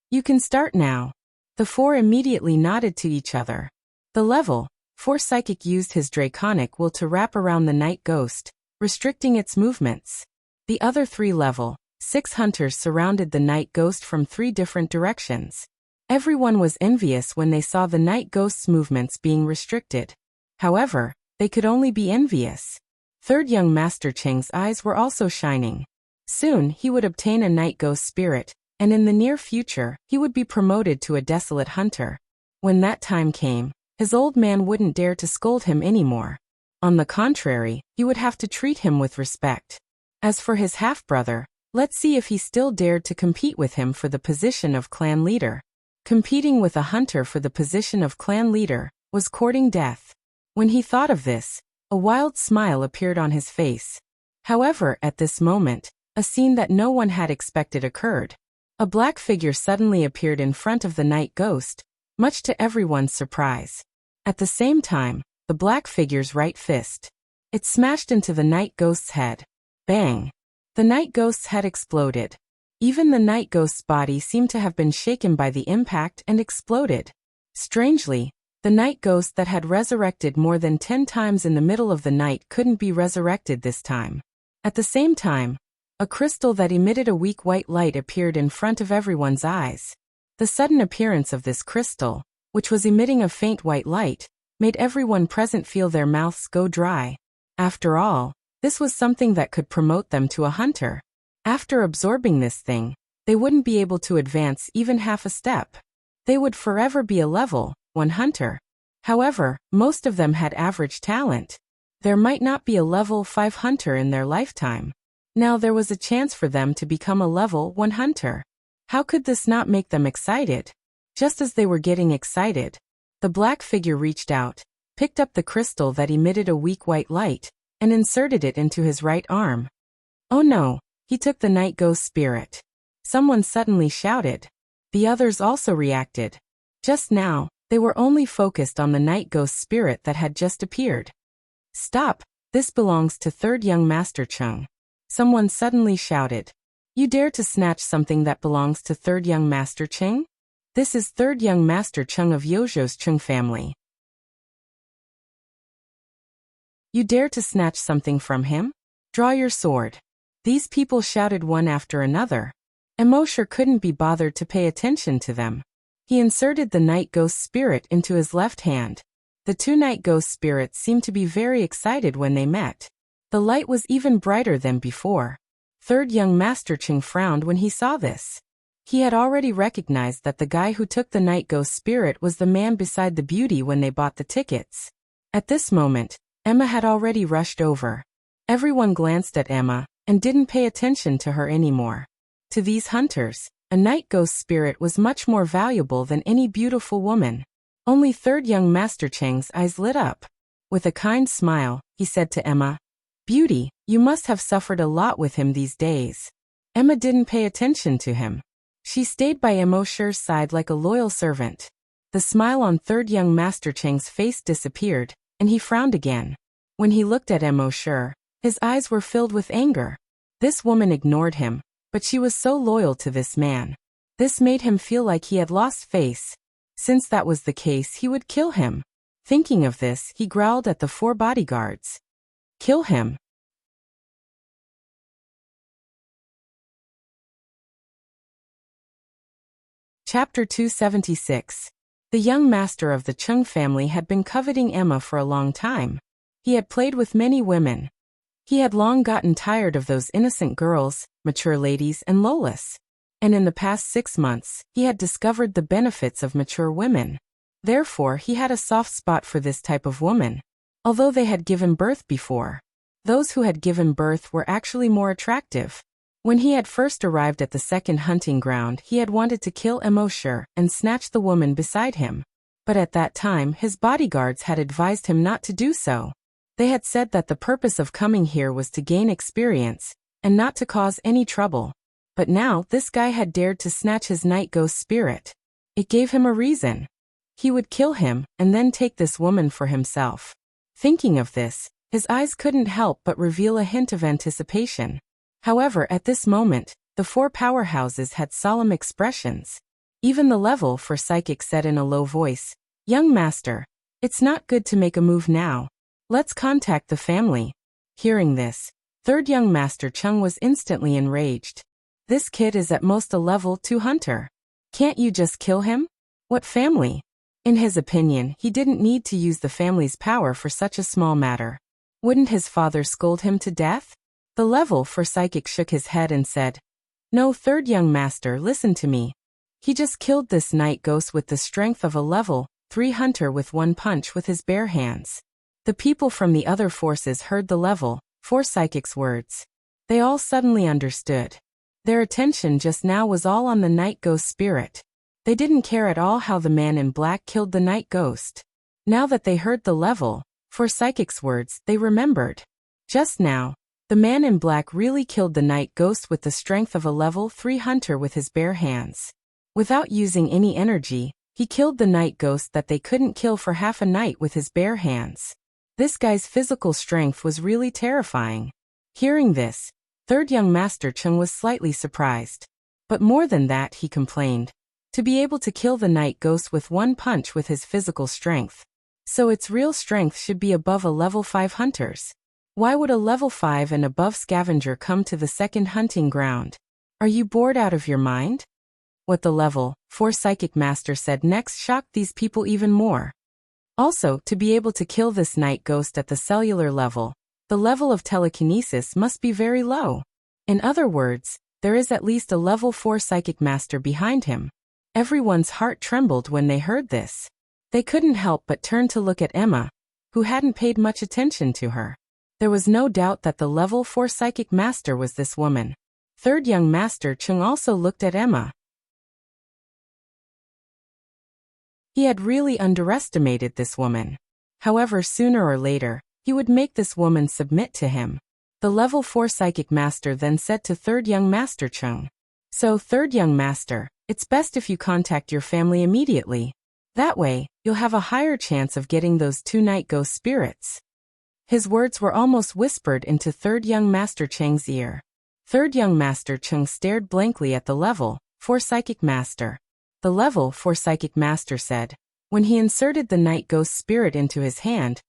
"You can start now." The 4 immediately nodded to each other. The level 4 psychic used his draconic will to wrap around the night ghost, restricting its movements. The other 3 level 6 hunters surrounded the night ghost from 3 different directions. Everyone was envious when they saw the night ghost's movements being restricted. However, they could only be envious. Third young Master Cheng's eyes were also shining. Soon he would obtain a night ghost spirit, and in the near future he would be promoted to a desolate hunter. When that time came, his old man wouldn't dare to scold him anymore. On the contrary, he would have to treat him with respect. As for his half-brother, let's see if he still dared to compete with him for the position of clan leader. competing with a hunter for the position of clan leader, was courting death. When he thought of this, a wild smile appeared on his face. However, at this moment, a scene that no one had expected occurred. A black figure suddenly appeared in front of the night ghost, much to everyone's surprise. At the same time, the black figure's right fist. It smashed into the night ghost's head. Bang! The night ghost's head exploded. Even the night ghost's body seemed to have been shaken by the impact and exploded. Strangely, the night ghost that had resurrected more than 10 times in the middle of the night couldn't be resurrected this time. At the same time, a crystal that emitted a weak white light appeared in front of everyone's eyes. The sudden appearance of this crystal, which was emitting a faint white light, made everyone present feel their mouths go dry. After all, this was something that could promote them to a hunter. After absorbing this thing, they wouldn't be able to advance even half a step. They would forever be a level 1 hunter. However, most of them had average talent. There might not be a level 5 hunter in their lifetime. Now there was a chance for them to become a level 1 hunter. How could this not make them excited? Just as they were getting excited, the black figure reached out, picked up the crystal that emitted a weak white light, and inserted it into his right arm. Oh no, he took the night ghost spirit. Someone suddenly shouted. The others also reacted. Just now, they were only focused on the night ghost spirit that had just appeared. Stop, this belongs to third young Master Chung. Someone suddenly shouted. You dare to snatch something that belongs to third young Master Chung? This is third young Master Chung of Yozhou's Chung family. You dare to snatch something from him? Draw your sword. These people shouted one after another. Emosure couldn't be bothered to pay attention to them. He inserted the night ghost spirit into his left hand. The 2 night ghost spirits seemed to be very excited when they met. The light was even brighter than before. Third young Master Chung frowned when he saw this. He had already recognized that the guy who took the night ghost spirit was the man beside the beauty when they bought the tickets. At this moment, Emma had already rushed over. Everyone glanced at Emma and didn't pay attention to her anymore. To these hunters, a night ghost spirit was much more valuable than any beautiful woman. Only third young Master Cheng's eyes lit up. With a kind smile, he said to Emma, Beauty, you must have suffered a lot with him these days. Emma didn't pay attention to him. She stayed by Emoshure's side like a loyal servant. The smile on third young Master Cheng's face disappeared, and he frowned again. When he looked at Emoshure, his eyes were filled with anger. This woman ignored him, but she was so loyal to this man. This made him feel like he had lost face. Since that was the case, he would kill him. Thinking of this, he growled at the 4 bodyguards. Kill him. Chapter 276. The young master of the Chung family had been coveting Emma for a long time. He had played with many women. He had long gotten tired of those innocent girls, mature ladies, and lolas. And in the past 6 months, he had discovered the benefits of mature women. Therefore, he had a soft spot for this type of woman. Although they had given birth before, those who had given birth were actually more attractive. When he had first arrived at the second hunting ground, he had wanted to kill Emoshure and snatch the woman beside him. But at that time, his bodyguards had advised him not to do so. They had said that the purpose of coming here was to gain experience, and not to cause any trouble. But now, this guy had dared to snatch his night ghost spirit. It gave him a reason. He would kill him, and then take this woman for himself. Thinking of this, his eyes couldn't help but reveal a hint of anticipation. However, at this moment, the 4 powerhouses had solemn expressions. Even the level 4 psychic said in a low voice, Young master, it's not good to make a move now. Let's contact the family. Hearing this, third young Master Chung was instantly enraged. This kid is at most a level 2 hunter. Can't you just kill him? What family? In his opinion, he didn't need to use the family's power for such a small matter. Wouldn't his father scold him to death? The level 4 psychic shook his head and said, No, third young master, listen to me. He just killed this night ghost with the strength of a level 3 hunter with 1 punch with his bare hands. The people from the other forces heard the level 4 psychic's words. They all suddenly understood. Their attention just now was all on the night ghost spirit. They didn't care at all how the man in black killed the night ghost. Now that they heard the level 4 psychic's words, they remembered. Just now, the man in black really killed the night ghost with the strength of a level 3 hunter with his bare hands. Without using any energy, he killed the night ghost that they couldn't kill for half a night with his bare hands. This guy's physical strength was really terrifying. Hearing this, third young master Chung was slightly surprised. But more than that, he complained. To be able to kill the night ghost with one punch with his physical strength. So its real strength should be above a level 5 hunters. Why would a level 5 and above scavenger come to the second hunting ground? Are you bored out of your mind? What the level 4 psychic master said next shocked these people even more. Also, to be able to kill this night ghost at the cellular level, the level of telekinesis must be very low. In other words, there is at least a level 4 psychic master behind him. Everyone's heart trembled when they heard this. They couldn't help but turn to look at Emma, who hadn't paid much attention to her. There was no doubt that the level 4 psychic master was this woman. Third young master Chung also looked at Emma. He had really underestimated this woman. However, sooner or later, he would make this woman submit to him. The level 4 psychic master then said to third young master Chung. So, third young master, it's best if you contact your family immediately. That way, you'll have a higher chance of getting those 2 night ghost spirits. His words were almost whispered into third young master Cheng's ear. Third young master Cheng stared blankly at the level 4 psychic master. The level 4 psychic master said, when he inserted the night ghost spirit into his hand,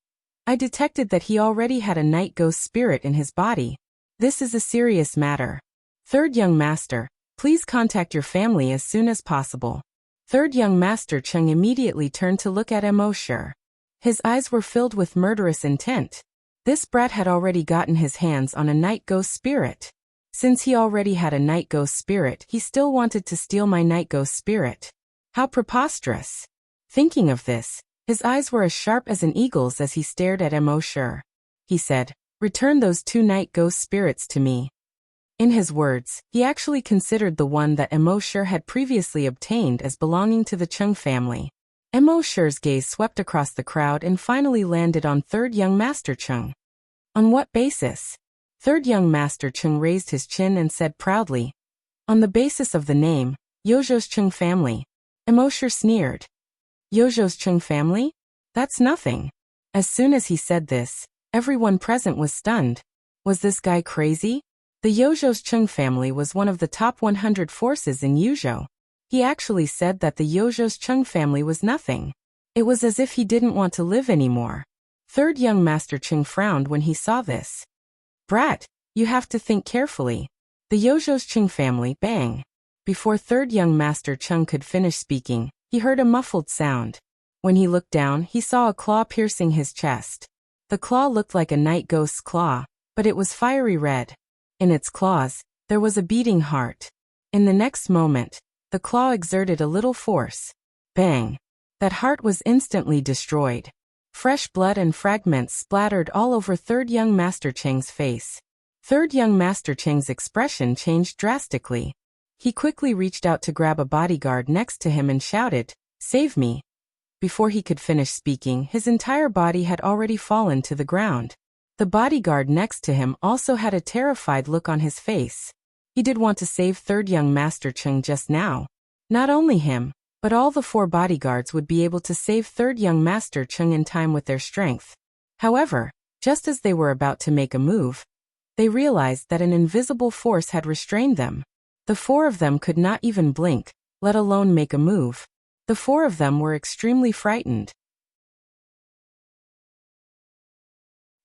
I detected that he already had a night ghost spirit in his body. This is a serious matter. Third young master, please contact your family as soon as possible. Third young master Cheng immediately turned to look at Immortal. His eyes were filled with murderous intent. This brat had already gotten his hands on a night ghost spirit. Since he already had a night ghost spirit, he still wanted to steal my night ghost spirit. How preposterous. Thinking of this, his eyes were as sharp as an eagle's as he stared at Immortal. He said, return those 2 night ghost spirits to me. In his words, he actually considered the one that Immortal had previously obtained as belonging to the Chung family. Immortal's gaze swept across the crowd and finally landed on third young master Chung. On what basis? Third young master Chung raised his chin and said proudly, on the basis of the name, Yojo's Chung family. Immortal sneered. Yojo's Chung family? That's nothing. As soon as he said this, everyone present was stunned. Was this guy crazy? The Yojo's Chung family was one of the top 100 forces in Yuzhou. He actually said that the Yojo's Chung family was nothing. It was as if he didn't want to live anymore. Third young master Chung frowned when he saw this. Brat, you have to think carefully. The Yojo's Chung family, bang. Before third young master Chung could finish speaking, he heard a muffled sound. When he looked down, he saw a claw piercing his chest. The claw looked like a night ghost's claw, but it was fiery red. In its claws, there was a beating heart. In the next moment, the claw exerted a little force. Bang! That heart was instantly destroyed. Fresh blood and fragments splattered all over third young master Cheng's face. Third young master Cheng's expression changed drastically. He quickly reached out to grab a bodyguard next to him and shouted, "Save me!" Before he could finish speaking, his entire body had already fallen to the ground. The bodyguard next to him also had a terrified look on his face. He did want to save third young master Cheng just now. Not only him, but all the 4 bodyguards would be able to save third young master Cheng in time with their strength. However, just as they were about to make a move, they realized that an invisible force had restrained them. The 4 of them could not even blink, let alone make a move. The 4 of them were extremely frightened.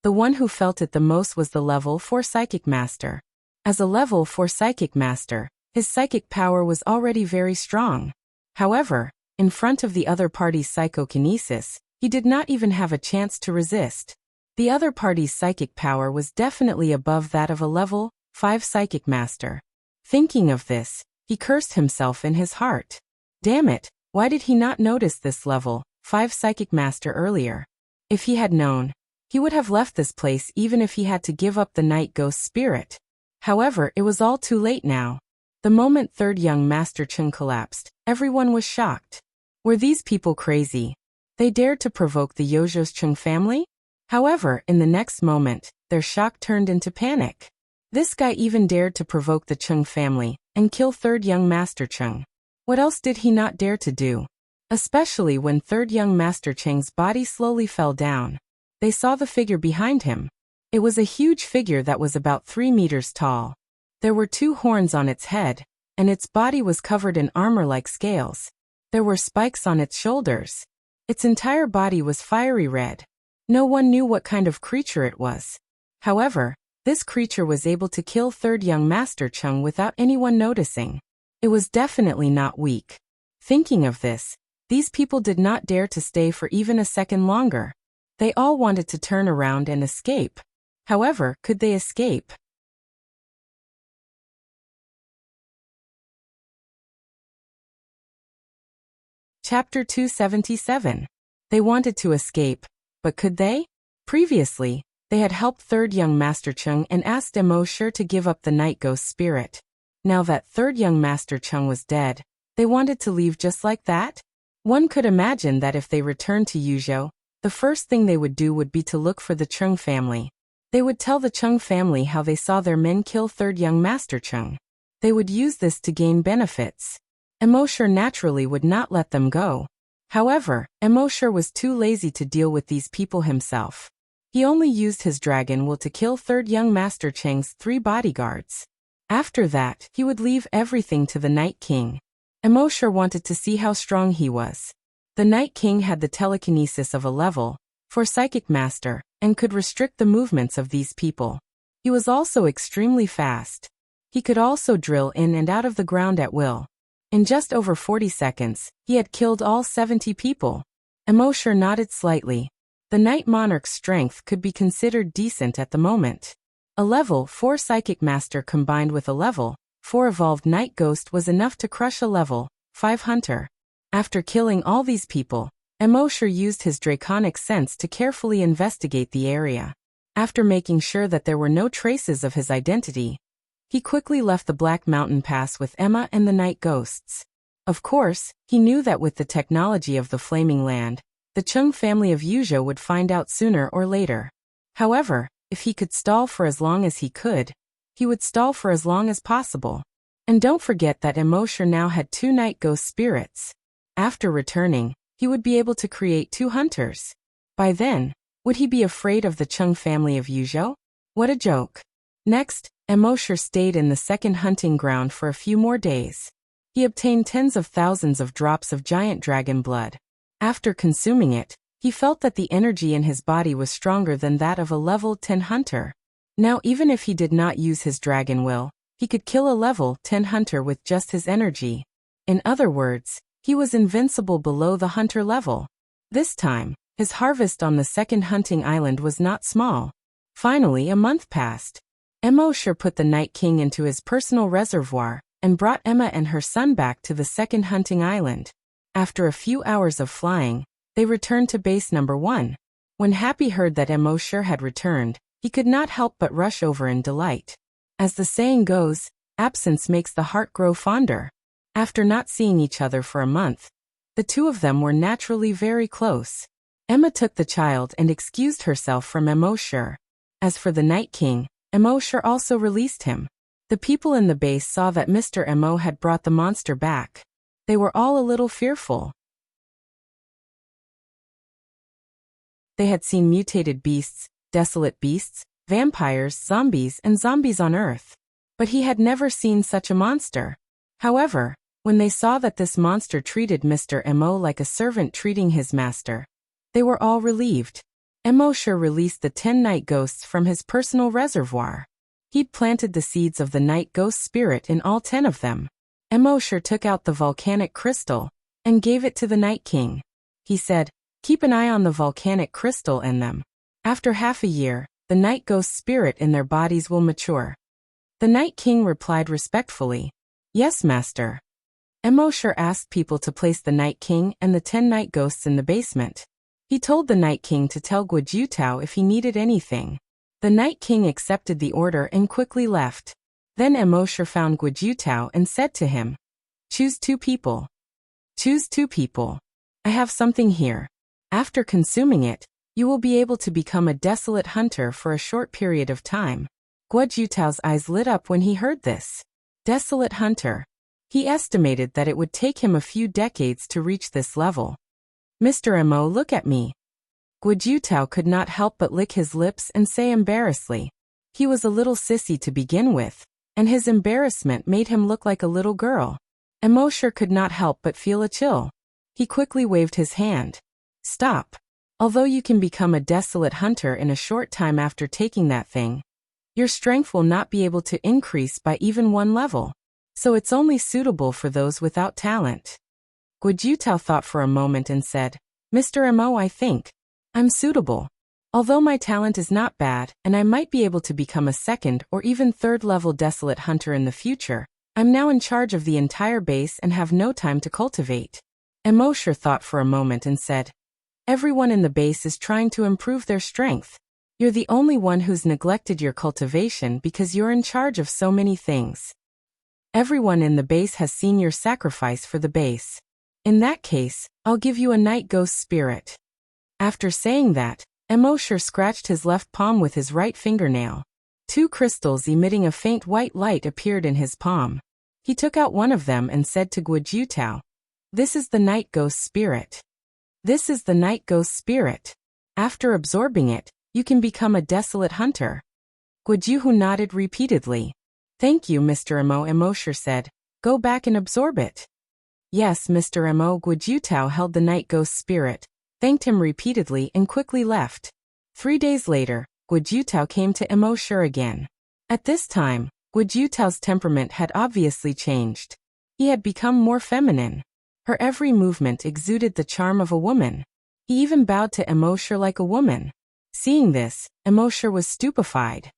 The one who felt it the most was the level 4 psychic master. As a level 4 psychic master, his psychic power was already very strong. However, in front of the other party's psychokinesis, he did not even have a chance to resist. The other party's psychic power was definitely above that of a level 5 psychic master. Thinking of this, he cursed himself in his heart. Damn it, why did he not notice this level 5 psychic master earlier? If he had known, he would have left this place even if he had to give up the night ghost spirit. However, it was all too late now. The moment third young master Cheng collapsed, Everyone was shocked. Were these people crazy? They dared to provoke the Yozhou's Chung family? However, in the next moment, their shock turned into panic. This guy even dared to provoke the Chung family and kill third young Master Chung. What else did he not dare to do? Especially when third young Master Cheng's body slowly fell down. They saw the figure behind him. It was a huge figure that was about 3 meters tall. There were 2 horns on its head, and its body was covered in armor like scales. There were spikes on its shoulders. Its entire body was fiery red. No one knew what kind of creature it was. However, this creature was able to kill third young Master Chung without anyone noticing. It was definitely not weak. Thinking of this, these people did not dare to stay for even a second longer. They all wanted to turn around and escape. However, could they escape? Chapter 277. They wanted to escape, but could they? Previously, they had helped third young Master Chung and asked Immortal to give up the night ghost spirit. Now that third young Master Chung was dead, they wanted to leave just like that? One could imagine that if they returned to Yuzhou, the first thing they would do would be to look for the Chung family. They would tell the Chung family how they saw their men kill third young Master Chung. They would use this to gain benefits. Immortal naturally would not let them go. However, Immortal was too lazy to deal with these people himself. He only used his dragon will to kill third young Master Cheng's 3 bodyguards. After that, he would leave everything to the Night King. Immortal wanted to see how strong he was. The Night King had the telekinesis of a level 4 psychic master and could restrict the movements of these people. He was also extremely fast. He could also drill in and out of the ground at will. In just over 40 seconds, he had killed all 70 people. Immortal nodded slightly. The Night Monarch's strength could be considered decent at the moment. A level 4 psychic master combined with a level 4 evolved night ghost was enough to crush a level 5 hunter. After killing all these people, Immortal used his draconic sense to carefully investigate the area. After making sure that there were no traces of his identity, he quickly left the Black Mountain Pass with Emma and the night ghosts. Of course, he knew that with the technology of the Flaming Land, the Chung family of Yuzhou would find out sooner or later. However, if he could stall for as long as he could, he would stall for as long as possible. And don't forget that Immortal now had 2 night ghost spirits. After returning, he would be able to create 2 hunters. By then, would he be afraid of the Chung family of Yuzhou? What a joke. Next, Immortal stayed in the second hunting ground for a few more days. He obtained tens of thousands of drops of giant dragon blood. After consuming it, he felt that the energy in his body was stronger than that of a level 10 hunter. Now even if he did not use his dragon will, he could kill a level 10 hunter with just his energy. In other words, he was invincible below the hunter level. This time, his harvest on the second hunting island was not small. Finally, a month passed. Immortal put the Night King into his personal reservoir and brought Emma and her son back to the second hunting island. After a few hours of flying, they returned to base number 1. When Happy heard that Immortal had returned, he could not help but rush over in delight. As the saying goes, absence makes the heart grow fonder. After not seeing each other for a month, the 2 of them were naturally very close. Emma took the child and excused herself from Immortal. As for the Night King, Immortal also released him. The people in the base saw that Mr. Mo had brought the monster back. They were all a little fearful. They had seen mutated beasts, desolate beasts, vampires, zombies, and zombies on Earth. But he had never seen such a monster. However, when they saw that this monster treated Mr. Mo like a servant treating his master, they were all relieved. Immortal released the 10 night ghosts from his personal reservoir. He'd planted the seeds of the night ghost spirit in all 10 of them. Immortal took out the volcanic crystal and gave it to the Night King. He said, "Keep an eye on the volcanic crystal in them. After half a year, the night ghost spirit in their bodies will mature." The Night King replied respectfully, "Yes, master." Immortal asked people to place the Night King and the 10 night ghosts in the basement. He told the Night King to tell Guojutao if he needed anything. The Night King accepted the order and quickly left. Then Immortal found Guojutao and said to him, "Choose 2 people. Choose 2 people. I have something here. After consuming it, you will be able to become a desolate hunter for a short period of time. Guo Jutao's eyes lit up when he heard this. Desolate hunter. He estimated that it would take him a few decades to reach this level. Mr. Mo, look at me. Guo Jutao could not help but lick his lips and say embarrassedly. He was a little sissy to begin with, and his embarrassment made him look like a little girl. Mo sure could not help but feel a chill. He quickly waved his hand. Stop. Although you can become a desolate hunter in a short time after taking that thing, your strength will not be able to increase by even 1 level. So it's only suitable for those without talent. Guo Jutao thought for a moment and said, Mr. Mo, I think I'm suitable. Although my talent is not bad, and I might be able to become a 2nd or even 3rd level desolate hunter in the future, I'm now in charge of the entire base and have no time to cultivate. Mosher thought for a moment and said, everyone in the base is trying to improve their strength. You're the only one who's neglected your cultivation because you're in charge of so many things. Everyone in the base has seen your sacrifice for the base. In that case, I'll give you a night ghost spirit. After saying that, Mosher scratched his left palm with his right fingernail. 2 crystals emitting a faint white light appeared in his palm. He took out one of them and said to Guo Jutao, this is the night ghost spirit. This is the night ghost spirit. After absorbing it, you can become a desolate hunter. Guo Juhu nodded repeatedly. Thank you, Mr. Mo. Mosher said, go back and absorb it. Yes, Mr. Mo. Guo Jutao held the night ghost spirit, thanked him repeatedly and quickly left. 3 days later, Guo Jutao came to Mosher again. At this time, Guo Jutao's temperament had obviously changed. He had become more feminine. Her every movement exuded the charm of a woman. He even bowed to Mosher like a woman. Seeing this, Mosher was stupefied.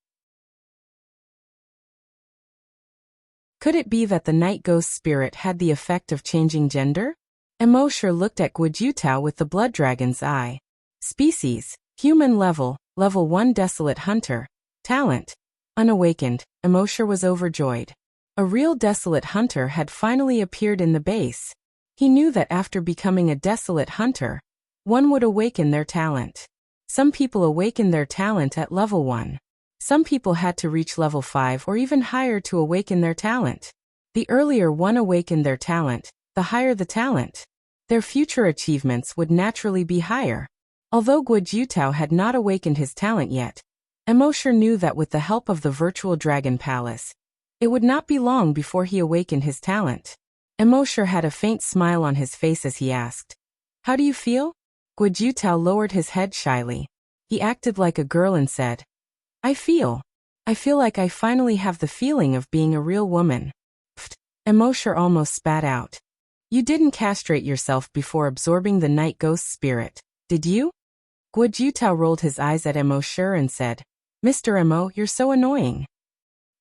Could it be that the night ghost spirit had the effect of changing gender? Mosher looked at Guo Jutao with the blood dragon's eye. Species, human level, level 1 desolate hunter. Talent, unawakened. Mosher was overjoyed. A real desolate hunter had finally appeared in the base. He knew that after becoming a desolate hunter, one would awaken their talent. Some people awaken their talent at level 1. Some people had to reach level 5 or even higher to awaken their talent. The earlier one awakened their talent, the higher the talent, their future achievements would naturally be higher. Although Guo Jutao had not awakened his talent yet, Mosher knew that with the help of the virtual dragon palace, it would not be long before he awakened his talent. Mosher had a faint smile on his face as he asked, how do you feel? Guo Jutao lowered his head shyly. He acted like a girl and said, I feel like I finally have the feeling of being a real woman. Pfft. Mosher almost spat out. You didn't castrate yourself before absorbing the night ghost spirit, did you? Guo Jutao rolled his eyes at Mosher and said, Mr. Mo, you're so annoying.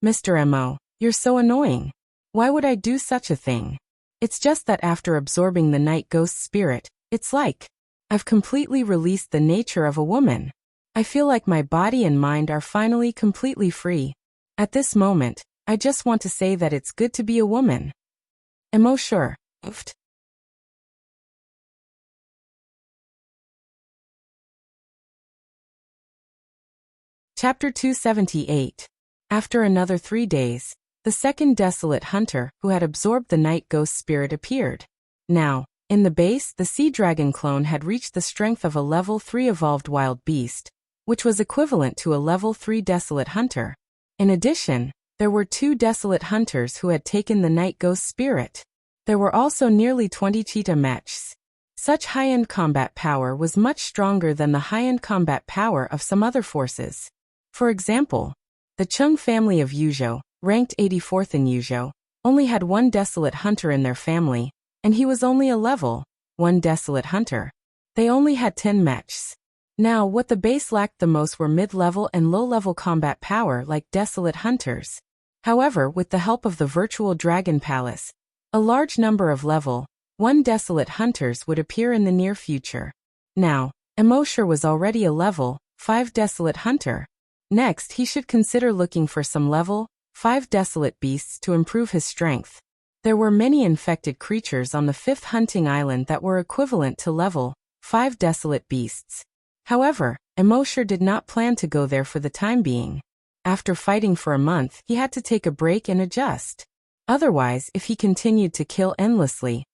Mr. Mo, you're so annoying. Why would I do such a thing? It's just that after absorbing the night ghost spirit, it's like I've completely released the nature of a woman. I feel like my body and mind are finally completely free. At this moment, I just want to say that it's good to be a woman. Mosher. Chapter 278. After another 3 days, the 2nd desolate hunter who had absorbed the night ghost spirit appeared. Now, in the base, the sea dragon clone had reached the strength of a level 3 evolved wild beast, which was equivalent to a level 3 desolate hunter. In addition, there were 2 desolate hunters who had taken the night ghost spirit. There were also nearly 20 cheetah mechs. Such high-end combat power was much stronger than the high-end combat power of some other forces. For example, the Chung family of Yuzhou, ranked 84th in Yuzhou, only had 1 desolate hunter in their family, and he was only a level 1 desolate hunter. They only had 10 mechs. Now, what the base lacked the most were mid-level and low-level combat power like desolate hunters. However, with the help of the virtual dragon palace, a large number of level 1 desolate hunters would appear in the near future. Now, Mosher was already a level 5 desolate hunter. Next, he should consider looking for some level 5 desolate beasts to improve his strength. There were many infected creatures on the 5th hunting island that were equivalent to level 5 desolate beasts. However, Emosher did not plan to go there for the time being. After fighting for a month, he had to take a break and adjust. Otherwise, if he continued to kill endlessly,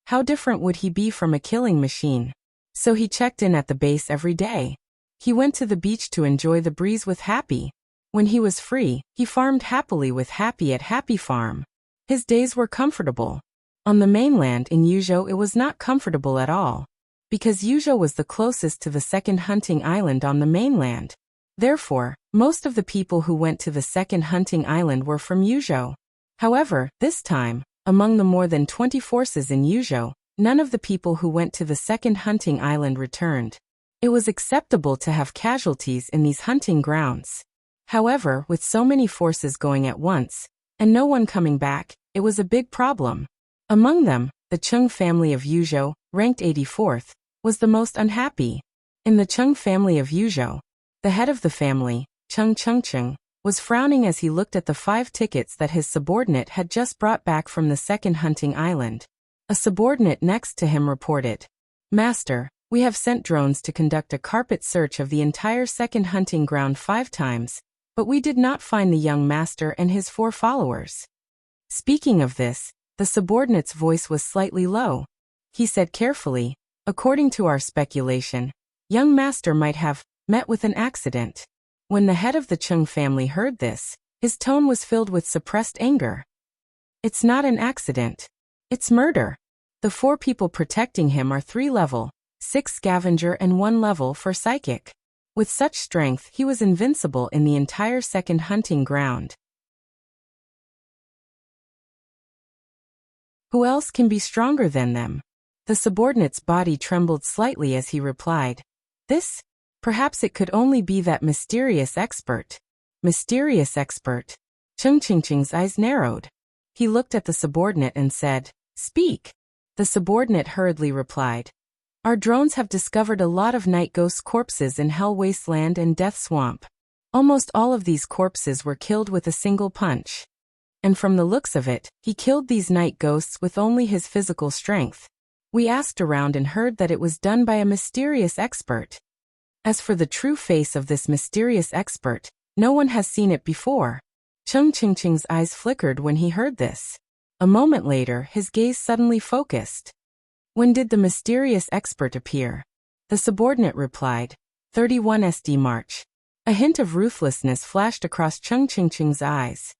how different would he be from a killing machine? So he checked in at the base every day. He went to the beach to enjoy the breeze with Happy. When he was free, he farmed happily with Happy at Happy Farm. His days were comfortable. On the mainland in Yuzhou it was not comfortable at all, because Yuzhou was the closest to the 2nd hunting island on the mainland. Therefore, most of the people who went to the 2nd hunting island were from Yuzhou. However, this time, among the more than 20 forces in Yuzhou, none of the people who went to the 2nd hunting island returned. It was acceptable to have casualties in these hunting grounds. However, with so many forces going at once, and no one coming back, it was a big problem. Among them, the Cheng family of Yuzhou, ranked 84th, was the most unhappy. In the Cheng family of Yuzhou, the head of the family, Cheng Chengcheng, was frowning as he looked at the 5 tickets that his subordinate had just brought back from the 2nd hunting island. A subordinate next to him reported, "Master, we have sent drones to conduct a carpet search of the entire 2nd hunting ground 5 times, but we did not find the young master and his 4 followers." Speaking of this, the subordinate's voice was slightly low. He said carefully, "According to our speculation, young master might have met with an accident." When the head of the Cheng family heard this, his tone was filled with suppressed anger. "It's not an accident. It's murder. The 4 people protecting him are 3 level 6 scavenger and 1 level 4 psychic. With such strength, he was invincible in the entire 2nd hunting ground. Who else can be stronger than them?" The subordinate's body trembled slightly as he replied, "This? Perhaps it could only be that mysterious expert." Mysterious expert? Cheng Chengcheng's eyes narrowed. He looked at the subordinate and said, "Speak." The subordinate hurriedly replied, "Our drones have discovered a lot of night ghost corpses in Hell Wasteland and Death Swamp. Almost all of these corpses were killed with a single punch. And from the looks of it, he killed these night ghosts with only his physical strength. We asked around and heard that it was done by a mysterious expert. As for the true face of this mysterious expert, no one has seen it before." Cheng Chengcheng's eyes flickered when he heard this. A moment later, his gaze suddenly focused. "When did the mysterious expert appear?" The subordinate replied, 31 SD March. A hint of ruthlessness flashed across Cheng Chengcheng's eyes.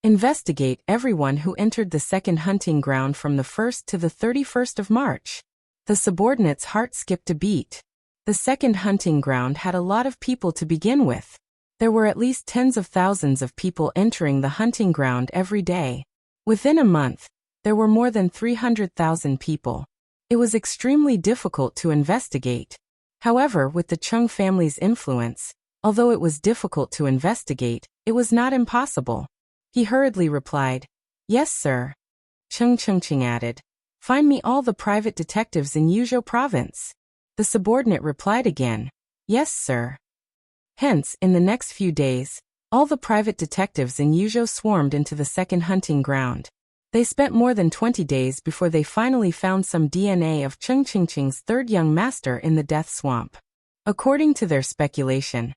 "Investigate everyone who entered the 2nd hunting ground from the 1st to the 31st of March. The subordinate's heart skipped a beat. The 2nd hunting ground had a lot of people to begin with. There were at least tens of thousands of people entering the hunting ground every day. Within a month, there were more than 300,000 people. It was extremely difficult to investigate. However, with the Cheng family's influence, although it was difficult to investigate, it was not impossible." He hurriedly replied, "Yes, sir." Cheng Chengcheng added, "Find me all the private detectives in Yuzhou province." The subordinate replied again, "Yes, sir." Hence, in the next few days, all the private detectives in Yuzhou swarmed into the 2nd hunting ground. They spent more than 20 days before they finally found some DNA of Cheng Chengcheng's 3rd young master in the Death Swamp. According to their speculation,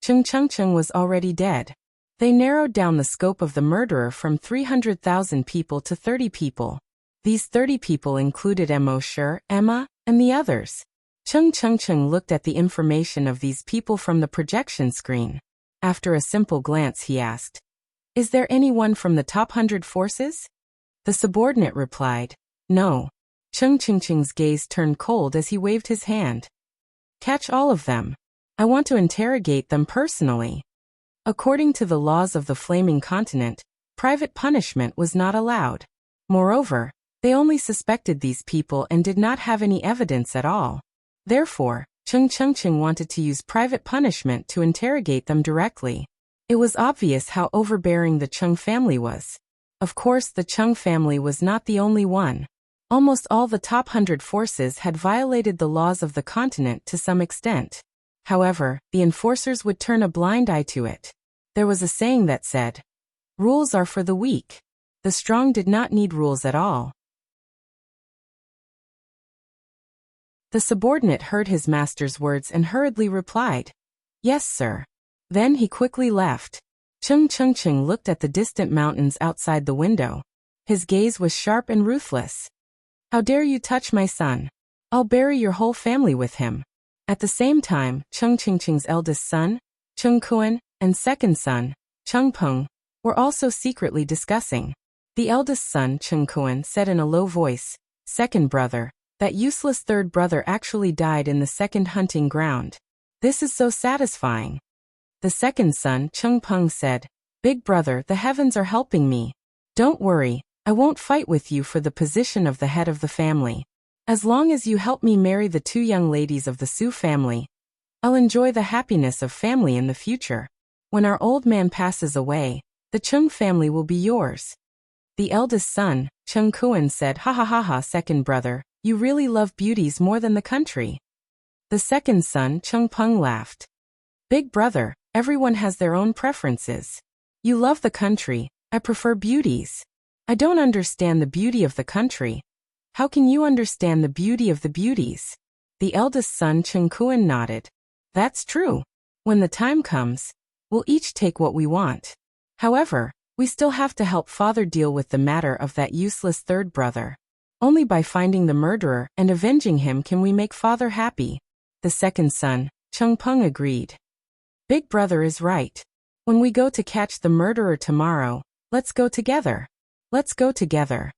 Cheng Chengcheng was already dead. They narrowed down the scope of the murderer from 300,000 people to 30 people. These 30 people included Emosher, Emma, and the others. Cheng Chengcheng looked at the information of these people from the projection screen. After a simple glance he asked, "Is there anyone from the top 100 forces?" The subordinate replied, "No." Cheng Chengcheng's gaze turned cold as he waved his hand. "Catch all of them. I want to interrogate them personally." According to the laws of the Flaming Continent, private punishment was not allowed. Moreover, they only suspected these people and did not have any evidence at all. Therefore, Cheng Chengcheng wanted to use private punishment to interrogate them directly. It was obvious how overbearing the Cheng family was. Of course, the Cheng family was not the only one. Almost all the top 100 forces had violated the laws of the continent to some extent. However, the enforcers would turn a blind eye to it. There was a saying that said, "Rules are for the weak." The strong did not need rules at all. The subordinate heard his master's words and hurriedly replied, "Yes, sir." Then he quickly left. Cheng looked at the distant mountains outside the window. His gaze was sharp and ruthless. "How dare you touch my son? I'll bury your whole family with him." At the same time, Cheng's eldest son, Cheng Kuan, and second son, Cheng Peng, were also secretly discussing. The eldest son, Cheng Kuan, said in a low voice, "Second brother, that useless third brother actually died in the second hunting ground. This is so satisfying." The second son, Cheng Peng, said, "Big brother, the heavens are helping me. Don't worry, I won't fight with you for the position of the head of the family. As long as you help me marry the two young ladies of the Su family, I'll enjoy the happiness of family in the future. When our old man passes away, the Cheng family will be yours." The eldest son, Cheng Kuan, said, "Ha ha ha ha, second brother, you really love beauties more than the country." The second son, Cheng Peng, laughed. "Big brother, everyone has their own preferences. You love the country, I prefer beauties. I don't understand the beauty of the country. How can you understand the beauty of the beauties?" The eldest son, Cheng Kuan, nodded. "That's true. When the time comes, we'll each take what we want. However, we still have to help father deal with the matter of that useless third brother. Only by finding the murderer and avenging him can we make father happy." The second son, Cheng Peng, agreed. "Big brother is right. When we go to catch the murderer tomorrow, let's go together. Let's go together."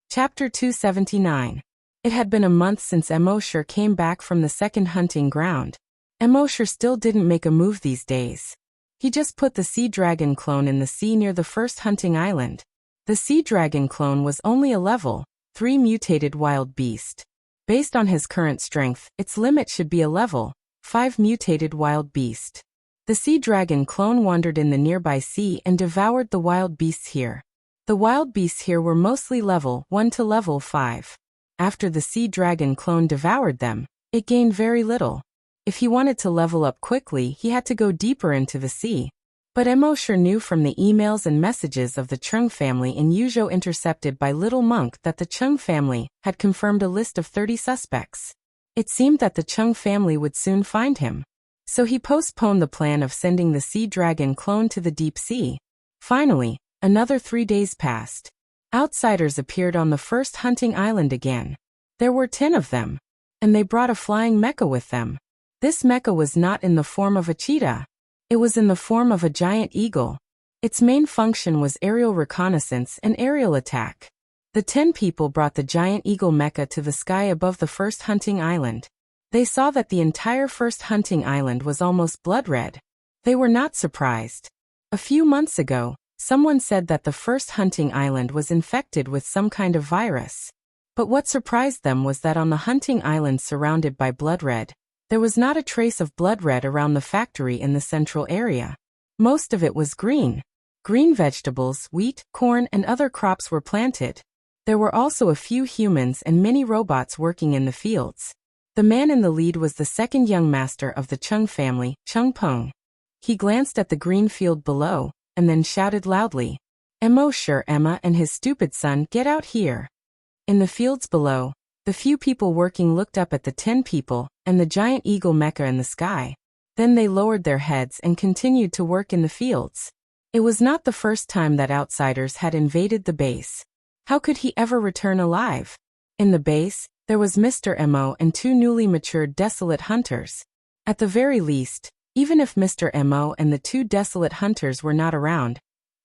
Chapter 279. It had been a month since Immortal came back from the second hunting ground. Immortal still didn't make a move these days. He just put the sea dragon clone in the sea near the first hunting island. The sea dragon clone was only a level 3 mutated wild beast. Based on his current strength, its limit should be a level 5 mutated wild beast. The sea dragon clone wandered in the nearby sea and devoured the wild beasts here. The wild beasts here were mostly level 1 to level 5. After the sea dragon clone devoured them, it gained very little. If he wanted to level up quickly, he had to go deeper into the sea. But Immortal knew from the emails and messages of the Cheng family in Yuzhou intercepted by Little Monk that the Cheng family had confirmed a list of 30 suspects. It seemed that the Cheng family would soon find him. So he postponed the plan of sending the sea dragon clone to the deep sea. Finally, another 3 days passed. Outsiders appeared on the first hunting island again. There were 10 of them. And they brought a flying mecha with them. This mecha was not in the form of a cheetah. It was in the form of a giant eagle. Its main function was aerial reconnaissance and aerial attack. The 10 people brought the giant eagle mecha to the sky above the first hunting island. They saw that the entire first hunting island was almost blood red. They were not surprised. A few months ago, someone said that the first hunting island was infected with some kind of virus. But what surprised them was that on the hunting island surrounded by blood red, there was not a trace of blood red around the factory in the central area. Most of it was green. Green vegetables, wheat, corn, and other crops were planted. There were also a few humans and many robots working in the fields. The man in the lead was the second young master of the Cheng family, Cheng Peng. He glanced at the green field below, and then shouted loudly, "Immortal, Emma and his stupid son, get out here." In the fields below, the few people working looked up at the 10 people and the giant eagle mecha in the sky. Then they lowered their heads and continued to work in the fields. It was not the first time that outsiders had invaded the base. How could he ever return alive? In the base, there was Mr. Mo and 2 newly matured desolate hunters. At the very least, even if Mr. Mo and the 2 desolate hunters were not around,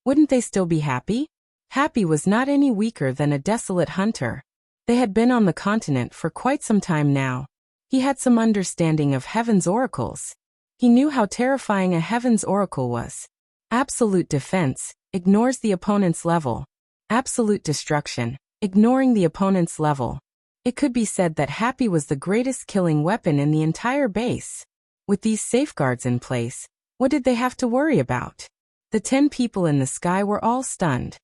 wouldn't they still be happy? Happy was not any weaker than a desolate hunter. They had been on the continent for quite some time now. He had some understanding of Heaven's oracles. He knew how terrifying a Heaven's oracle was. Absolute defense ignores the opponent's level. Absolute destruction, ignoring the opponent's level. It could be said that Happy was the greatest killing weapon in the entire base. With these safeguards in place, what did they have to worry about? The 10 people in the sky were all stunned.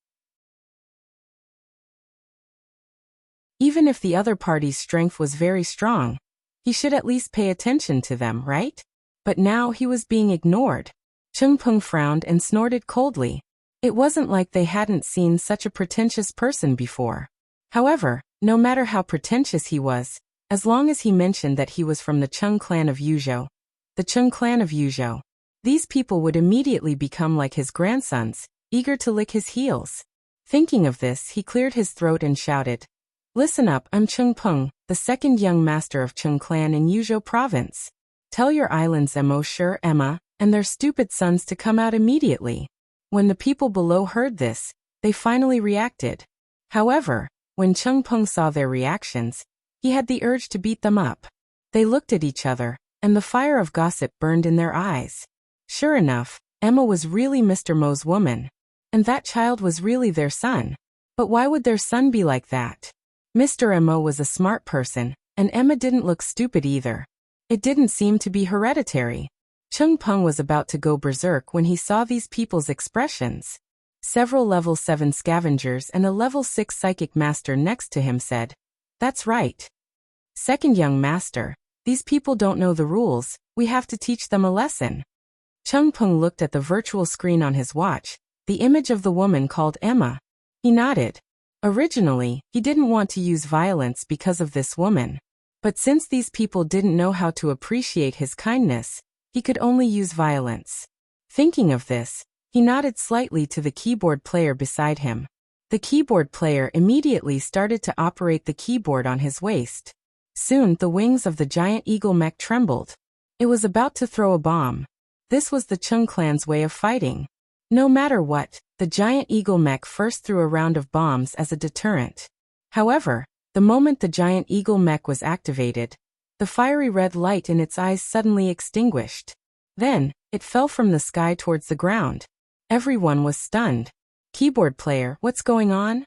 Even if the other party's strength was very strong, He should at least pay attention to them, right? But now he was being ignored. Chengpeng frowned and snorted coldly. It wasn't like they hadn't seen such a pretentious person before. However, no matter how pretentious he was, as long as he mentioned that he was from the Cheng clan of Yuzhou, the Cheng clan of Yuzhou, these people would immediately become like his grandsons, eager to lick his heels. Thinking of this, he cleared his throat and shouted, "Listen up, I'm Chengpeng, the second young master of Cheng clan in Yuzhou province. Tell your island's Emma, Emma, and their stupid sons to come out immediately." When the people below heard this, they finally reacted. However, when Chengpeng saw their reactions, he had the urge to beat them up. They looked at each other, and the fire of gossip burned in their eyes. Sure enough, Emma was really Mr. Mo's woman. And that child was really their son. But why would their son be like that? Mr. Mo was a smart person, and Emma didn't look stupid either. It didn't seem to be hereditary. Chengpeng was about to go berserk when he saw these people's expressions. Several level 7 scavengers and a level 6 psychic master next to him said, "That's right. Second young master, these people don't know the rules, we have to teach them a lesson." Chengpeng looked at the virtual screen on his watch, the image of the woman called Emma. He nodded. Originally, he didn't want to use violence because of this woman. But since these people didn't know how to appreciate his kindness, he could only use violence. Thinking of this, he nodded slightly to the keyboard player beside him. The keyboard player immediately started to operate the keyboard on his waist. Soon, the wings of the giant eagle mech trembled. It was about to throw a bomb. This was the Cheng clan's way of fighting. No matter what, the giant eagle mech first threw a round of bombs as a deterrent. However, the moment the giant eagle mech was activated, the fiery red light in its eyes suddenly extinguished. Then, it fell from the sky towards the ground. Everyone was stunned. "Keyboard player, what's going on?"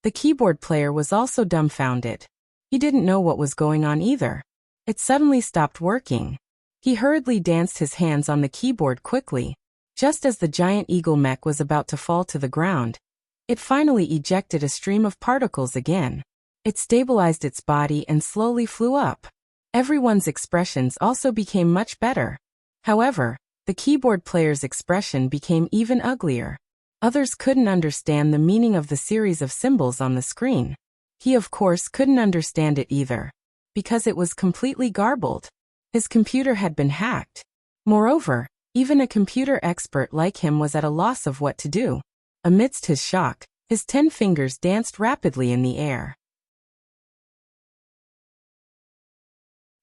The keyboard player was also dumbfounded. He didn't know what was going on either. It suddenly stopped working. He hurriedly danced his hands on the keyboard quickly. Just as the giant eagle mech was about to fall to the ground, it finally ejected a stream of particles again. It stabilized its body and slowly flew up. Everyone's expressions also became much better. However, the keyboard player's expression became even uglier. Others couldn't understand the meaning of the series of symbols on the screen. He of course couldn't understand it either, because it was completely garbled. His computer had been hacked. Moreover, even a computer expert like him was at a loss of what to do. Amidst his shock, his 10 fingers danced rapidly in the air.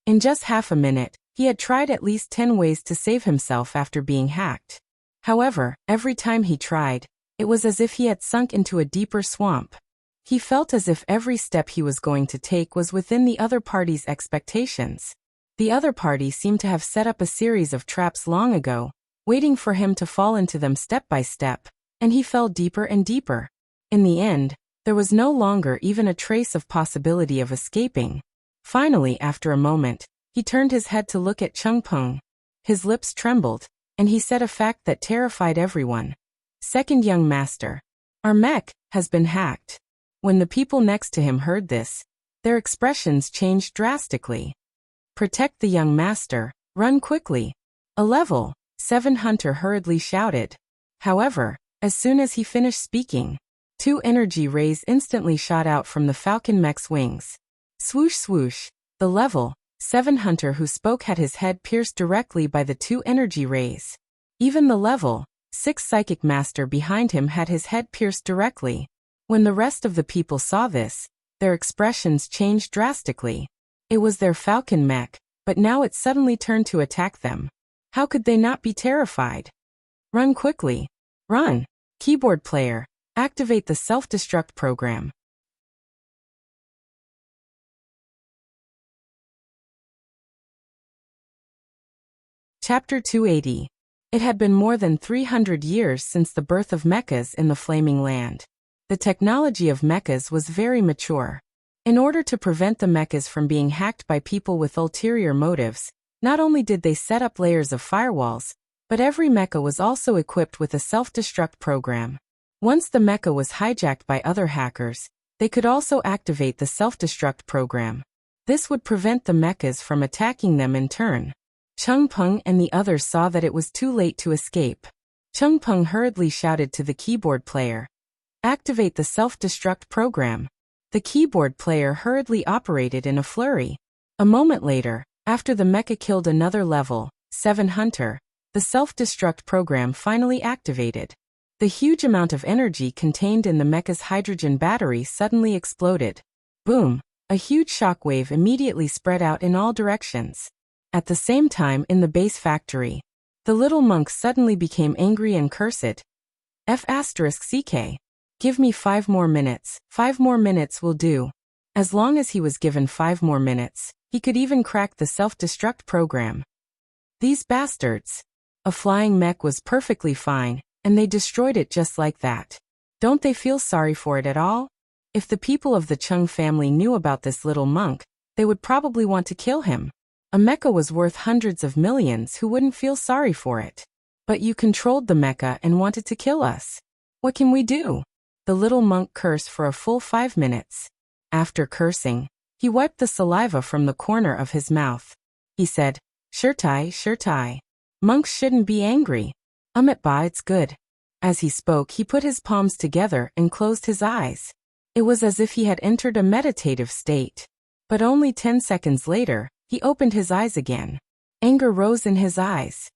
In just half a minute, he had tried at least 10 ways to save himself after being hacked. However, every time he tried, it was as if he had sunk into a deeper swamp. He felt as if every step he was going to take was within the other party's expectations. The other party seemed to have set up a series of traps long ago, waiting for him to fall into them step by step, and he fell deeper and deeper. In the end, there was no longer even a trace of possibility of escaping. Finally, after a moment, he turned his head to look at Chengpeng. His lips trembled, and he said a fact that terrified everyone. "Second young master, our mech has been hacked." When the people next to him heard this, their expressions changed drastically. "Protect the young master, run quickly." A level 7 hunter hurriedly shouted. However, as soon as he finished speaking, 2 energy rays instantly shot out from the falcon mech's wings. Swoosh swoosh, the level 7 hunter who spoke had his head pierced directly by the 2 energy rays. Even the level 6 psychic master behind him had his head pierced directly. When the rest of the people saw this, their expressions changed drastically. It was their falcon mech, but now it suddenly turned to attack them. How could they not be terrified? "Run quickly. Run. Keyboard player, activate the self-destruct program." Chapter 280. It had been more than 300 years since the birth of mechas in the Flaming Land. The technology of mechas was very mature. In order to prevent the mechas from being hacked by people with ulterior motives, not only did they set up layers of firewalls, but every mecha was also equipped with a self-destruct program. Once the mecha was hijacked by other hackers, they could also activate the self-destruct program. This would prevent the mechas from attacking them in turn. Cheng Peng and the others saw that it was too late to escape. Cheng Peng hurriedly shouted to the keyboard player, "Activate the self-destruct program." The keyboard player hurriedly operated in a flurry. A moment later, after the mecha killed another level 7 hunter, the self-destruct program finally activated. The huge amount of energy contained in the mecha's hydrogen battery suddenly exploded. Boom! A huge shockwave immediately spread out in all directions. At the same time in the base factory, the little monk suddenly became angry and cursed. F***ck. Give me 5 more minutes. 5 more minutes will do. As long as he was given 5 more minutes, he could even crack the self-destruct program. These bastards. A flying mech was perfectly fine, and they destroyed it just like that. Don't they feel sorry for it at all? If the people of the Chung family knew about this little monk, they would probably want to kill him. A mecha was worth hundreds of millions. Who wouldn't feel sorry for it? But you controlled the mecha and wanted to kill us. What can we do? The little monk cursed for a full 5 minutes. After cursing, he wiped the saliva from the corner of his mouth. He said, Shirtai. Monks shouldn't be angry. It's good. As he spoke, he put his palms together and closed his eyes. It was as if he had entered a meditative state. But only 10 seconds later, he opened his eyes again. Anger rose in his eyes.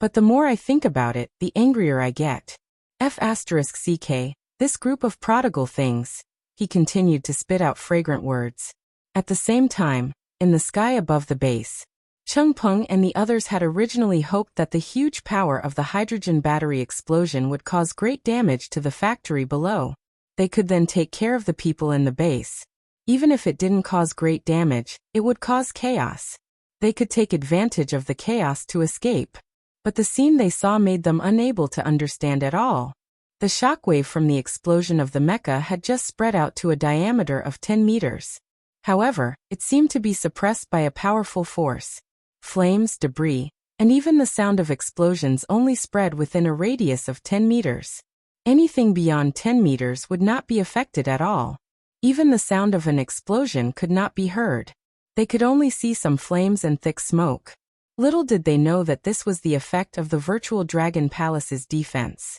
But the more I think about it, the angrier I get. F***ck, this group of prodigal things. He continued to spit out fragrant words. At the same time, in the sky above the base, Cheng Peng and the others had originally hoped that the huge power of the hydrogen battery explosion would cause great damage to the factory below. They could then take care of the people in the base. Even if it didn't cause great damage, it would cause chaos. They could take advantage of the chaos to escape. But the scene they saw made them unable to understand at all. The shockwave from the explosion of the mecha had just spread out to a diameter of 10 meters. However, it seemed to be suppressed by a powerful force. Flames, debris, and even the sound of explosions only spread within a radius of 10 meters. Anything beyond 10 meters would not be affected at all. Even the sound of an explosion could not be heard. They could only see some flames and thick smoke. Little did they know that this was the effect of the virtual Dragon Palace's defense.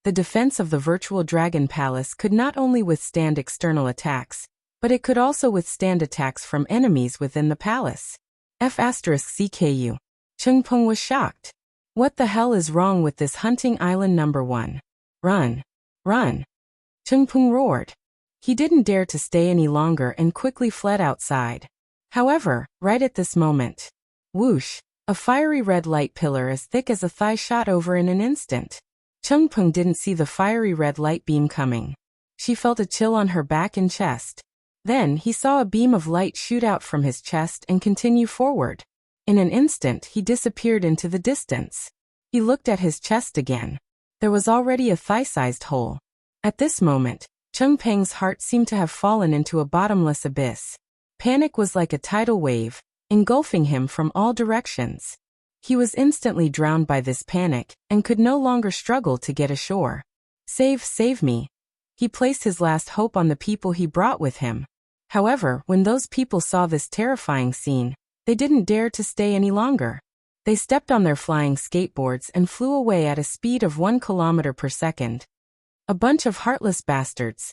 The defense of the virtual Dragon Palace could not only withstand external attacks, but it could also withstand attacks from enemies within the palace. F***cku. Cheng Peng was shocked. What the hell is wrong with this hunting island number 1? Run! Run! Cheng Peng roared. He didn't dare to stay any longer and quickly fled outside. However, right at this moment, whoosh, a fiery red light pillar as thick as a thigh shot over in an instant. Cheng Peng didn't see the fiery red light beam coming. She felt a chill on her back and chest. Then he saw a beam of light shoot out from his chest and continue forward. In an instant, he disappeared into the distance. He looked at his chest again. There was already a thigh-sized hole. At this moment, Cheng Peng's heart seemed to have fallen into a bottomless abyss. Panic was like a tidal wave, engulfing him from all directions. He was instantly drowned by this panic, and could no longer struggle to get ashore. Save me. He placed his last hope on the people he brought with him. However, when those people saw this terrifying scene, they didn't dare to stay any longer. They stepped on their flying skateboards and flew away at a speed of 1 kilometer per second. A bunch of heartless bastards.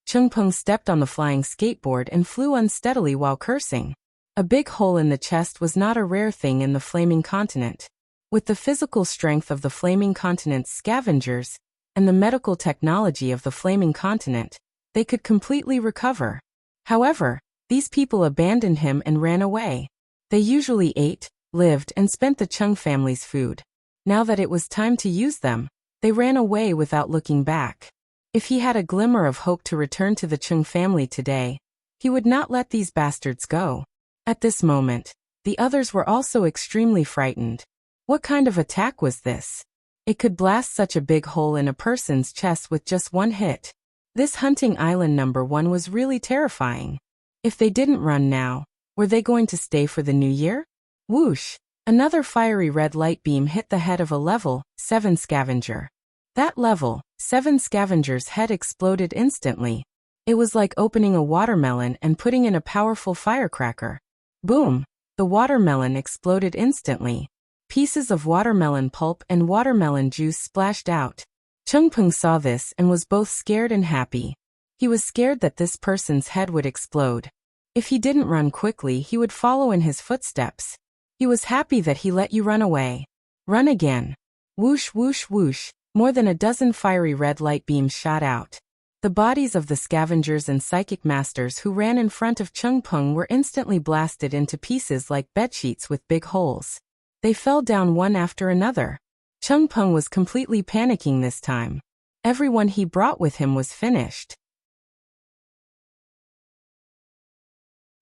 Cheng Peng stepped on the flying skateboard and flew unsteadily while cursing. A big hole in the chest was not a rare thing in the Flaming Continent. With the physical strength of the Flaming Continent's scavengers, and the medical technology of the Flaming Continent, they could completely recover. However, these people abandoned him and ran away. They usually ate, lived, and spent the Chung family's food. Now that it was time to use them, they ran away without looking back. If he had a glimmer of hope to return to the Chung family today, he would not let these bastards go. At this moment, the others were also extremely frightened. What kind of attack was this? It could blast such a big hole in a person's chest with just one hit. This hunting island number 1 was really terrifying. If they didn't run now, were they going to stay for the new year? Whoosh! Another fiery red light beam hit the head of a level 7 scavenger. That level 7 scavenger's head exploded instantly. It was like opening a watermelon and putting in a powerful firecracker. Boom! The watermelon exploded instantly. Pieces of watermelon pulp and watermelon juice splashed out. Chengpeng saw this and was both scared and happy. He was scared that this person's head would explode. If he didn't run quickly, he would follow in his footsteps. He was happy that he let you run away. Run again. Whoosh, whoosh, whoosh. More than a dozen fiery red light beams shot out. The bodies of the scavengers and psychic masters who ran in front of Chengpeng were instantly blasted into pieces like bedsheets with big holes. They fell down one after another. Chengpeng was completely panicking this time. Everyone he brought with him was finished.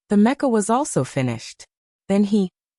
The mecha was also finished. Then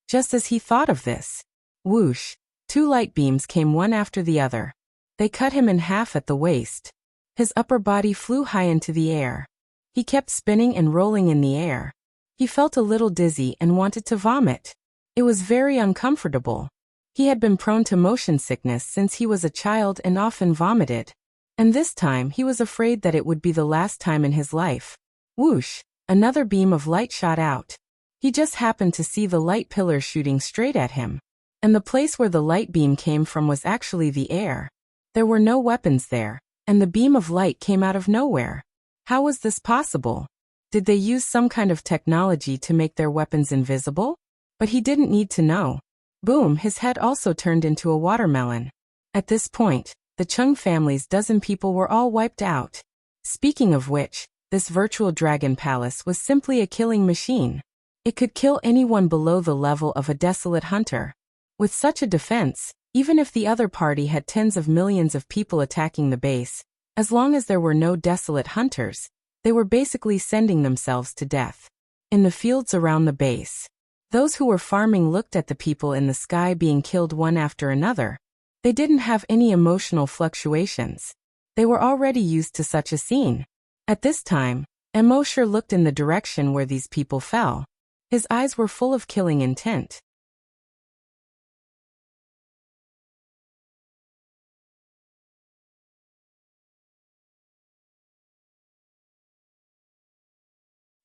just as he thought of this, whoosh, two light beams came one after the other. They cut him in half at the waist. His upper body flew high into the air. He kept spinning and rolling in the air. He felt a little dizzy and wanted to vomit. It was very uncomfortable. He had been prone to motion sickness since he was a child and often vomited. And this time he was afraid that it would be the last time in his life. Whoosh! Another beam of light shot out. He just happened to see the light pillar shooting straight at him. And the place where the light beam came from was actually the air. There were no weapons there, and the beam of light came out of nowhere. How was this possible? Did they use some kind of technology to make their weapons invisible? But he didn't need to know. Boom, his head also turned into a watermelon. At this point, the Chung family's dozen people were all wiped out. Speaking of which, this virtual dragon palace was simply a killing machine. It could kill anyone below the level of a desolate hunter. With such a defense, even if the other party had tens of millions of people attacking the base, as long as there were no desolate hunters, they were basically sending themselves to death. In the fields around the base, those who were farming looked at the people in the sky being killed one after another. They didn't have any emotional fluctuations. They were already used to such a scene. At this time, Emosher looked in the direction where these people fell. His eyes were full of killing intent.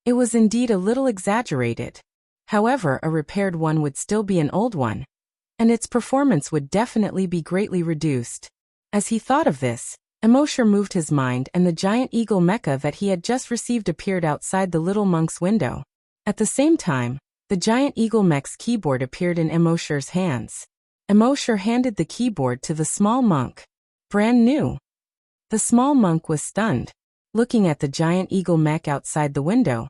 It was indeed a little exaggerated. However, a repaired one would still be an old one, and its performance would definitely be greatly reduced. As he thought of this, Emosher moved his mind and the giant eagle mecha that he had just received appeared outside the little monk's window. At the same time, the giant eagle mech's keyboard appeared in Emosher's hands. Emosher handed the keyboard to the small monk. Brand new. The small monk was stunned. Looking at the giant eagle mech outside the window,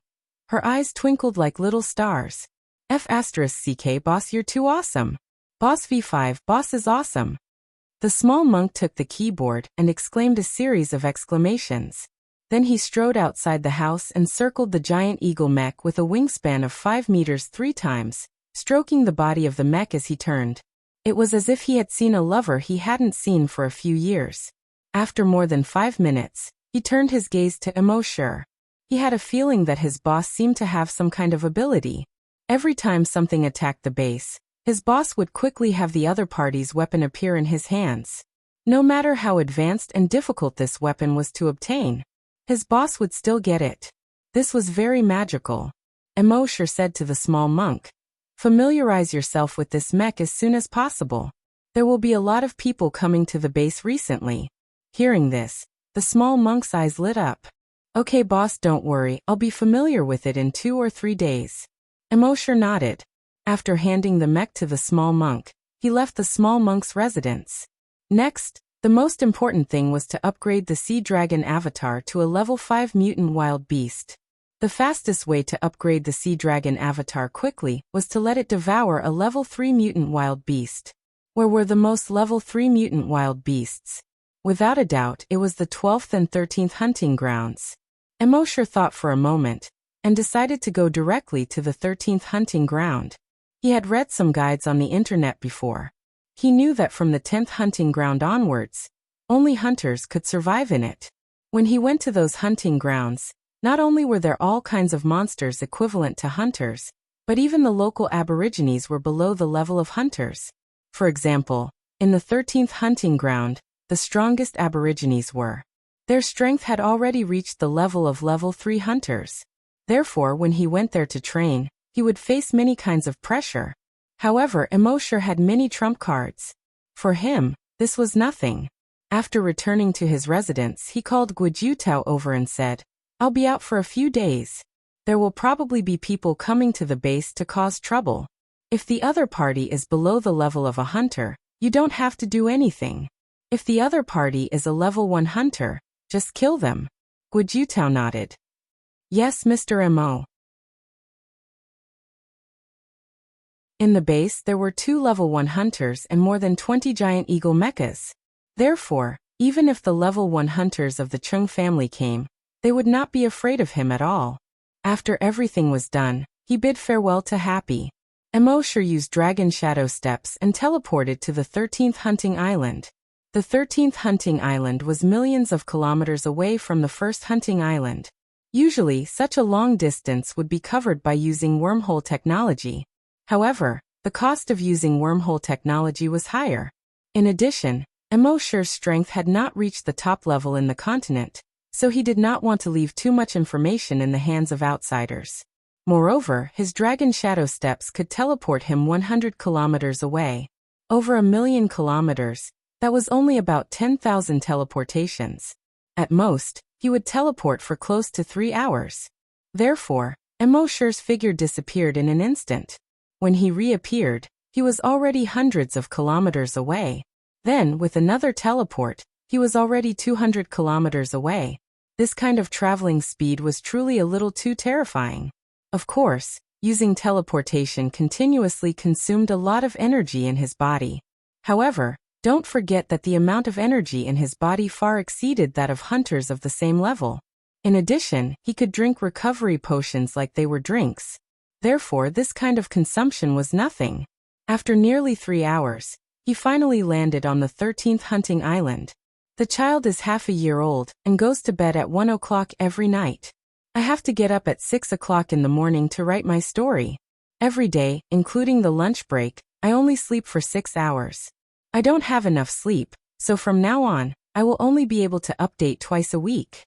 her eyes twinkled like little stars. F***CK boss, you're too awesome. Boss V5 boss is awesome. The small monk took the keyboard and exclaimed a series of exclamations. Then he strode outside the house and circled the giant eagle mech with a wingspan of 5 meters 3 times, stroking the body of the mech as he turned. It was as if he had seen a lover he hadn't seen for a few years. After more than 5 minutes, he turned his gaze to Emosher. He had a feeling that his boss seemed to have some kind of ability. Every time something attacked the base, his boss would quickly have the other party's weapon appear in his hands. No matter how advanced and difficult this weapon was to obtain, his boss would still get it. This was very magical. Emosher said to the small monk, "Familiarize yourself with this mech as soon as possible. There will be a lot of people coming to the base recently." Hearing this, the small monk's eyes lit up. "Okay boss, don't worry, I'll be familiar with it in 2 or 3 days. Emosher nodded. After handing the mech to the small monk, he left the small monk's residence. Next, the most important thing was to upgrade the sea dragon avatar to a level 5 mutant wild beast. The fastest way to upgrade the sea dragon avatar quickly was to let it devour a level 3 mutant wild beast. Where were the most level 3 mutant wild beasts? Without a doubt, it was the 12th and 13th hunting grounds. Emosher thought for a moment, and decided to go directly to the 13th hunting ground. He had read some guides on the internet before. He knew that from the 10th hunting ground onwards, only hunters could survive in it. When he went to those hunting grounds, not only were there all kinds of monsters equivalent to hunters, but even the local aborigines were below the level of hunters. For example, in the 13th hunting ground, the strongest aborigines were Their strength had already reached the level of level 3 hunters. Therefore, when he went there to train, he would face many kinds of pressure. However, Immortal had many trump cards. For him, this was nothing. After returning to his residence, he called Guojutao over and said, "I'll be out for a few days. There will probably be people coming to the base to cause trouble. If the other party is below the level of a hunter, you don't have to do anything. If the other party is a level 1 hunter, just kill them." Guojutao nodded. "Yes, Mr. Mo." In the base there were 2 level 1 hunters and more than 20 giant eagle mechas. Therefore, even if the level 1 hunters of the Chung family came, they would not be afraid of him at all. After everything was done, he bid farewell to Happy. Immortal used Dragon Shadow Steps and teleported to the 13th hunting island. The 13th hunting island was millions of kilometers away from the first hunting island. Usually, such a long distance would be covered by using wormhole technology. However, the cost of using wormhole technology was higher. In addition, Immortal's strength had not reached the top level in the continent, so he did not want to leave too much information in the hands of outsiders. Moreover, his Dragon Shadow Steps could teleport him 100 kilometers away. Over 1,000,000 kilometers, that was only about 10,000 teleportations. At most, he would teleport for close to 3 hours. Therefore, Immortal's figure disappeared in an instant. When he reappeared, he was already hundreds of kilometers away. Then, with another teleport, he was already 200 kilometers away. This kind of traveling speed was truly a little too terrifying. Of course, using teleportation continuously consumed a lot of energy in his body. However, don't forget that the amount of energy in his body far exceeded that of hunters of the same level. In addition, he could drink recovery potions like they were drinks. Therefore, this kind of consumption was nothing. After nearly 3 hours, he finally landed on the 13th hunting island. The child is half a year old and goes to bed at 1 o'clock every night. I have to get up at 6 o'clock in the morning to write my story. Every day, including the lunch break, I only sleep for 6 hours. I don't have enough sleep, so from now on, I will only be able to update twice a week.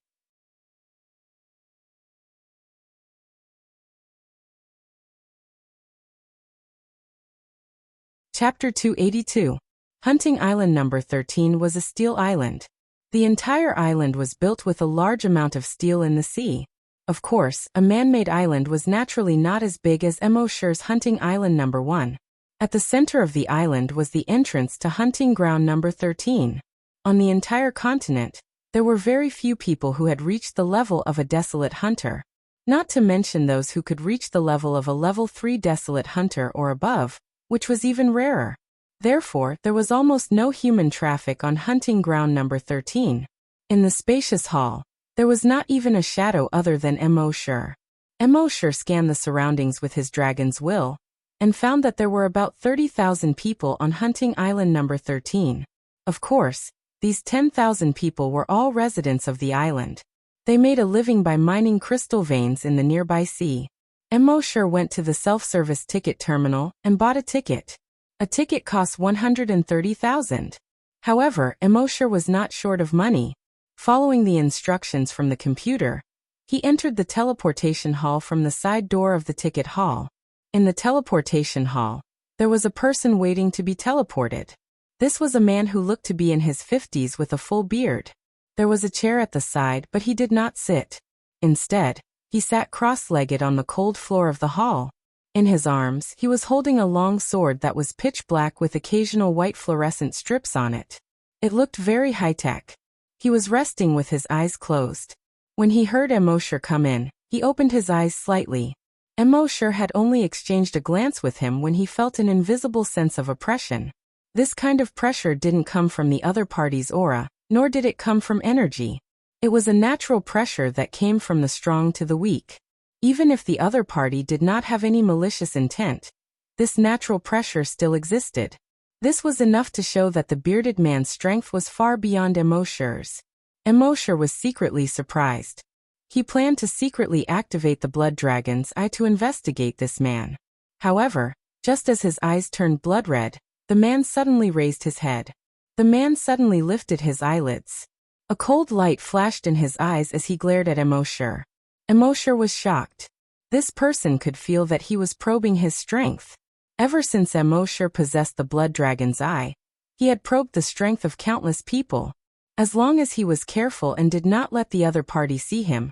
Chapter 282. Hunting Island number 13 was a steel island. The entire island was built with a large amount of steel in the sea. Of course, a man-made island was naturally not as big as Immortal's hunting island number 1. At the center of the island was the entrance to hunting ground number 13. On the entire continent, there were very few people who had reached the level of a desolate hunter. Not to mention those who could reach the level of a level 3 desolate hunter or above, which was even rarer. Therefore, there was almost no human traffic on hunting ground number 13. In the spacious hall, there was not even a shadow other than Immortal. Immortal scanned the surroundings with his dragon's will, and found that there were about 30,000 people on hunting island number 13. Of course, these 10,000 people were all residents of the island. They made a living by mining crystal veins in the nearby sea. Immortal went to the self-service ticket terminal and bought a ticket. A ticket cost 130,000. However, Immortal was not short of money. Following the instructions from the computer, he entered the teleportation hall from the side door of the ticket hall. In the teleportation hall, there was a person waiting to be teleported. This was a man who looked to be in his 50s with a full beard. There was a chair at the side, but he did not sit. Instead, he sat cross-legged on the cold floor of the hall. In his arms, he was holding a long sword that was pitch black with occasional white fluorescent strips on it. It looked very high-tech. He was resting with his eyes closed. When he heard Immortal come in, he opened his eyes slightly. Immortal had only exchanged a glance with him when he felt an invisible sense of oppression. This kind of pressure didn't come from the other party's aura, nor did it come from energy. It was a natural pressure that came from the strong to the weak. Even if the other party did not have any malicious intent, this natural pressure still existed. This was enough to show that the bearded man's strength was far beyond Immortal's. Immortal was secretly surprised. He planned to secretly activate the blood dragon's eye to investigate this man. However, just as his eyes turned blood red, the man suddenly raised his head. The man suddenly lifted his eyelids. A cold light flashed in his eyes as he glared at Emosher. Emosher was shocked. This person could feel that he was probing his strength. Ever since Emosher possessed the blood dragon's eye, he had probed the strength of countless people. As long as he was careful and did not let the other party see him,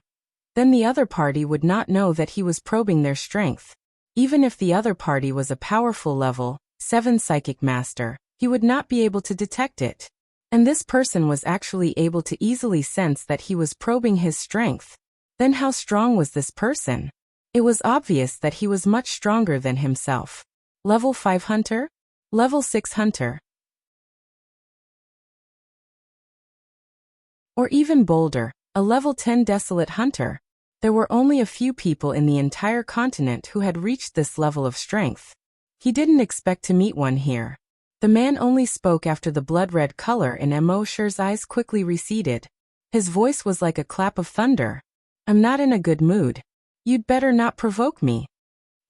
then the other party would not know that he was probing their strength. Even if the other party was a powerful level 7 psychic master, he would not be able to detect it. And this person was actually able to easily sense that he was probing his strength. Then how strong was this person? It was obvious that he was much stronger than himself. Level 5 hunter? Level 6 hunter? Or even bolder, a level 10 desolate hunter. There were only a few people in the entire continent who had reached this level of strength. He didn't expect to meet one here. The man only spoke after the blood-red color in Emosher's eyes quickly receded. His voice was like a clap of thunder. I'm not in a good mood. You'd better not provoke me.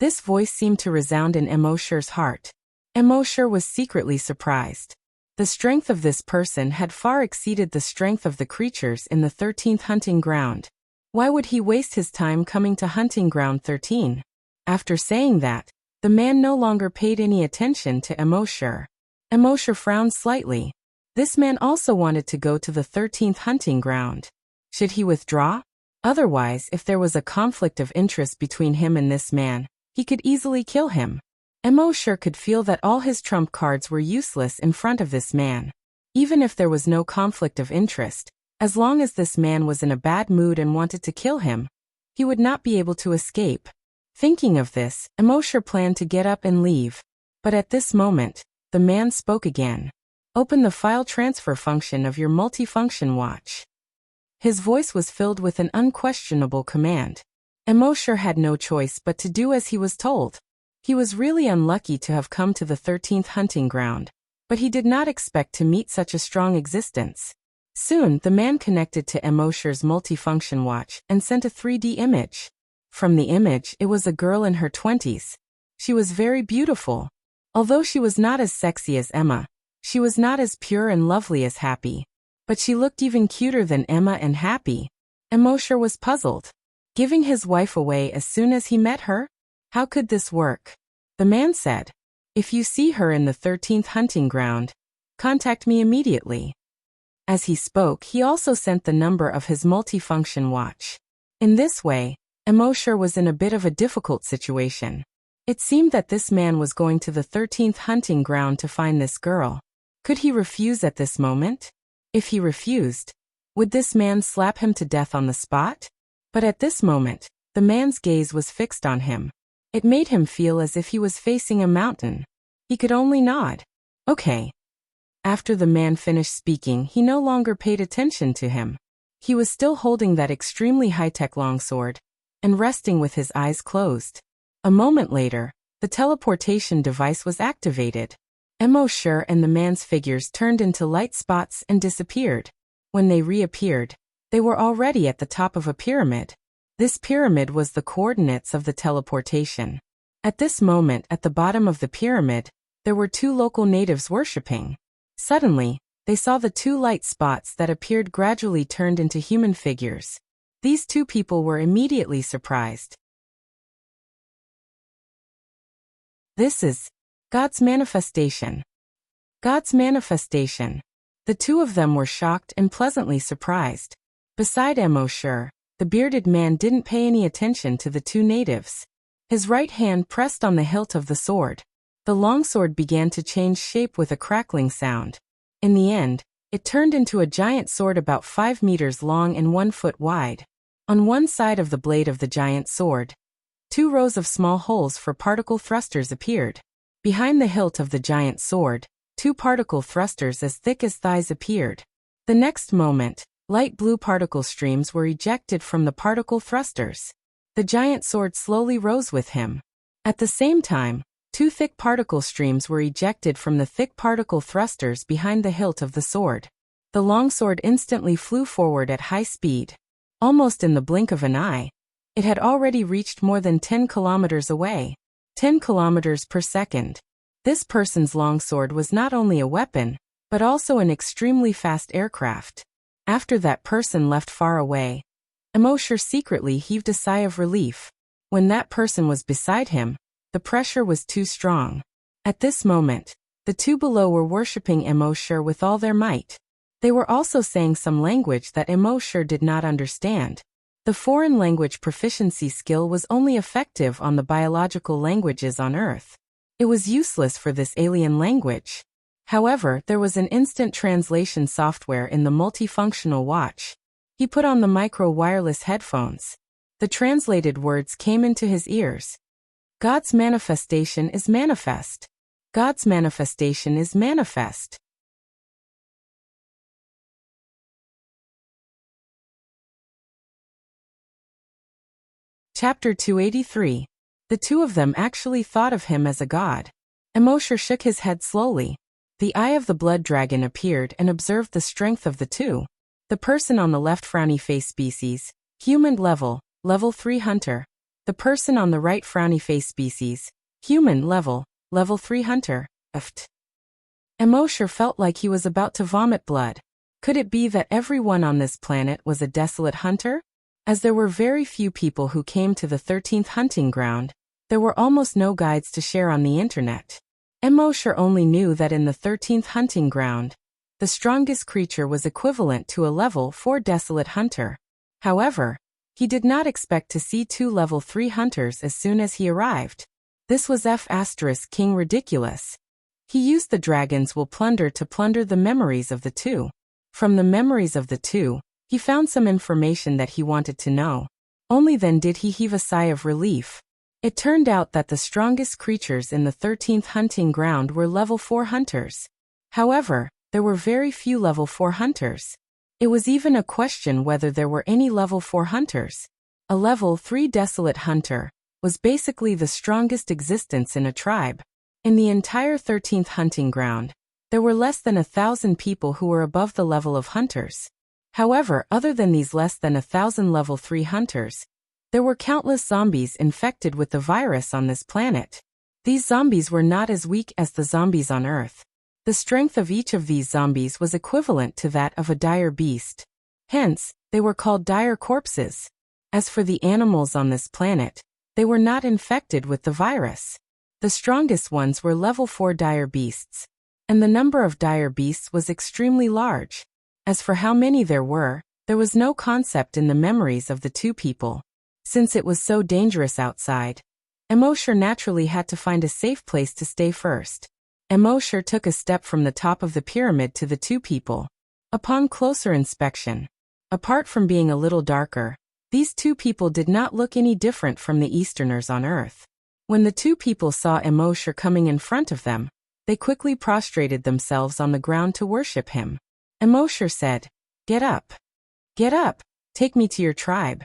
This voice seemed to resound in Emosher's heart. Emosher was secretly surprised. The strength of this person had far exceeded the strength of the creatures in the 13th hunting ground. Why would he waste his time coming to hunting ground 13? After saying that, the man no longer paid any attention to Emosher. Emosher frowned slightly. This man also wanted to go to the 13th hunting ground. Should he withdraw? Otherwise, if there was a conflict of interest between him and this man, he could easily kill him. Emosher could feel that all his trump cards were useless in front of this man. Even if there was no conflict of interest, as long as this man was in a bad mood and wanted to kill him, he would not be able to escape. Thinking of this, Emosher planned to get up and leave. But at this moment, the man spoke again. Open the file transfer function of your multifunction watch. His voice was filled with an unquestionable command. Emosher had no choice but to do as he was told. He was really unlucky to have come to the 13th hunting ground, but he did not expect to meet such a strong existence. Soon, the man connected to Emosher's multifunction watch and sent a 3D image. From the image, it was a girl in her 20s. She was very beautiful. Although she was not as sexy as Emma, she was not as pure and lovely as Happy. But she looked even cuter than Emma and Happy. Emosher was puzzled. Giving his wife away as soon as he met her? How could this work? The man said, if you see her in the 13th hunting ground, contact me immediately. As he spoke, he also sent the number of his multifunction watch. In this way, Emosher was in a bit of a difficult situation. It seemed that this man was going to the 13th hunting ground to find this girl. Could he refuse at this moment? If he refused, would this man slap him to death on the spot? But at this moment, the man's gaze was fixed on him. It made him feel as if he was facing a mountain. He could only nod. Okay. After the man finished speaking, he no longer paid attention to him. He was still holding that extremely high-tech longsword, and resting with his eyes closed. A moment later, the teleportation device was activated. Emosher and the man's figures turned into light spots and disappeared. When they reappeared, they were already at the top of a pyramid. This pyramid was the coordinates of the teleportation. At this moment, at the bottom of the pyramid, there were 2 local natives worshipping. Suddenly, they saw the 2 light spots that appeared gradually turned into human figures. These 2 people were immediately surprised. This is God's manifestation. God's manifestation. The 2 of them were shocked and pleasantly surprised. Beside Emosher, the bearded man didn't pay any attention to the 2 natives. His right hand pressed on the hilt of the sword. The longsword began to change shape with a crackling sound. In the end, it turned into a giant sword about 5 meters long and 1 foot wide. On one side of the blade of the giant sword, 2 rows of small holes for particle thrusters appeared. Behind the hilt of the giant sword, 2 particle thrusters as thick as thighs appeared. The next moment, light blue particle streams were ejected from the particle thrusters. The giant sword slowly rose with him. At the same time, 2 thick particle streams were ejected from the thick particle thrusters behind the hilt of the sword. The longsword instantly flew forward at high speed. Almost in the blink of an eye, it had already reached more than 10 kilometers away. 10 kilometers per second. This person's longsword was not only a weapon, but also an extremely fast aircraft. After that person left far away, Immortal secretly heaved a sigh of relief. When that person was beside him, the pressure was too strong. At this moment, the two below were worshipping Immortal with all their might. They were also saying some language that Immortal did not understand. The foreign language proficiency skill was only effective on the biological languages on Earth. It was useless for this alien language. However, there was an instant translation software in the multifunctional watch. He put on the micro-wireless headphones. The translated words came into his ears. God's manifestation is manifest. God's manifestation is manifest. Chapter 283. The two of them actually thought of him as a god. Immortal shook his head slowly. The eye of the blood dragon appeared and observed the strength of the two. The person on the left frowny face species, human level 3 hunter. The person on the right frowny face species, human level 3 hunter. Immortal felt like he was about to vomit blood. Could it be that everyone on this planet was a desolate hunter? As there were very few people who came to the 13th hunting ground, there were almost no guides to share on the internet. Immortal only knew that in the 13th hunting ground, the strongest creature was equivalent to a level 4 desolate hunter. However, he did not expect to see 2 level 3 hunters as soon as he arrived. This was King ridiculous. He used the dragon's will plunder to plunder the memories of the two. From the memories of the two, he found some information that he wanted to know. Only then did he heave a sigh of relief. It turned out that the strongest creatures in the 13th hunting ground were level 4 hunters. However, there were very few level 4 hunters. It was even a question whether there were any level 4 hunters. A level 3 desolate hunter was basically the strongest existence in a tribe. In the entire 13th hunting ground, there were less than 1,000 people who were above the level of hunters. However, other than these less than 1,000 level 3 hunters, there were countless zombies infected with the virus on this planet. These zombies were not as weak as the zombies on Earth. The strength of each of these zombies was equivalent to that of a dire beast. Hence, they were called dire corpses. As for the animals on this planet, they were not infected with the virus. The strongest ones were level 4 dire beasts. And the number of dire beasts was extremely large. As for how many there was no concept in the memories of the two people. Since it was so dangerous outside, Immortal naturally had to find a safe place to stay first. Immortal took a step from the top of the pyramid to the two people. Upon closer inspection, apart from being a little darker, these two people did not look any different from the Easterners on Earth. When the two people saw Immortal coming in front of them, they quickly prostrated themselves on the ground to worship him. Immortal said, "Get up. Get up. Take me to your tribe."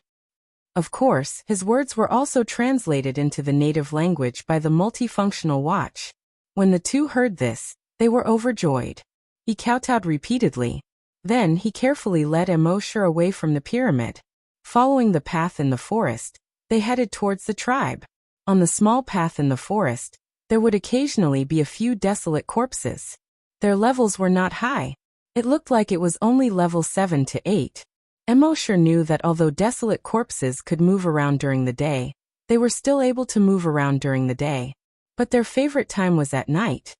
Of course, his words were also translated into the native language by the multifunctional watch. When the two heard this, they were overjoyed. He kowtowed repeatedly. Then he carefully led Immortal away from the pyramid. Following the path in the forest, they headed towards the tribe. On the small path in the forest, there would occasionally be a few desolate corpses. Their levels were not high. It looked like it was only level 7 to 8. Immortal knew that although desolate corpses could move around during the day, they were still able to move around during the day. But their favorite time was at night.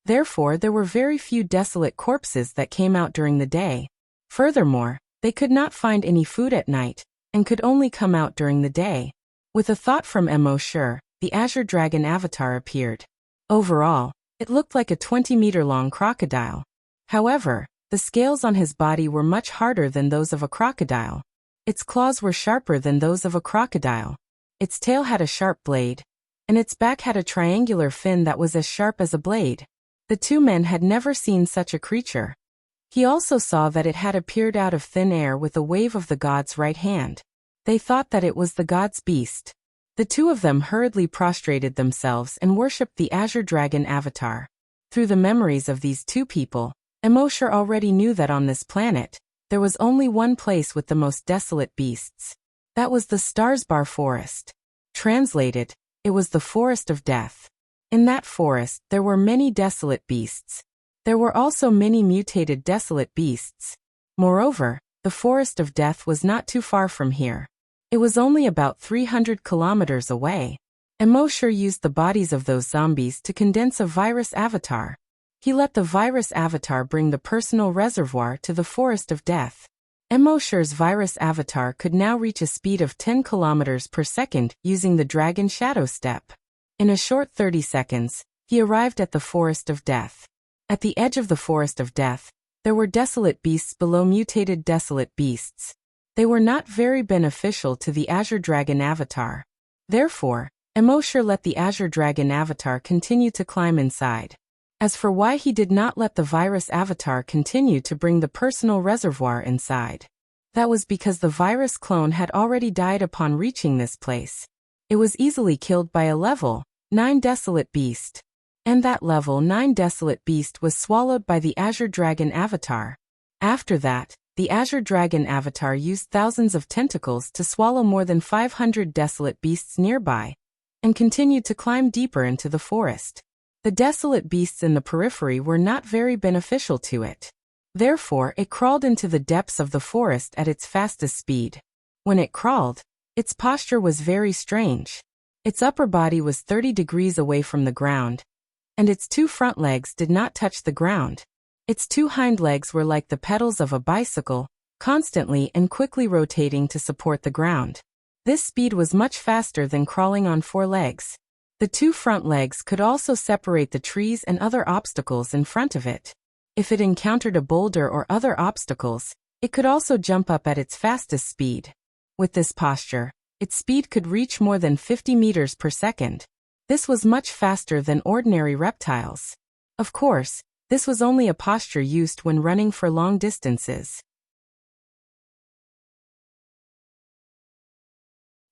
Therefore, there were very few desolate corpses that came out during the day. Furthermore, they could not find any food at night, and could only come out during the day. With a thought from Immortal, the Azure Dragon avatar appeared. Overall, it looked like a 20-meter-long crocodile. However, the scales on his body were much harder than those of a crocodile. Its claws were sharper than those of a crocodile. Its tail had a sharp blade, and its back had a triangular fin that was as sharp as a blade. The two men had never seen such a creature. He also saw that it had appeared out of thin air with a wave of the god's right hand. They thought that it was the god's beast. The two of them hurriedly prostrated themselves and worshipped the Azure Dragon avatar. Through the memories of these two people, Immortal already knew that on this planet, there was only one place with the most desolate beasts. That was the Starsbar Forest. Translated, it was the Forest of Death. In that forest, there were many desolate beasts. There were also many mutated desolate beasts. Moreover, the Forest of Death was not too far from here. It was only about 300 kilometers away. Emosher used the bodies of those zombies to condense a virus avatar. He let the virus avatar bring the personal reservoir to the Forest of Death. Emosher's virus avatar could now reach a speed of 10 kilometers per second using the Dragon Shadow Step. In a short 30 seconds, he arrived at the Forest of Death. At the edge of the Forest of Death, there were desolate beasts below mutated desolate beasts. They were not very beneficial to the Azure Dragon avatar. Therefore, Emosher let the Azure Dragon avatar continue to climb inside. As for why he did not let the virus avatar continue to bring the personal reservoir inside, that was because the virus clone had already died upon reaching this place. It was easily killed by a level 9 desolate beast. And that level 9 desolate beast was swallowed by the Azure Dragon avatar. After that, the Azure Dragon avatar used thousands of tentacles to swallow more than 500 desolate beasts nearby, and continued to climb deeper into the forest. The desolate beasts in the periphery were not very beneficial to it. Therefore, it crawled into the depths of the forest at its fastest speed. When it crawled, its posture was very strange. Its upper body was 30 degrees away from the ground, and its 2 front legs did not touch the ground. Its 2 hind legs were like the pedals of a bicycle, constantly and quickly rotating to support the ground. This speed was much faster than crawling on 4 legs. The 2 front legs could also separate the trees and other obstacles in front of it. If it encountered a boulder or other obstacles, it could also jump up at its fastest speed. With this posture, its speed could reach more than 50 meters per second. This was much faster than ordinary reptiles. Of course, this was only a posture used when running for long distances.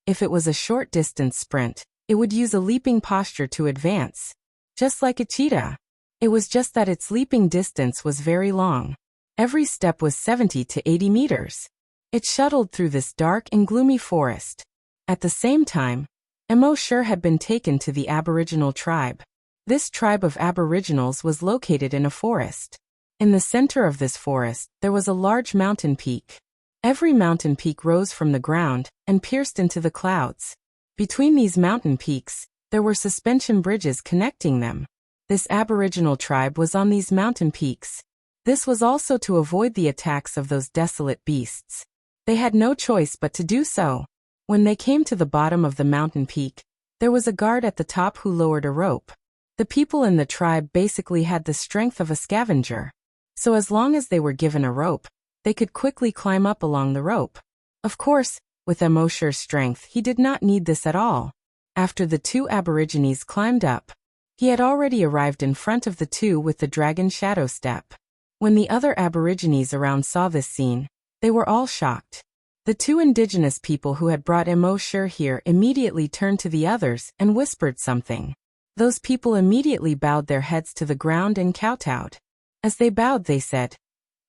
If it was a short distance sprint, it would use a leaping posture to advance. Just like a cheetah. It was just that its leaping distance was very long. Every step was 70 to 80 meters. It shuttled through this dark and gloomy forest. At the same time, Emosher had been taken to the Aboriginal tribe. This tribe of Aboriginals was located in a forest. In the center of this forest, there was a large mountain peak. Every mountain peak rose from the ground and pierced into the clouds. Between these mountain peaks, there were suspension bridges connecting them. This Aboriginal tribe was on these mountain peaks. This was also to avoid the attacks of those desolate beasts. They had no choice but to do so. When they came to the bottom of the mountain peak, there was a guard at the top who lowered a rope. The people in the tribe basically had the strength of a scavenger. So as long as they were given a rope, they could quickly climb up along the rope. Of course, with Emosher's strength, he did not need this at all. After the 2 Aborigines climbed up, he had already arrived in front of the 2 with the Dragon Shadow Step. When the other Aborigines around saw this scene, they were all shocked. The 2 indigenous people who had brought Emosher here immediately turned to the others and whispered something. Those people immediately bowed their heads to the ground and kowtowed. As they bowed, they said,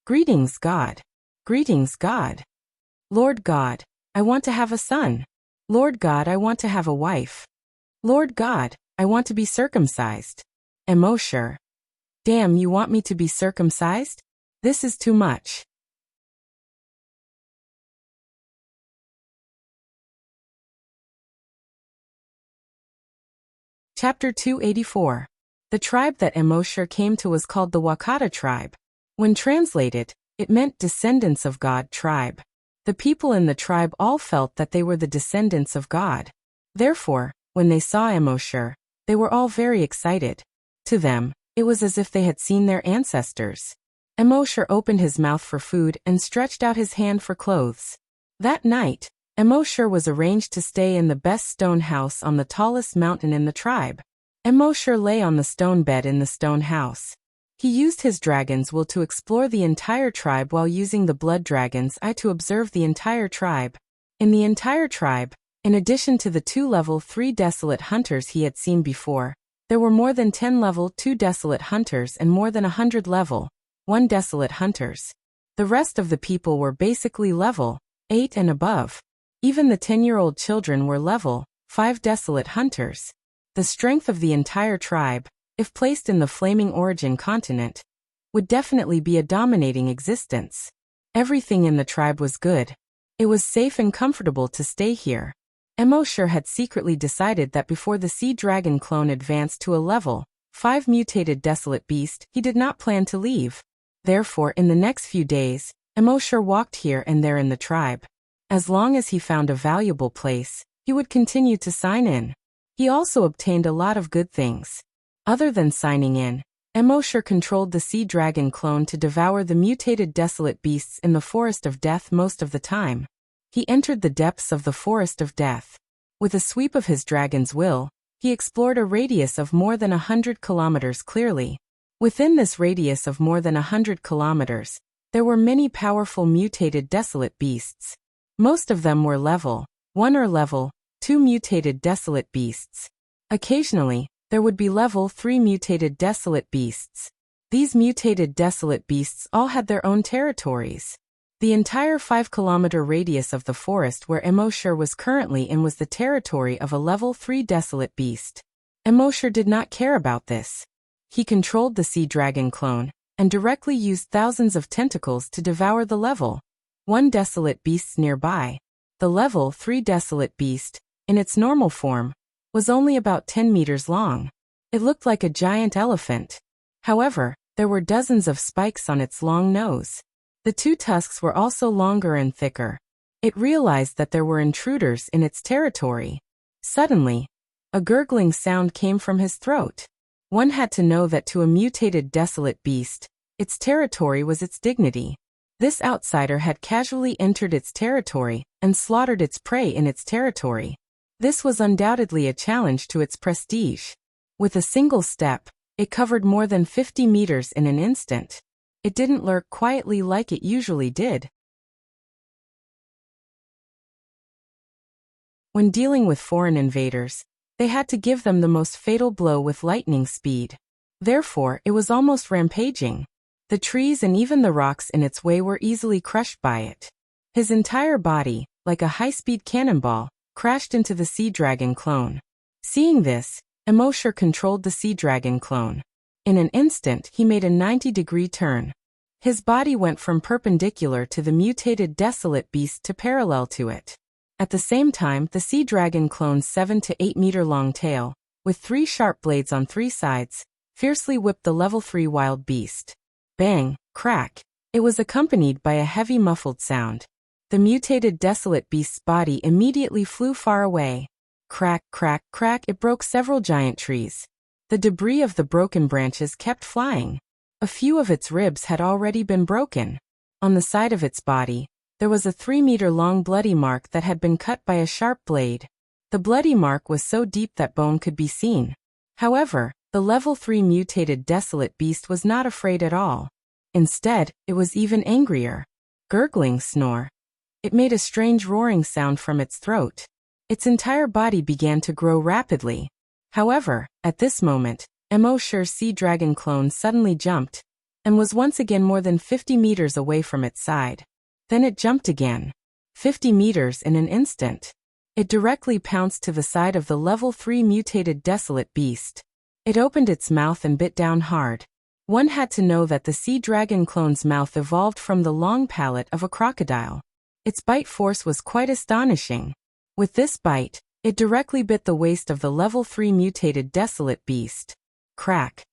"Greetings, God. Greetings, God. Lord God, I want to have a son. Lord God, I want to have a wife. Lord God, I want to be circumcised." Emosher: "Damn, you want me to be circumcised? This is too much." Chapter 284. The tribe that Emosher came to was called the Wakata tribe. When translated, it meant descendants of God tribe. The people in the tribe all felt that they were the descendants of God. Therefore, when they saw Emosher, they were all very excited. To them, it was as if they had seen their ancestors. Emosher opened his mouth for food and stretched out his hand for clothes. That night, Emosher was arranged to stay in the best stone house on the tallest mountain in the tribe. Emosher lay on the stone bed in the stone house. He used his dragon's will to explore the entire tribe while using the blood dragon's eye to observe the entire tribe. In the entire tribe, in addition to the 2 level 3 desolate hunters he had seen before, there were more than 10 level 2 desolate hunters and more than 100 level 1 desolate hunters. The rest of the people were basically level 8 and above. Even the 10-year-old children were level 5 desolate hunters. The strength of the entire tribe, if placed in the Flaming Origin continent, would definitely be a dominating existence. Everything in the tribe was good. It was safe and comfortable to stay here. Emosure had secretly decided that before the sea dragon clone advanced to a level 5 mutated desolate beast, he did not plan to leave. Therefore, in the next few days, Emosure walked here and there in the tribe. As long as he found a valuable place, he would continue to sign in. He also obtained a lot of good things. Other than signing in, Emosure controlled the sea dragon clone to devour the mutated desolate beasts in the Forest of Death most of the time. He entered the depths of the Forest of Death. With a sweep of his dragon's will, he explored a radius of more than 100 kilometers clearly. Within this radius of more than 100 kilometers, there were many powerful mutated desolate beasts. Most of them were level 1 or level 2 mutated desolate beasts. Occasionally, there would be level 3 mutated desolate beasts. These mutated desolate beasts all had their own territories. The entire 5-kilometer radius of the forest where Emosure was currently in was the territory of a level 3 desolate beast. Emosure did not care about this. He controlled the sea dragon clone, and directly used thousands of tentacles to devour the level 1 desolate beasts nearby. The level 3 desolate beast, in its normal form, was only about 10 meters long. It looked like a giant elephant. However, there were dozens of spikes on its long nose. The 2 tusks were also longer and thicker. It realized that there were intruders in its territory. Suddenly, a gurgling sound came from his throat. One had to know that to a mutated desolate beast, its territory was its dignity. This outsider had casually entered its territory and slaughtered its prey in its territory. This was undoubtedly a challenge to its prestige. With a single step, it covered more than 50 meters in an instant. It didn't lurk quietly like it usually did. When dealing with foreign invaders, they had to give them the most fatal blow with lightning speed. Therefore, it was almost rampaging. The trees and even the rocks in its way were easily crushed by it. His entire body, like a high-speed cannonball, crashed into the sea dragon clone. Seeing this, Emosure controlled the sea dragon clone. In an instant, he made a 90-degree turn. His body went from perpendicular to the mutated desolate beast to parallel to it. At the same time, the sea dragon clone's 7 to 8 meter long tail, with 3 sharp blades on 3 sides, fiercely whipped the level 3 wild beast. Bang, crack. It was accompanied by a heavy muffled sound. The mutated desolate beast's body immediately flew far away. Crack, crack, crack, it broke several giant trees. The debris of the broken branches kept flying. A few of its ribs had already been broken. On the side of its body, there was a 3-meter-long bloody mark that had been cut by a sharp blade. The bloody mark was so deep that bone could be seen. However, the level 3 mutated desolate beast was not afraid at all. Instead, it was even angrier. Gurgling snore. It made a strange roaring sound from its throat. Its entire body began to grow rapidly. However, at this moment, Emosure's sea dragon clone suddenly jumped, and was once again more than 50 meters away from its side. Then it jumped again. 50 meters in an instant. It directly pounced to the side of the level 3 mutated desolate beast. It opened its mouth and bit down hard. One had to know that the sea dragon clone's mouth evolved from the long palate of a crocodile. Its bite force was quite astonishing. With this bite, it directly bit the waist of the level 3 mutated desolate beast. Crack.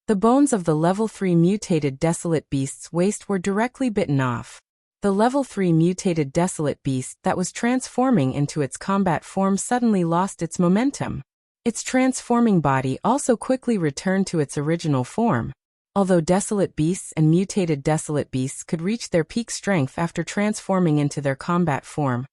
The bones of the level 3 mutated desolate beast's waist were directly bitten off. The level 3 mutated desolate beast that was transforming into its combat form suddenly lost its momentum. Its transforming body also quickly returned to its original form. Although desolate beasts and mutated desolate beasts could reach their peak strength after transforming into their combat form,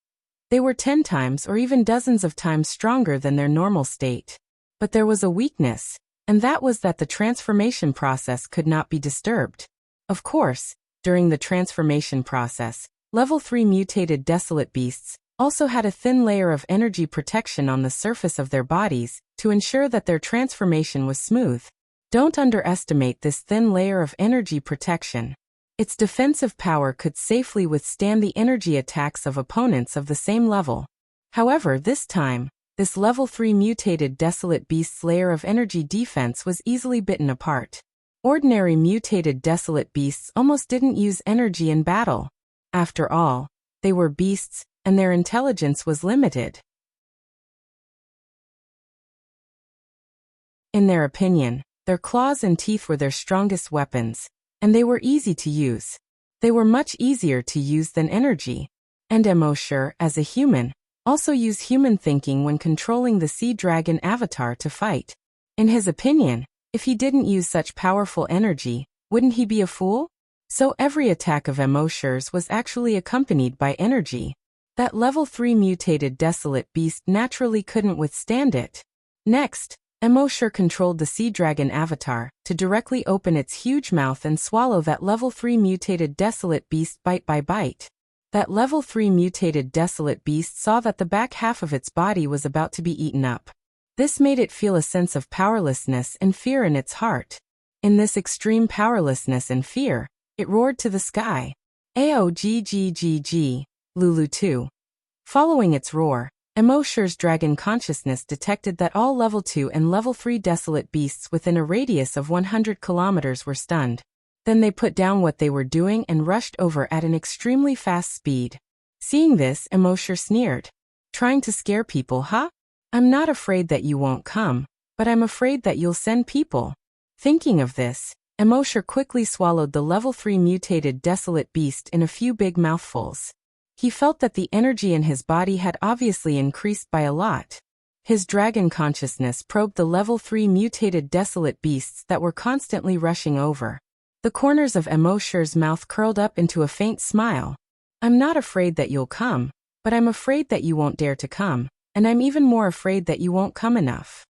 they were 10 times or even dozens of times stronger than their normal state. But there was a weakness, and that was that the transformation process could not be disturbed. Of course, during the transformation process, level 3 mutated desolate beasts also had a thin layer of energy protection on the surface of their bodies to ensure that their transformation was smooth. Don't underestimate this thin layer of energy protection. Its defensive power could safely withstand the energy attacks of opponents of the same level. However, this time, this level 3 mutated desolate beast's layer of energy defense was easily bitten apart. Ordinary mutated desolate beasts almost didn't use energy in battle. After all, they were beasts, and their intelligence was limited. In their opinion, their claws and teeth were their strongest weapons, and they were easy to use. They were much easier to use than energy. And Emosher, as a human, also used human thinking when controlling the sea dragon avatar to fight. In his opinion, if he didn't use such powerful energy, wouldn't he be a fool? So every attack of Emosher's was actually accompanied by energy. That level 3 mutated desolate beast naturally couldn't withstand it. Next, Emosher controlled the sea dragon avatar to directly open its huge mouth and swallow that level 3 mutated desolate beast bite by bite. That level 3 mutated desolate beast saw that the back half of its body was about to be eaten up. This made it feel a sense of powerlessness and fear in its heart. In this extreme powerlessness and fear, it roared to the sky. Aoggggg, Lulu 2. Following its roar, Emosher's dragon consciousness detected that all level 2 and level 3 desolate beasts within a radius of 100 kilometers were stunned. Then they put down what they were doing and rushed over at an extremely fast speed. Seeing this, Emosher sneered. Trying to scare people, huh? I'm not afraid that you won't come, but I'm afraid that you'll send people. Thinking of this, Emosher quickly swallowed the level 3 mutated desolate beast in a few big mouthfuls. He felt that the energy in his body had obviously increased by a lot. His dragon consciousness probed the level 3 mutated desolate beasts that were constantly rushing over. The corners of Emosher's mouth curled up into a faint smile. I'm not afraid that you'll come, but I'm afraid that you won't dare to come. And I'm even more afraid that you won't come enough.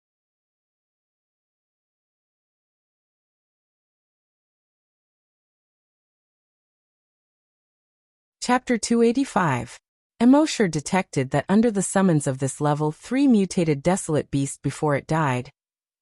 Chapter 285. Emosher detected that under the summons of this level 3 mutated desolate beast before it died,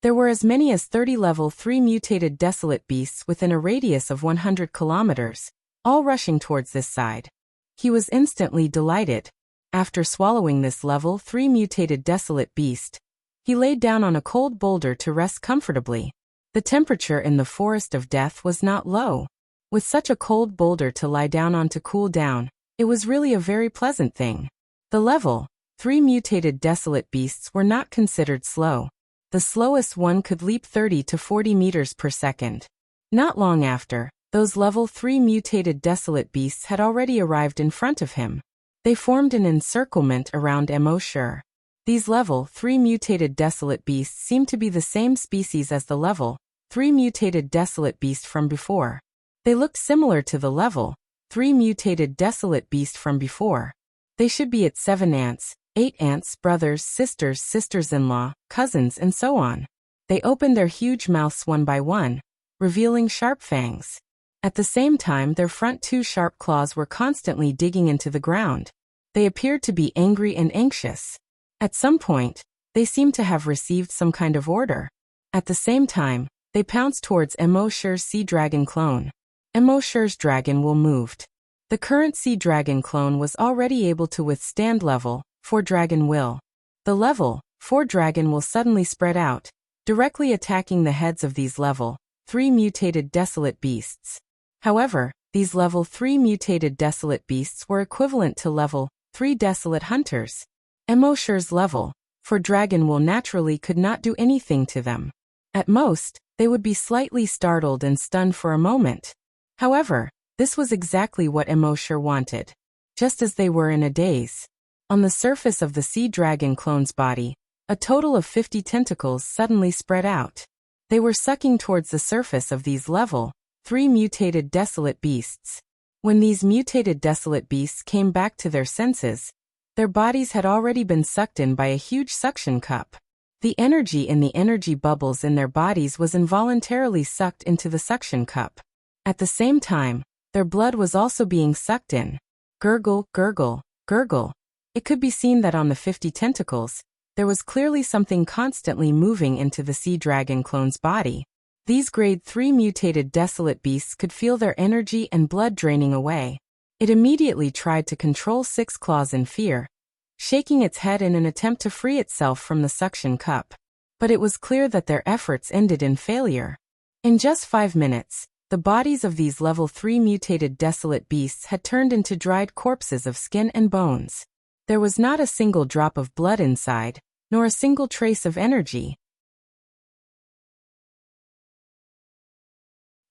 there were as many as 30 level 3 mutated desolate beasts within a radius of 100 kilometers, all rushing towards this side. He was instantly delighted. After swallowing this level 3 mutated desolate beast, he laid down on a cold boulder to rest comfortably. The temperature in the forest of death was not low. With such a cold boulder to lie down on to cool down, it was really a very pleasant thing. The level 3 mutated desolate beasts were not considered slow. The slowest one could leap 30 to 40 meters per second. Not long after, those level 3 mutated desolate beasts had already arrived in front of him. They formed an encirclement around Emosher. These level 3 mutated desolate beasts seemed to be the same species as the level 3 mutated desolate beast from before. They looked similar to the level 3 mutated desolate beast from before. They should be its 7 aunts, 8 aunts, brothers, sisters, sisters-in-law, cousins, and so on. They opened their huge mouths one by one, revealing sharp fangs. At the same time, their front 2 sharp claws were constantly digging into the ground. They appeared to be angry and anxious. At some point, they seemed to have received some kind of order. At the same time, they pounced towards Emosher's sea dragon clone. Emosher's dragon will moved. The current sea dragon clone was already able to withstand level 4 dragon will. The level 4 dragon will suddenly spread out, directly attacking the heads of these level 3 mutated desolate beasts. However, these level 3 mutated desolate beasts were equivalent to level 3 desolate hunters. Emosher's level 4 dragon will naturally could not do anything to them. At most, they would be slightly startled and stunned for a moment. However, this was exactly what Emosher wanted. Just as they were in a daze. On the surface of the sea dragon clone's body, a total of 50 tentacles suddenly spread out. They were sucking towards the surface of these level 3 mutated desolate beasts. When these mutated desolate beasts came back to their senses, their bodies had already been sucked in by a huge suction cup. The energy in the energy bubbles in their bodies was involuntarily sucked into the suction cup. At the same time, their blood was also being sucked in. Gurgle, gurgle, gurgle. It could be seen that on the 50 tentacles, there was clearly something constantly moving into the sea dragon clone's body. These grade 3 mutated desolate beasts could feel their energy and blood draining away. It immediately tried to control 6 claws in fear, shaking its head in an attempt to free itself from the suction cup. But it was clear that their efforts ended in failure. In just 5 minutes, the bodies of these level 3 mutated desolate beasts had turned into dried corpses of skin and bones. There was not a single drop of blood inside, nor a single trace of energy.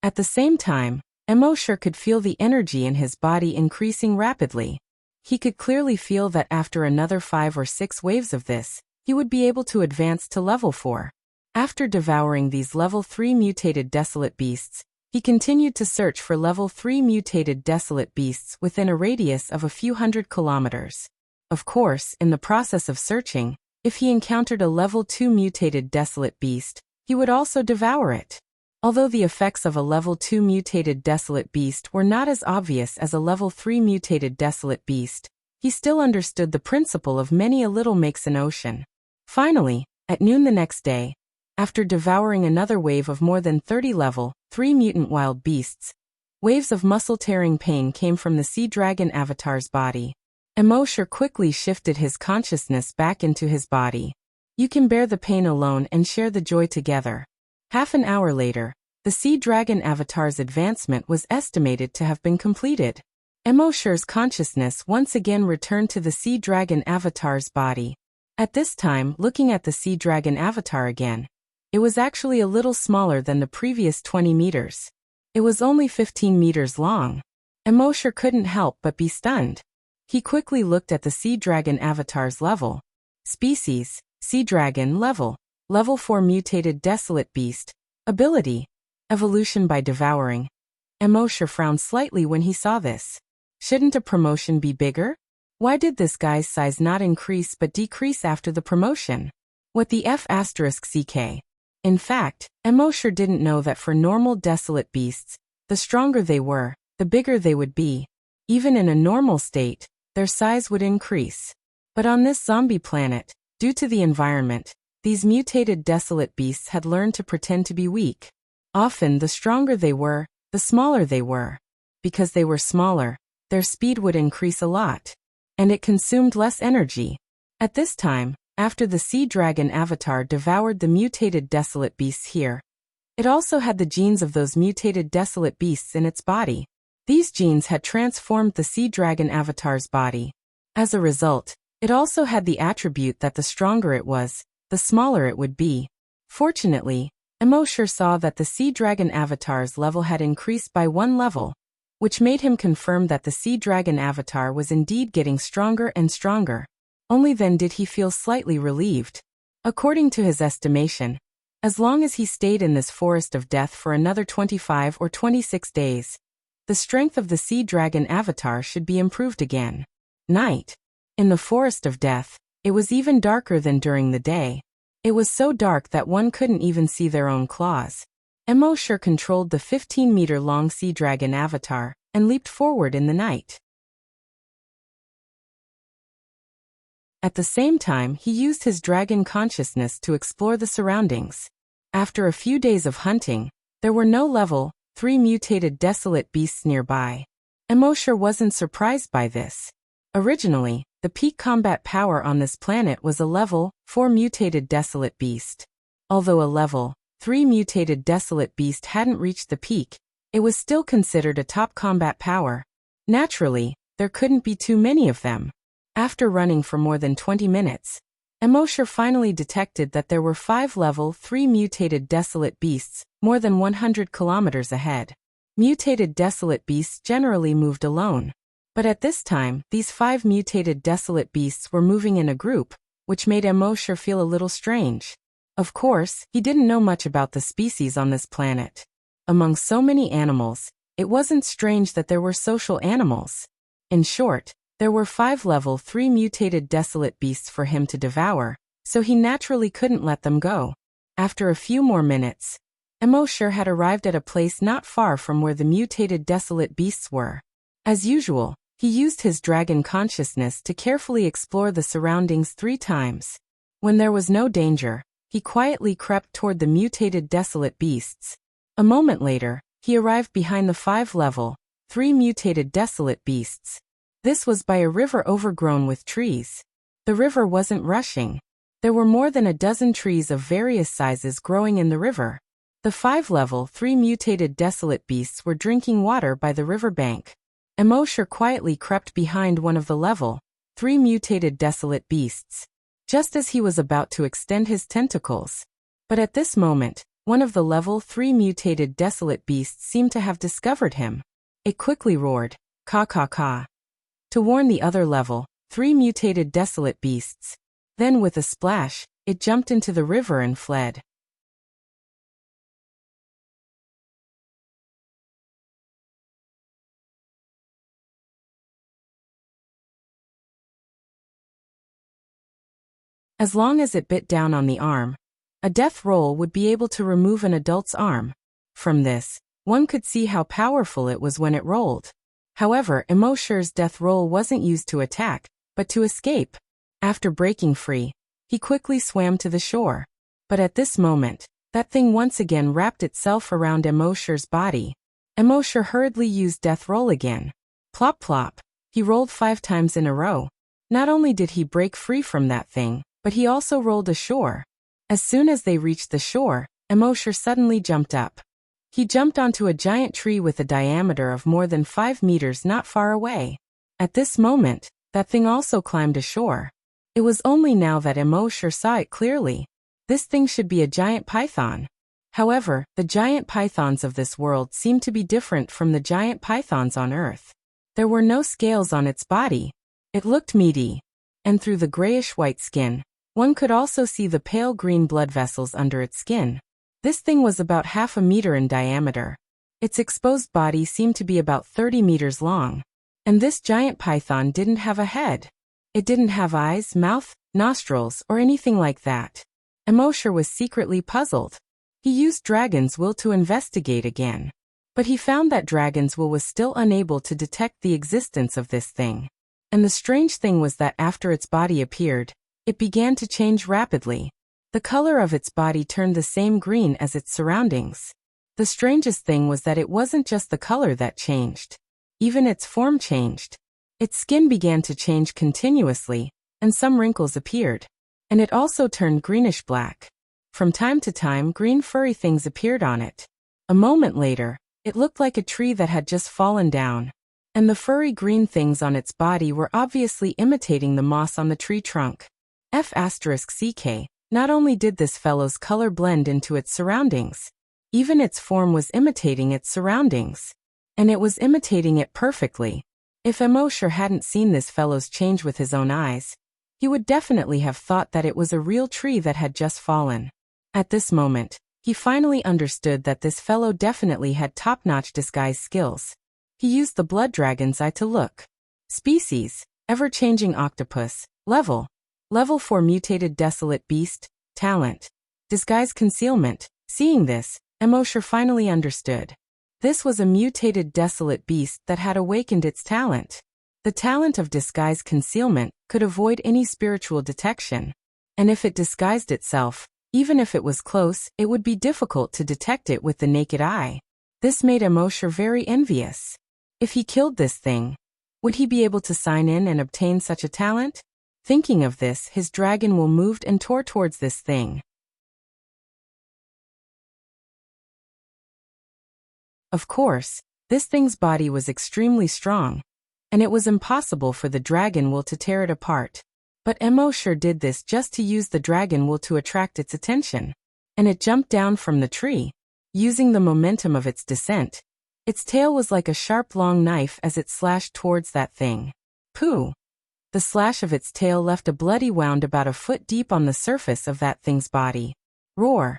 At the same time, Immortal could feel the energy in his body increasing rapidly. He could clearly feel that after another 5 or 6 waves of this, he would be able to advance to level 4. After devouring these level 3 mutated desolate beasts, he continued to search for level 3 mutated desolate beasts within a radius of a few hundred kilometers. Of course, in the process of searching, if he encountered a level 2 mutated desolate beast, he would also devour it. Although the effects of a level 2 mutated desolate beast were not as obvious as a level 3 mutated desolate beast, he still understood the principle of many a little makes an ocean. Finally, at noon the next day, after devouring another wave of more than 30 level 3 mutant wild beasts, waves of muscle-tearing pain came from the sea dragon avatar's body. Immortal quickly shifted his consciousness back into his body. You can bear the pain alone and share the joy together. Half an hour later, the sea dragon avatar's advancement was estimated to have been completed. Immortal's consciousness once again returned to the sea dragon avatar's body. At this time, looking at the sea dragon avatar again, it was actually a little smaller than the previous 20 meters. It was only 15 meters long. Immortal couldn't help but be stunned. He quickly looked at the sea dragon avatar's level. Species, sea dragon level. Level 4 mutated desolate beast. Ability, evolution by devouring. Immortal frowned slightly when he saw this. Shouldn't a promotion be bigger? Why did this guy's size not increase but decrease after the promotion? What the F***ck? In fact, Immortal didn't know that for normal desolate beasts, the stronger they were, the bigger they would be. Even in a normal state, their size would increase. But on this zombie planet, due to the environment, these mutated desolate beasts had learned to pretend to be weak. Often the stronger they were, the smaller they were. Because they were smaller, their speed would increase a lot. And it consumed less energy. At this time, after the sea dragon avatar devoured the mutated desolate beasts here, it also had the genes of those mutated desolate beasts in its body. These genes had transformed the sea dragon avatar's body. As a result, it also had the attribute that the stronger it was, the smaller it would be. Fortunately, Immortal saw that the sea dragon avatar's level had increased by 1 level, which made him confirm that the sea dragon avatar was indeed getting stronger and stronger. Only then did he feel slightly relieved. According to his estimation, as long as he stayed in this forest of death for another 25 or 26 days, the strength of the sea dragon avatar should be improved again. Night. In the forest of death, it was even darker than during the day. It was so dark that one couldn't even see their own claws. Immortal controlled the 15-meter-long sea dragon avatar and leaped forward in the night. At the same time, he used his dragon consciousness to explore the surroundings. After a few days of hunting, there were no level 3 mutated desolate beasts nearby. Immortal wasn't surprised by this. Originally, the peak combat power on this planet was a level 4 mutated desolate beast. Although a level 3 mutated desolate beast hadn't reached the peak, it was still considered a top combat power. Naturally, there couldn't be too many of them. After running for more than 20 minutes, Immortal finally detected that there were 5 level 3 mutated desolate beasts, more than 100 kilometers ahead. Mutated desolate beasts generally moved alone. But at this time, these 5 mutated desolate beasts were moving in a group, which made Immortal feel a little strange. Of course, he didn't know much about the species on this planet. Among so many animals, it wasn't strange that there were social animals. In short, there were 5 level 3 mutated desolate beasts for him to devour, so he naturally couldn't let them go. After a few more minutes, Immortal had arrived at a place not far from where the mutated desolate beasts were. As usual, he used his dragon consciousness to carefully explore the surroundings 3 times. When there was no danger, he quietly crept toward the mutated desolate beasts. A moment later, he arrived behind the 5 level 3 mutated desolate beasts. This was by a river overgrown with trees. The river wasn't rushing. There were more than a dozen trees of various sizes growing in the river. The 5 level 3 mutated desolate beasts were drinking water by the riverbank. Emosher quietly crept behind one of the level 3 mutated desolate beasts, just as he was about to extend his tentacles. But at this moment, one of the level 3 mutated desolate beasts seemed to have discovered him. It quickly roared, "Caw caw caw," to warn the other level 3 mutated desolate beasts. Then with a splash, it jumped into the river and fled. As long as it bit down on the arm, a death roll would be able to remove an adult's arm. From this, one could see how powerful it was when it rolled. However, Emosher's death roll wasn't used to attack, but to escape. After breaking free, he quickly swam to the shore. But at this moment, that thing once again wrapped itself around Emosher's body. Emosher hurriedly used death roll again. Plop plop. He rolled 5 times in a row. Not only did he break free from that thing, but he also rolled ashore. As soon as they reached the shore, Emosher suddenly jumped up. He jumped onto a giant tree with a diameter of more than 5 meters not far away. At this moment, that thing also climbed ashore. It was only now that Emosher saw it clearly. This thing should be a giant python. However, the giant pythons of this world seemed to be different from the giant pythons on Earth. There were no scales on its body. It looked meaty. And through the grayish-white skin, one could also see the pale green blood vessels under its skin. This thing was about half a meter in diameter. Its exposed body seemed to be about 30 meters long. And this giant python didn't have a head. It didn't have eyes, mouth, nostrils, or anything like that. Emosher was secretly puzzled. He used Dragon's Will to investigate again. But he found that Dragon's Will was still unable to detect the existence of this thing. And the strange thing was that after its body appeared, it began to change rapidly. The color of its body turned the same green as its surroundings. The strangest thing was that it wasn't just the color that changed. Even its form changed. Its skin began to change continuously, and some wrinkles appeared. And it also turned greenish-black. From time to time, green furry things appeared on it. A moment later, it looked like a tree that had just fallen down. And the furry green things on its body were obviously imitating the moss on the tree trunk. F***CK, not only did this fellow's color blend into its surroundings, even its form was imitating its surroundings. And it was imitating it perfectly. If Emosher hadn't seen this fellow's change with his own eyes, he would definitely have thought that it was a real tree that had just fallen. At this moment, he finally understood that this fellow definitely had top-notch disguise skills. He used the blood dragon's eye to look. Species, ever-changing octopus. Level 4 mutated desolate beast. Talent, disguise concealment. Seeing this, Emosher finally understood. This was a mutated desolate beast that had awakened its talent. The talent of disguise concealment could avoid any spiritual detection. And if it disguised itself, even if it was close, it would be difficult to detect it with the naked eye. This made Emosher very envious. If he killed this thing, would he be able to sign in and obtain such a talent? Thinking of this, his dragon will moved and tore towards this thing. Of course, this thing's body was extremely strong, and it was impossible for the dragon will to tear it apart. But Emosher did this just to use the dragon will to attract its attention. And it jumped down from the tree, using the momentum of its descent. Its tail was like a sharp long knife as it slashed towards that thing. Pooh! The slash of its tail left a bloody wound about a foot deep on the surface of that thing's body. Roar!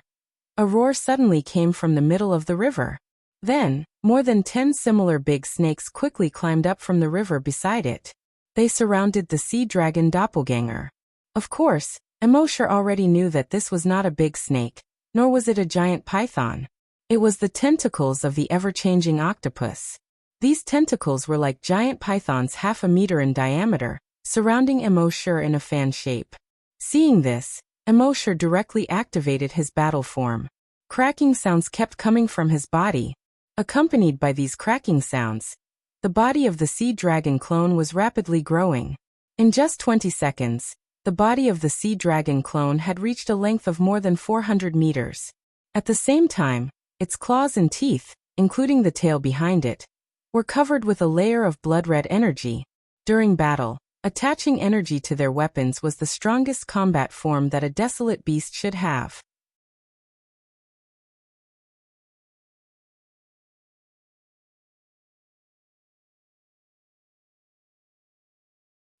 A roar suddenly came from the middle of the river. Then, more than 10 similar big snakes quickly climbed up from the river beside it. They surrounded the sea dragon doppelganger. Of course, Emosher already knew that this was not a big snake, nor was it a giant python. It was the tentacles of the ever-changing octopus. These tentacles were like giant pythons half a meter in diameter, surrounding Emosher in a fan shape. Seeing this, Emosher directly activated his battle form. Cracking sounds kept coming from his body. Accompanied by these cracking sounds, the body of the sea dragon clone was rapidly growing. In just 20 seconds, the body of the sea dragon clone had reached a length of more than 400 meters. At the same time, its claws and teeth, including the tail behind it, were covered with a layer of blood-red energy. During battle, attaching energy to their weapons was the strongest combat form that a desolate beast should have.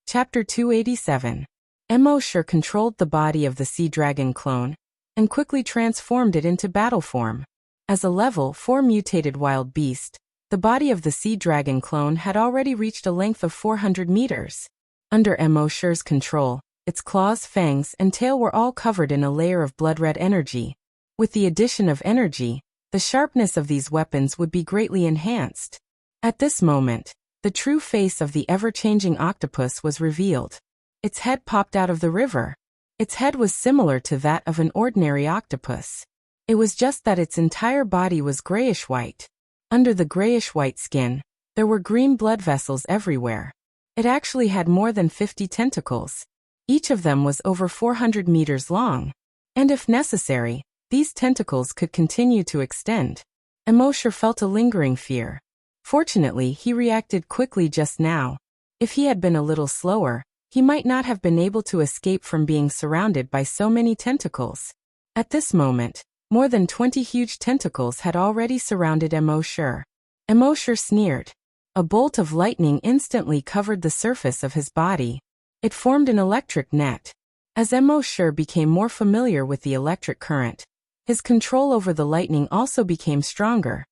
Chapter 287. Emosure controlled the body of the sea dragon clone and quickly transformed it into battle form. As a level 4 mutated wild beast, the body of the sea dragon clone had already reached a length of 400 meters. Under Emosure's control, its claws, fangs, and tail were all covered in a layer of blood-red energy. With the addition of energy, the sharpness of these weapons would be greatly enhanced. At this moment, the true face of the ever-changing octopus was revealed. Its head popped out of the river. Its head was similar to that of an ordinary octopus. It was just that its entire body was grayish-white. Under the grayish-white skin, there were green blood vessels everywhere. It actually had more than 50 tentacles. Each of them was over 400 meters long. And if necessary, these tentacles could continue to extend. Emosure felt a lingering fear. Fortunately, he reacted quickly just now. If he had been a little slower, he might not have been able to escape from being surrounded by so many tentacles. At this moment, more than 20 huge tentacles had already surrounded Emosure. Emosure sneered. A bolt of lightning instantly covered the surface of his body. It formed an electric net. As Emosure became more familiar with the electric current, his control over the lightning also became stronger.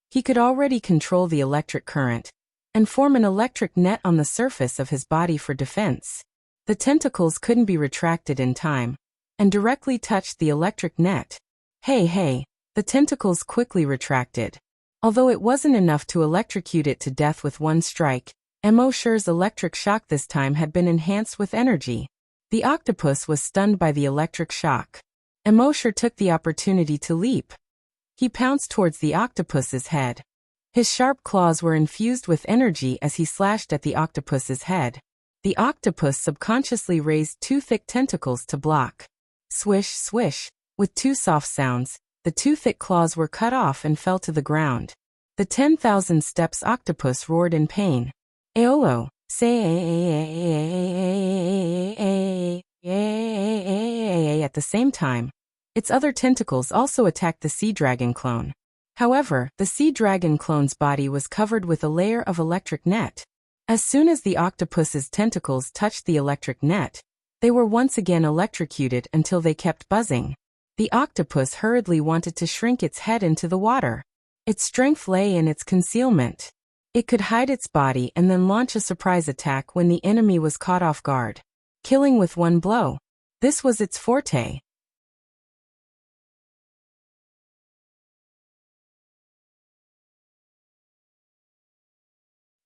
He could already control the electric current and form an electric net on the surface of his body for defense. The tentacles couldn't be retracted in time and directly touched the electric net. Hey, the tentacles quickly retracted. Although it wasn't enough to electrocute it to death with one strike, Emosure's electric shock this time had been enhanced with energy. The octopus was stunned by the electric shock. Emosure took the opportunity to leap. He pounced towards the octopus's head. His sharp claws were infused with energy as he slashed at the octopus's head. The octopus subconsciously raised 2 thick tentacles to block. Swish, swish. With 2 soft sounds, the 2 thick claws were cut off and fell to the ground. The 10,000 steps octopus roared in pain. Aolo, say at the same time. Its other tentacles also attacked the sea dragon clone. However, the sea dragon clone's body was covered with a layer of electric net. As soon as the octopus's tentacles touched the electric net, they were once again electrocuted until they kept buzzing. The octopus hurriedly wanted to shrink its head into the water. Its strength lay in its concealment. It could hide its body and then launch a surprise attack when the enemy was caught off guard, killing with one blow. This was its forte.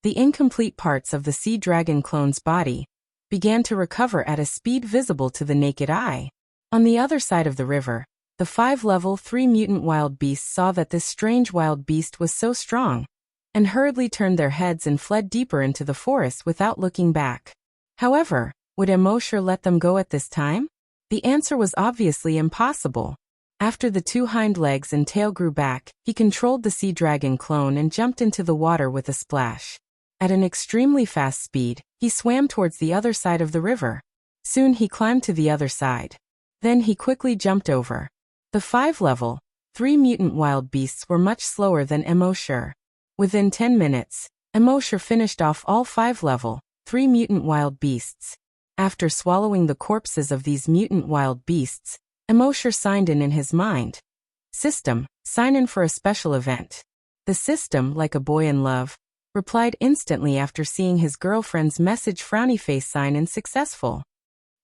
The incomplete parts of the sea dragon clone's body began to recover at a speed visible to the naked eye. On the other side of the river, the 5 level 3 mutant wild beasts saw that this strange wild beast was so strong, and hurriedly turned their heads and fled deeper into the forest without looking back. However, would Emosure let them go at this time? The answer was obviously impossible. After the 2 hind legs and tail grew back, he controlled the sea dragon clone and jumped into the water with a splash. At an extremely fast speed, he swam towards the other side of the river. Soon he climbed to the other side. Then he quickly jumped over. The 5 level 3 mutant wild beasts were much slower than Emosure. Within 10 minutes, Emosure finished off all 5 level 3 mutant wild beasts. After swallowing the corpses of these mutant wild beasts, Emosure signed in his mind. System, sign in for a special event. The system, like a boy in love, replied instantly after seeing his girlfriend's message. Frowny face, sign in successful.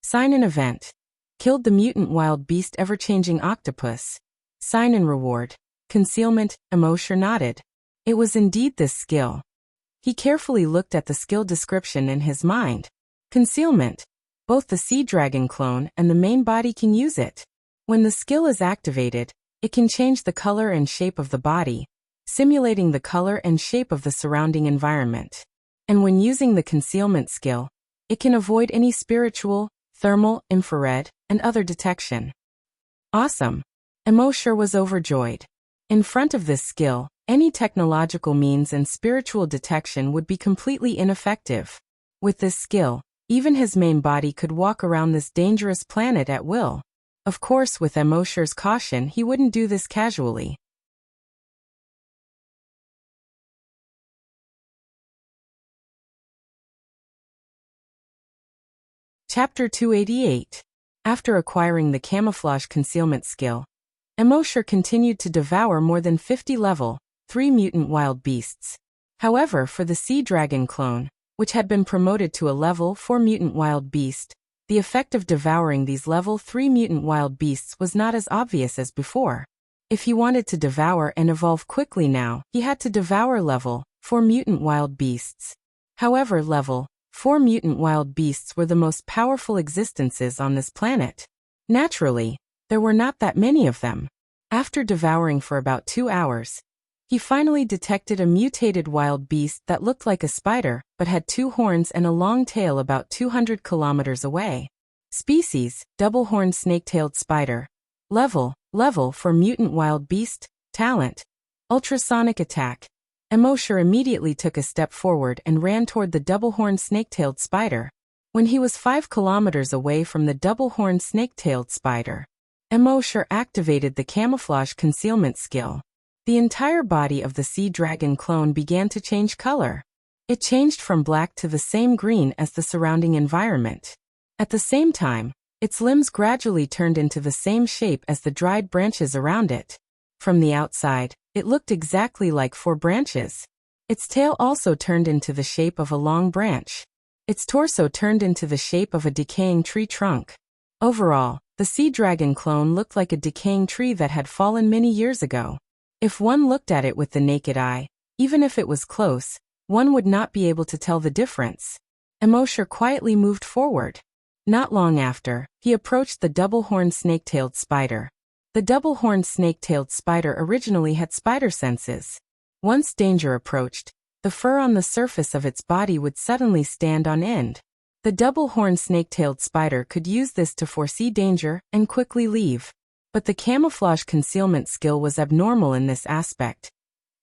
Sign in event. Killed the mutant wild beast ever-changing octopus. Sign in reward. Concealment. Emosure nodded. It was indeed this skill. He carefully looked at the skill description in his mind. Concealment. Both the sea dragon clone and the main body can use it. When the skill is activated, it can change the color and shape of the body, simulating the color and shape of the surrounding environment. And when using the concealment skill, it can avoid any spiritual, thermal, infrared, and other detection. Awesome. Emosher was overjoyed. In front of this skill, any technological means and spiritual detection would be completely ineffective. With this skill, even his main body could walk around this dangerous planet at will. Of course, with Emosher's caution, he wouldn't do this casually. Chapter 288. After acquiring the camouflage concealment skill, Emosher continued to devour more than 50 level 3 mutant wild beasts. However, for the sea dragon clone, which had been promoted to a level 4 mutant wild beast, the effect of devouring these level 3 mutant wild beasts was not as obvious as before. If he wanted to devour and evolve quickly now, he had to devour level 4 mutant wild beasts. However, level 4 mutant wild beasts were the most powerful existences on this planet. Naturally, there were not that many of them. After devouring for about 2 hours, he finally detected a mutated wild beast that looked like a spider, but had 2 horns and a long tail about 200 kilometers away. Species, double-horned snake-tailed spider. Level for mutant wild beast, talent, ultrasonic attack. Emosher immediately took a step forward and ran toward the double-horned snake-tailed spider. When he was 5 kilometers away from the double-horned snake-tailed spider, Emosher activated the camouflage concealment skill. The entire body of the sea dragon clone began to change color. It changed from black to the same green as the surrounding environment. At the same time, its limbs gradually turned into the same shape as the dried branches around it. From the outside, it looked exactly like 4 branches. Its tail also turned into the shape of a long branch. Its torso turned into the shape of a decaying tree trunk. Overall, the sea dragon clone looked like a decaying tree that had fallen many years ago. If one looked at it with the naked eye, even if it was close, one would not be able to tell the difference. Emosher quietly moved forward. Not long after, he approached the double-horned snake-tailed spider. The double-horned snake-tailed spider originally had spider senses. Once danger approached, the fur on the surface of its body would suddenly stand on end. The double-horned snake-tailed spider could use this to foresee danger and quickly leave. But the camouflage concealment skill was abnormal in this aspect.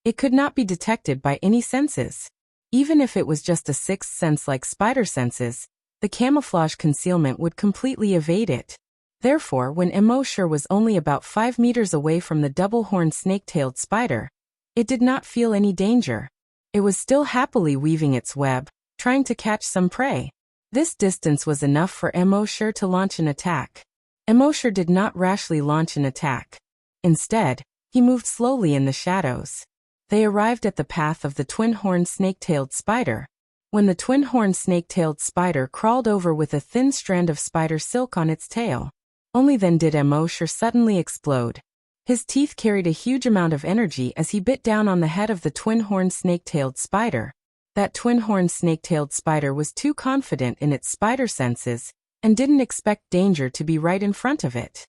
It could not be detected by any senses. Even if it was just a sixth sense like spider senses, the camouflage concealment would completely evade it. Therefore, when Emosher was only about 5 meters away from the double-horned snake-tailed spider, it did not feel any danger. It was still happily weaving its web, trying to catch some prey. This distance was enough for Emosher to launch an attack. Emosher did not rashly launch an attack. Instead, he moved slowly in the shadows. They arrived at the path of the twin-horned snake-tailed spider. When the twin-horned snake-tailed spider crawled over with a thin strand of spider silk on its tail, only then did Emosher suddenly explode. His teeth carried a huge amount of energy as he bit down on the head of the twin-horned snake-tailed spider. That twin-horned snake-tailed spider was too confident in its spider senses and didn't expect danger to be right in front of it.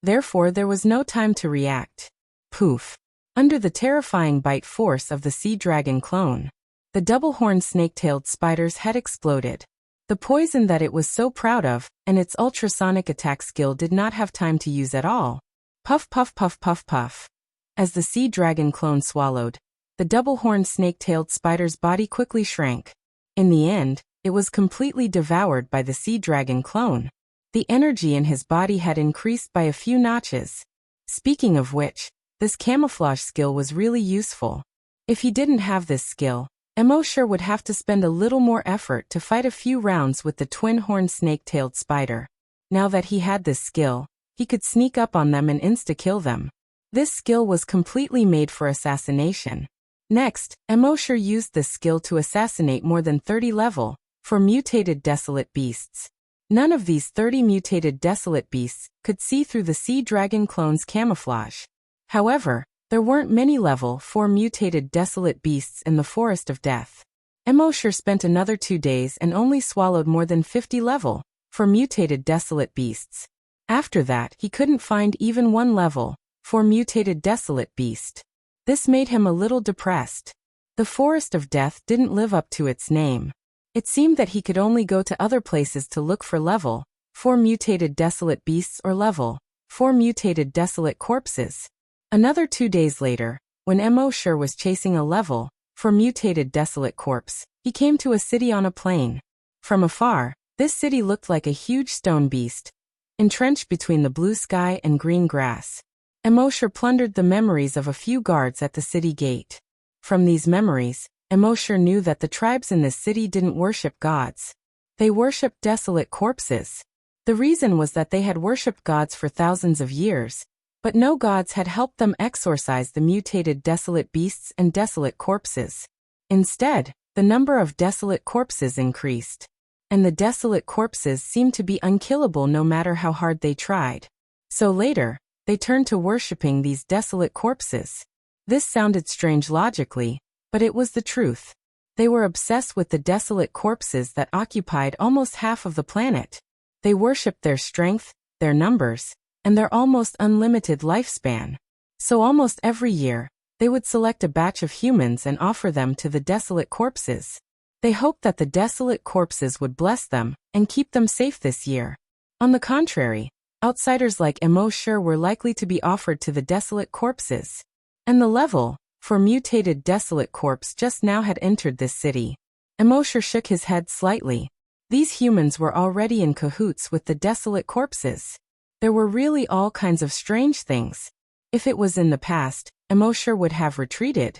Therefore, there was no time to react. Poof! Under the terrifying bite force of the sea dragon clone, the double-horned snake-tailed spider's head exploded. The poison that it was so proud of, and its ultrasonic attack skill did not have time to use at all. Puff puff puff puff puff. As the sea dragon clone swallowed, the double-horned snake-tailed spider's body quickly shrank. In the end, it was completely devoured by the sea dragon clone. The energy in his body had increased by a few notches. Speaking of which, this camouflage skill was really useful. If he didn't have this skill, Emosher would have to spend a little more effort to fight a few rounds with the twin-horned snake-tailed spider. Now that he had this skill, he could sneak up on them and insta-kill them. This skill was completely made for assassination. Next, Emosher used this skill to assassinate more than 30 level, for mutated desolate beasts. None of these 30 mutated desolate beasts could see through the sea dragon clone's camouflage. However, there weren't many level 4 mutated desolate beasts in the Forest of Death. Emosher spent another 2 days and only swallowed more than 50 level 4 mutated desolate beasts. After that, he couldn't find even one level 4 mutated desolate beast. This made him a little depressed. The Forest of Death didn't live up to its name. It seemed that he could only go to other places to look for level 4 mutated desolate beasts or level, 4 mutated desolate corpses. Another 2 days later, when Emosher was chasing a level, 4 mutated desolate corpse, he came to a city on a plain. From afar, this city looked like a huge stone beast, entrenched between the blue sky and green grass. Emosher plundered the memories of a few guards at the city gate. From these memories, Emosher knew that the tribes in this city didn't worship gods. They worshipped desolate corpses. The reason was that they had worshipped gods for thousands of years, but no gods had helped them exorcise the mutated desolate beasts and desolate corpses. Instead, the number of desolate corpses increased, and the desolate corpses seemed to be unkillable no matter how hard they tried. So later, they turned to worshipping these desolate corpses. This sounded strange logically, but it was the truth. They were obsessed with the desolate corpses that occupied almost half of the planet. They worshipped their strength, their numbers, and their almost unlimited lifespan. So almost every year, they would select a batch of humans and offer them to the desolate corpses. They hoped that the desolate corpses would bless them and keep them safe this year. On the contrary, outsiders like Emosher were likely to be offered to the desolate corpses. And the level, for mutated desolate corpse just now had entered this city. Emosher shook his head slightly. These humans were already in cahoots with the desolate corpses. There were really all kinds of strange things. If it was in the past, Emosher would have retreated.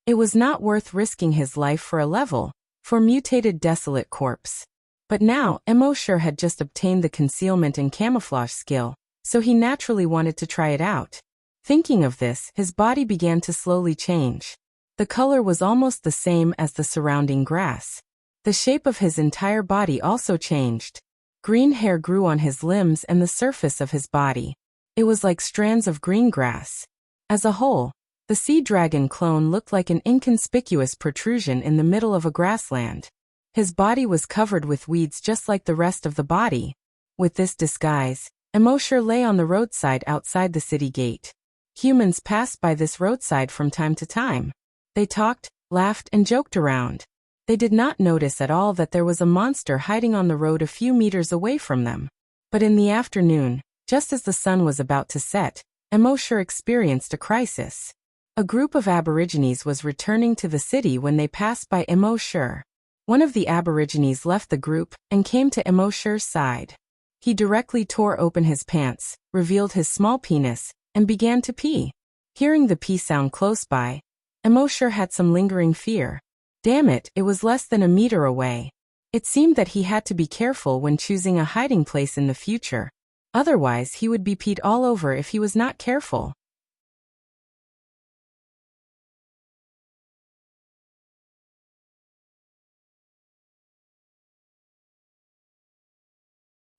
It was not worth risking his life for a level, for mutated desolate corpse. But now, Emosher had just obtained the concealment and camouflage skill, so he naturally wanted to try it out. Thinking of this, his body began to slowly change. The color was almost the same as the surrounding grass. The shape of his entire body also changed. Green hair grew on his limbs and the surface of his body. It was like strands of green grass. As a whole, the sea dragon clone looked like an inconspicuous protrusion in the middle of a grassland. His body was covered with weeds just like the rest of the body. With this disguise, Emosher lay on the roadside outside the city gate. Humans passed by this roadside from time to time. They talked, laughed, and joked around. They did not notice at all that there was a monster hiding on the road a few meters away from them. But in the afternoon, just as the sun was about to set, Emosher experienced a crisis. A group of Aborigines was returning to the city when they passed by Emosher. One of the Aborigines left the group and came to Emosher's side. He directly tore open his pants, revealed his small penis, and began to pee. Hearing the pee sound close by, Emosher had some lingering fear. Damn it, it was less than a meter away. It seemed that he had to be careful when choosing a hiding place in the future. Otherwise, he would be peed all over if he was not careful.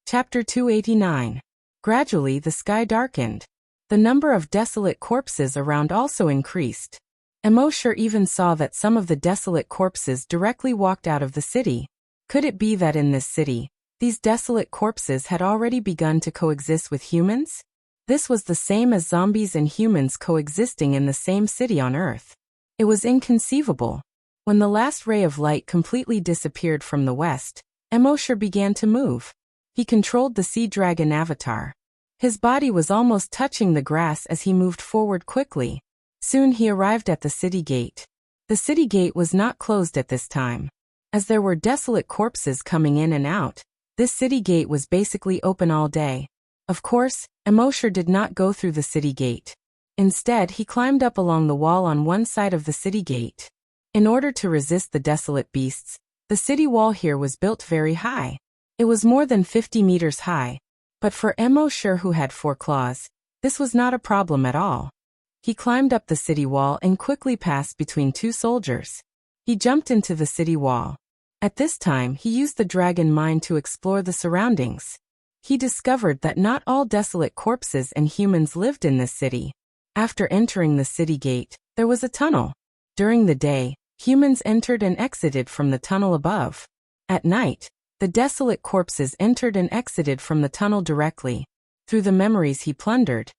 Chapter 289. Gradually the sky darkened. The number of desolate corpses around also increased. Emosher even saw that some of the desolate corpses directly walked out of the city. Could it be that in this city, these desolate corpses had already begun to coexist with humans? This was the same as zombies and humans coexisting in the same city on Earth. It was inconceivable. When the last ray of light completely disappeared from the west, Emosher began to move. He controlled the sea dragon avatar. His body was almost touching the grass as he moved forward quickly. Soon he arrived at the city gate. The city gate was not closed at this time. As there were desolate corpses coming in and out, this city gate was basically open all day. Of course, Emosher did not go through the city gate. Instead, he climbed up along the wall on one side of the city gate. In order to resist the desolate beasts, the city wall here was built very high. It was more than 50 meters high. But for Emosher, who had 4 claws, this was not a problem at all. He climbed up the city wall and quickly passed between 2 soldiers. He jumped into the city wall. At this time, he used the dragon mind to explore the surroundings. He discovered that not all desolate corpses and humans lived in this city. After entering the city gate, there was a tunnel. During the day, humans entered and exited from the tunnel above. At night, the desolate corpses entered and exited from the tunnel directly. Through the memories he plundered,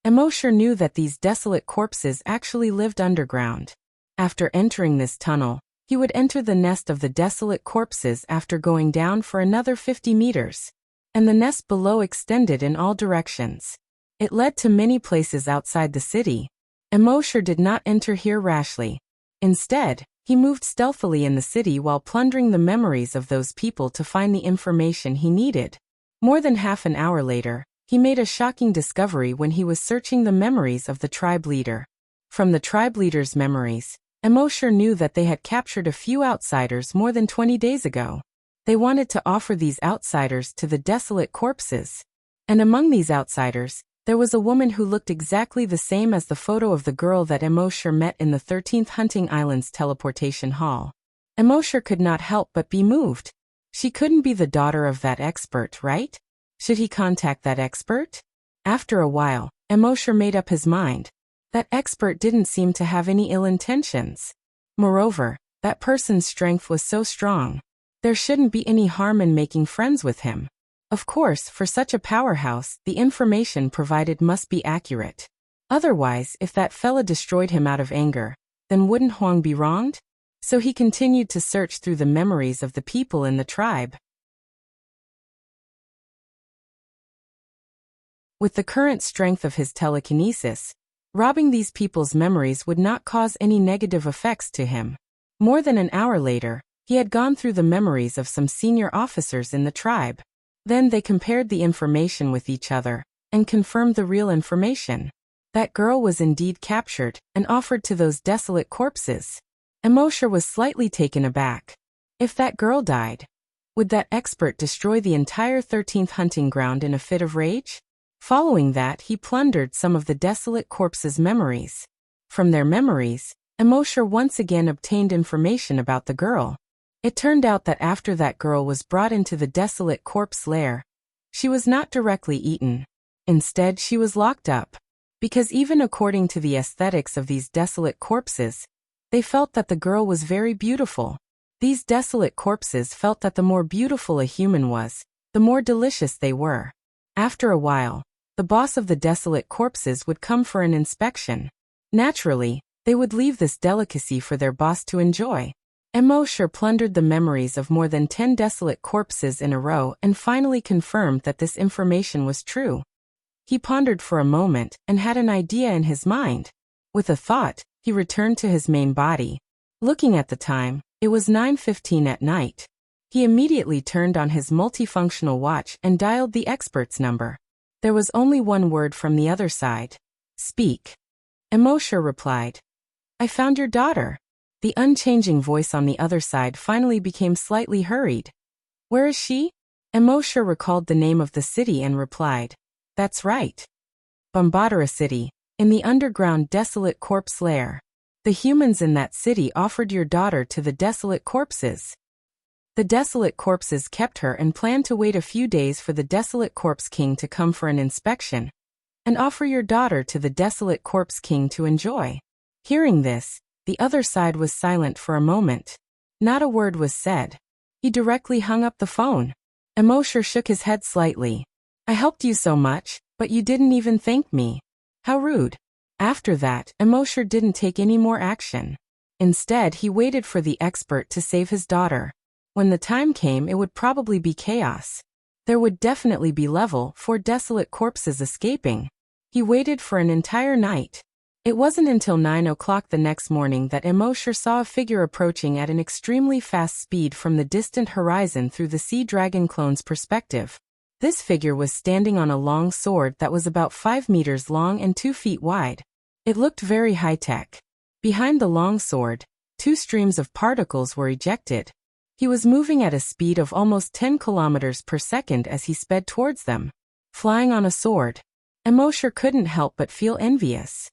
Emosher knew that these desolate corpses actually lived underground. After entering this tunnel, He would enter the nest of the desolate corpses after going down for another 50 meters. And the nest below extended in all directions. It led to many places outside the city. Emosher did not enter here rashly. Instead, he moved stealthily in the city while plundering the memories of those people to find the information he needed. More than half an hour later, he made a shocking discovery when he was searching the memories of the tribe leader. From the tribe leader's memories, Emosher knew that they had captured a few outsiders more than 20 days ago. They wanted to offer these outsiders to the desolate corpses. And among these outsiders, there was a woman who looked exactly the same as the photo of the girl that Emosher met in the 13th Hunting Island's teleportation hall. Emosher could not help but be moved. She couldn't be the daughter of that expert, right? Should he contact that expert? After a while, Emosher made up his mind. That expert didn't seem to have any ill intentions. Moreover, that person's strength was so strong. There shouldn't be any harm in making friends with him. Of course, for such a powerhouse, the information provided must be accurate. Otherwise, if that fella destroyed him out of anger, then wouldn't Huang be wronged? So he continued to search through the memories of the people in the tribe. With the current strength of his telekinesis, robbing these people's memories would not cause any negative effects to him. More than an hour later, he had gone through the memories of some senior officers in the tribe. Then they compared the information with each other, and confirmed the real information. That girl was indeed captured, and offered to those desolate corpses. Emosher was slightly taken aback. If that girl died, would that expert destroy the entire 13th hunting ground in a fit of rage? Following that, he plundered some of the desolate corpses' memories. From their memories, Emosher once again obtained information about the girl. It turned out that after that girl was brought into the desolate corpse lair, she was not directly eaten. Instead, she was locked up. Because even according to the aesthetics of these desolate corpses, they felt that the girl was very beautiful. These desolate corpses felt that the more beautiful a human was, the more delicious they were. After a while, the boss of the desolate corpses would come for an inspection. Naturally, they would leave this delicacy for their boss to enjoy. Emosher plundered the memories of more than 10 desolate corpses in a row and finally confirmed that this information was true. He pondered for a moment and had an idea in his mind. With a thought, he returned to his main body. Looking at the time, it was 9:15 at night. He immediately turned on his multifunctional watch and dialed the expert's number. There was only one word from the other side. Speak. Emosher replied. I found your daughter. The unchanging voice on the other side finally became slightly hurried. Where is she? Emosher recalled the name of the city and replied. That's right. Bombadera City, in the underground desolate corpse lair. The humans in that city offered your daughter to the desolate corpses. The desolate corpses kept her and planned to wait a few days for the desolate corpse king to come for an inspection, and offer your daughter to the desolate corpse king to enjoy. Hearing this, the other side was silent for a moment. Not a word was said. He directly hung up the phone. Emosher shook his head slightly. I helped you so much, but you didn't even thank me. How rude. After that, Emosher didn't take any more action. Instead, he waited for the expert to save his daughter. When the time came, it would probably be chaos. There would definitely be level 4 desolate corpses escaping. He waited for an entire night. It wasn't until 9 o'clock the next morning that Emosher saw a figure approaching at an extremely fast speed from the distant horizon through the sea dragon clone's perspective. This figure was standing on a long sword that was about 5 meters long and 2 feet wide. It looked very high-tech. Behind the long sword, 2 streams of particles were ejected. He was moving at a speed of almost 10 kilometers per second as he sped towards them. Flying on a sword. Emosher couldn't help but feel envious.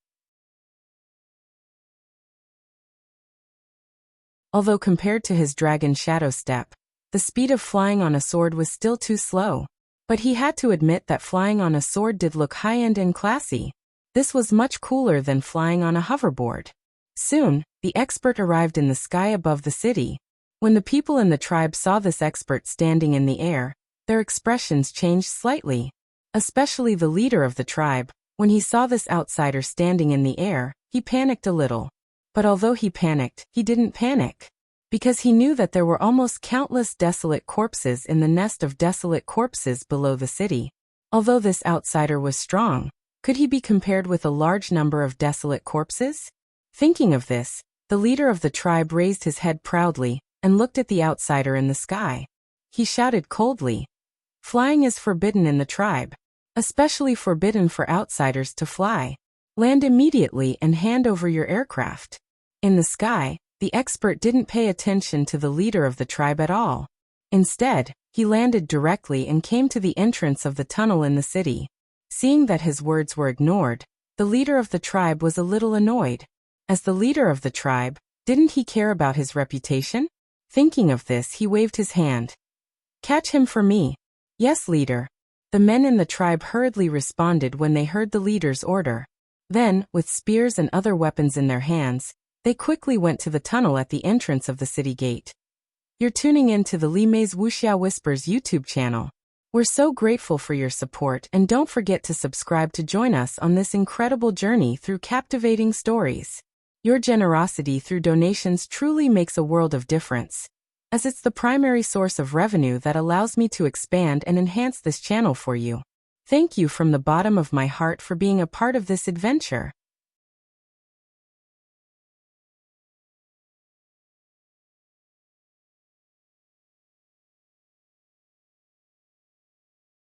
Although compared to his dragon shadow step, the speed of flying on a sword was still too slow. But he had to admit that flying on a sword did look high-end and classy. This was much cooler than flying on a hoverboard. Soon, the expert arrived in the sky above the city. When the people in the tribe saw this expert standing in the air, their expressions changed slightly. Especially the leader of the tribe. When he saw this outsider standing in the air, he panicked a little. But although he panicked, he didn't panic. because he knew that there were almost countless desolate corpses in the nest of desolate corpses below the city. Although this outsider was strong, could he be compared with a large number of desolate corpses? Thinking of this, the leader of the tribe raised his head proudly and looked at the outsider in the sky. He shouted coldly, "Flying is forbidden in the tribe, especially forbidden for outsiders to fly. Land immediately and hand over your aircraft." In the sky, the expert didn't pay attention to the leader of the tribe at all. Instead, he landed directly and came to the entrance of the tunnel in the city. Seeing that his words were ignored, the leader of the tribe was a little annoyed. As the leader of the tribe, didn't he care about his reputation? Thinking of this, he waved his hand. "Catch him for me." "Yes, leader." The men in the tribe hurriedly responded when they heard the leader's order. Then, with spears and other weapons in their hands, they quickly went to the tunnel at the entrance of the city gate. You're tuning in to the Li Mei's Wuxia Whispers YouTube channel. We're so grateful for your support, and don't forget to subscribe to join us on this incredible journey through captivating stories. Your generosity through donations truly makes a world of difference, as it's the primary source of revenue that allows me to expand and enhance this channel for you. Thank you from the bottom of my heart for being a part of this adventure.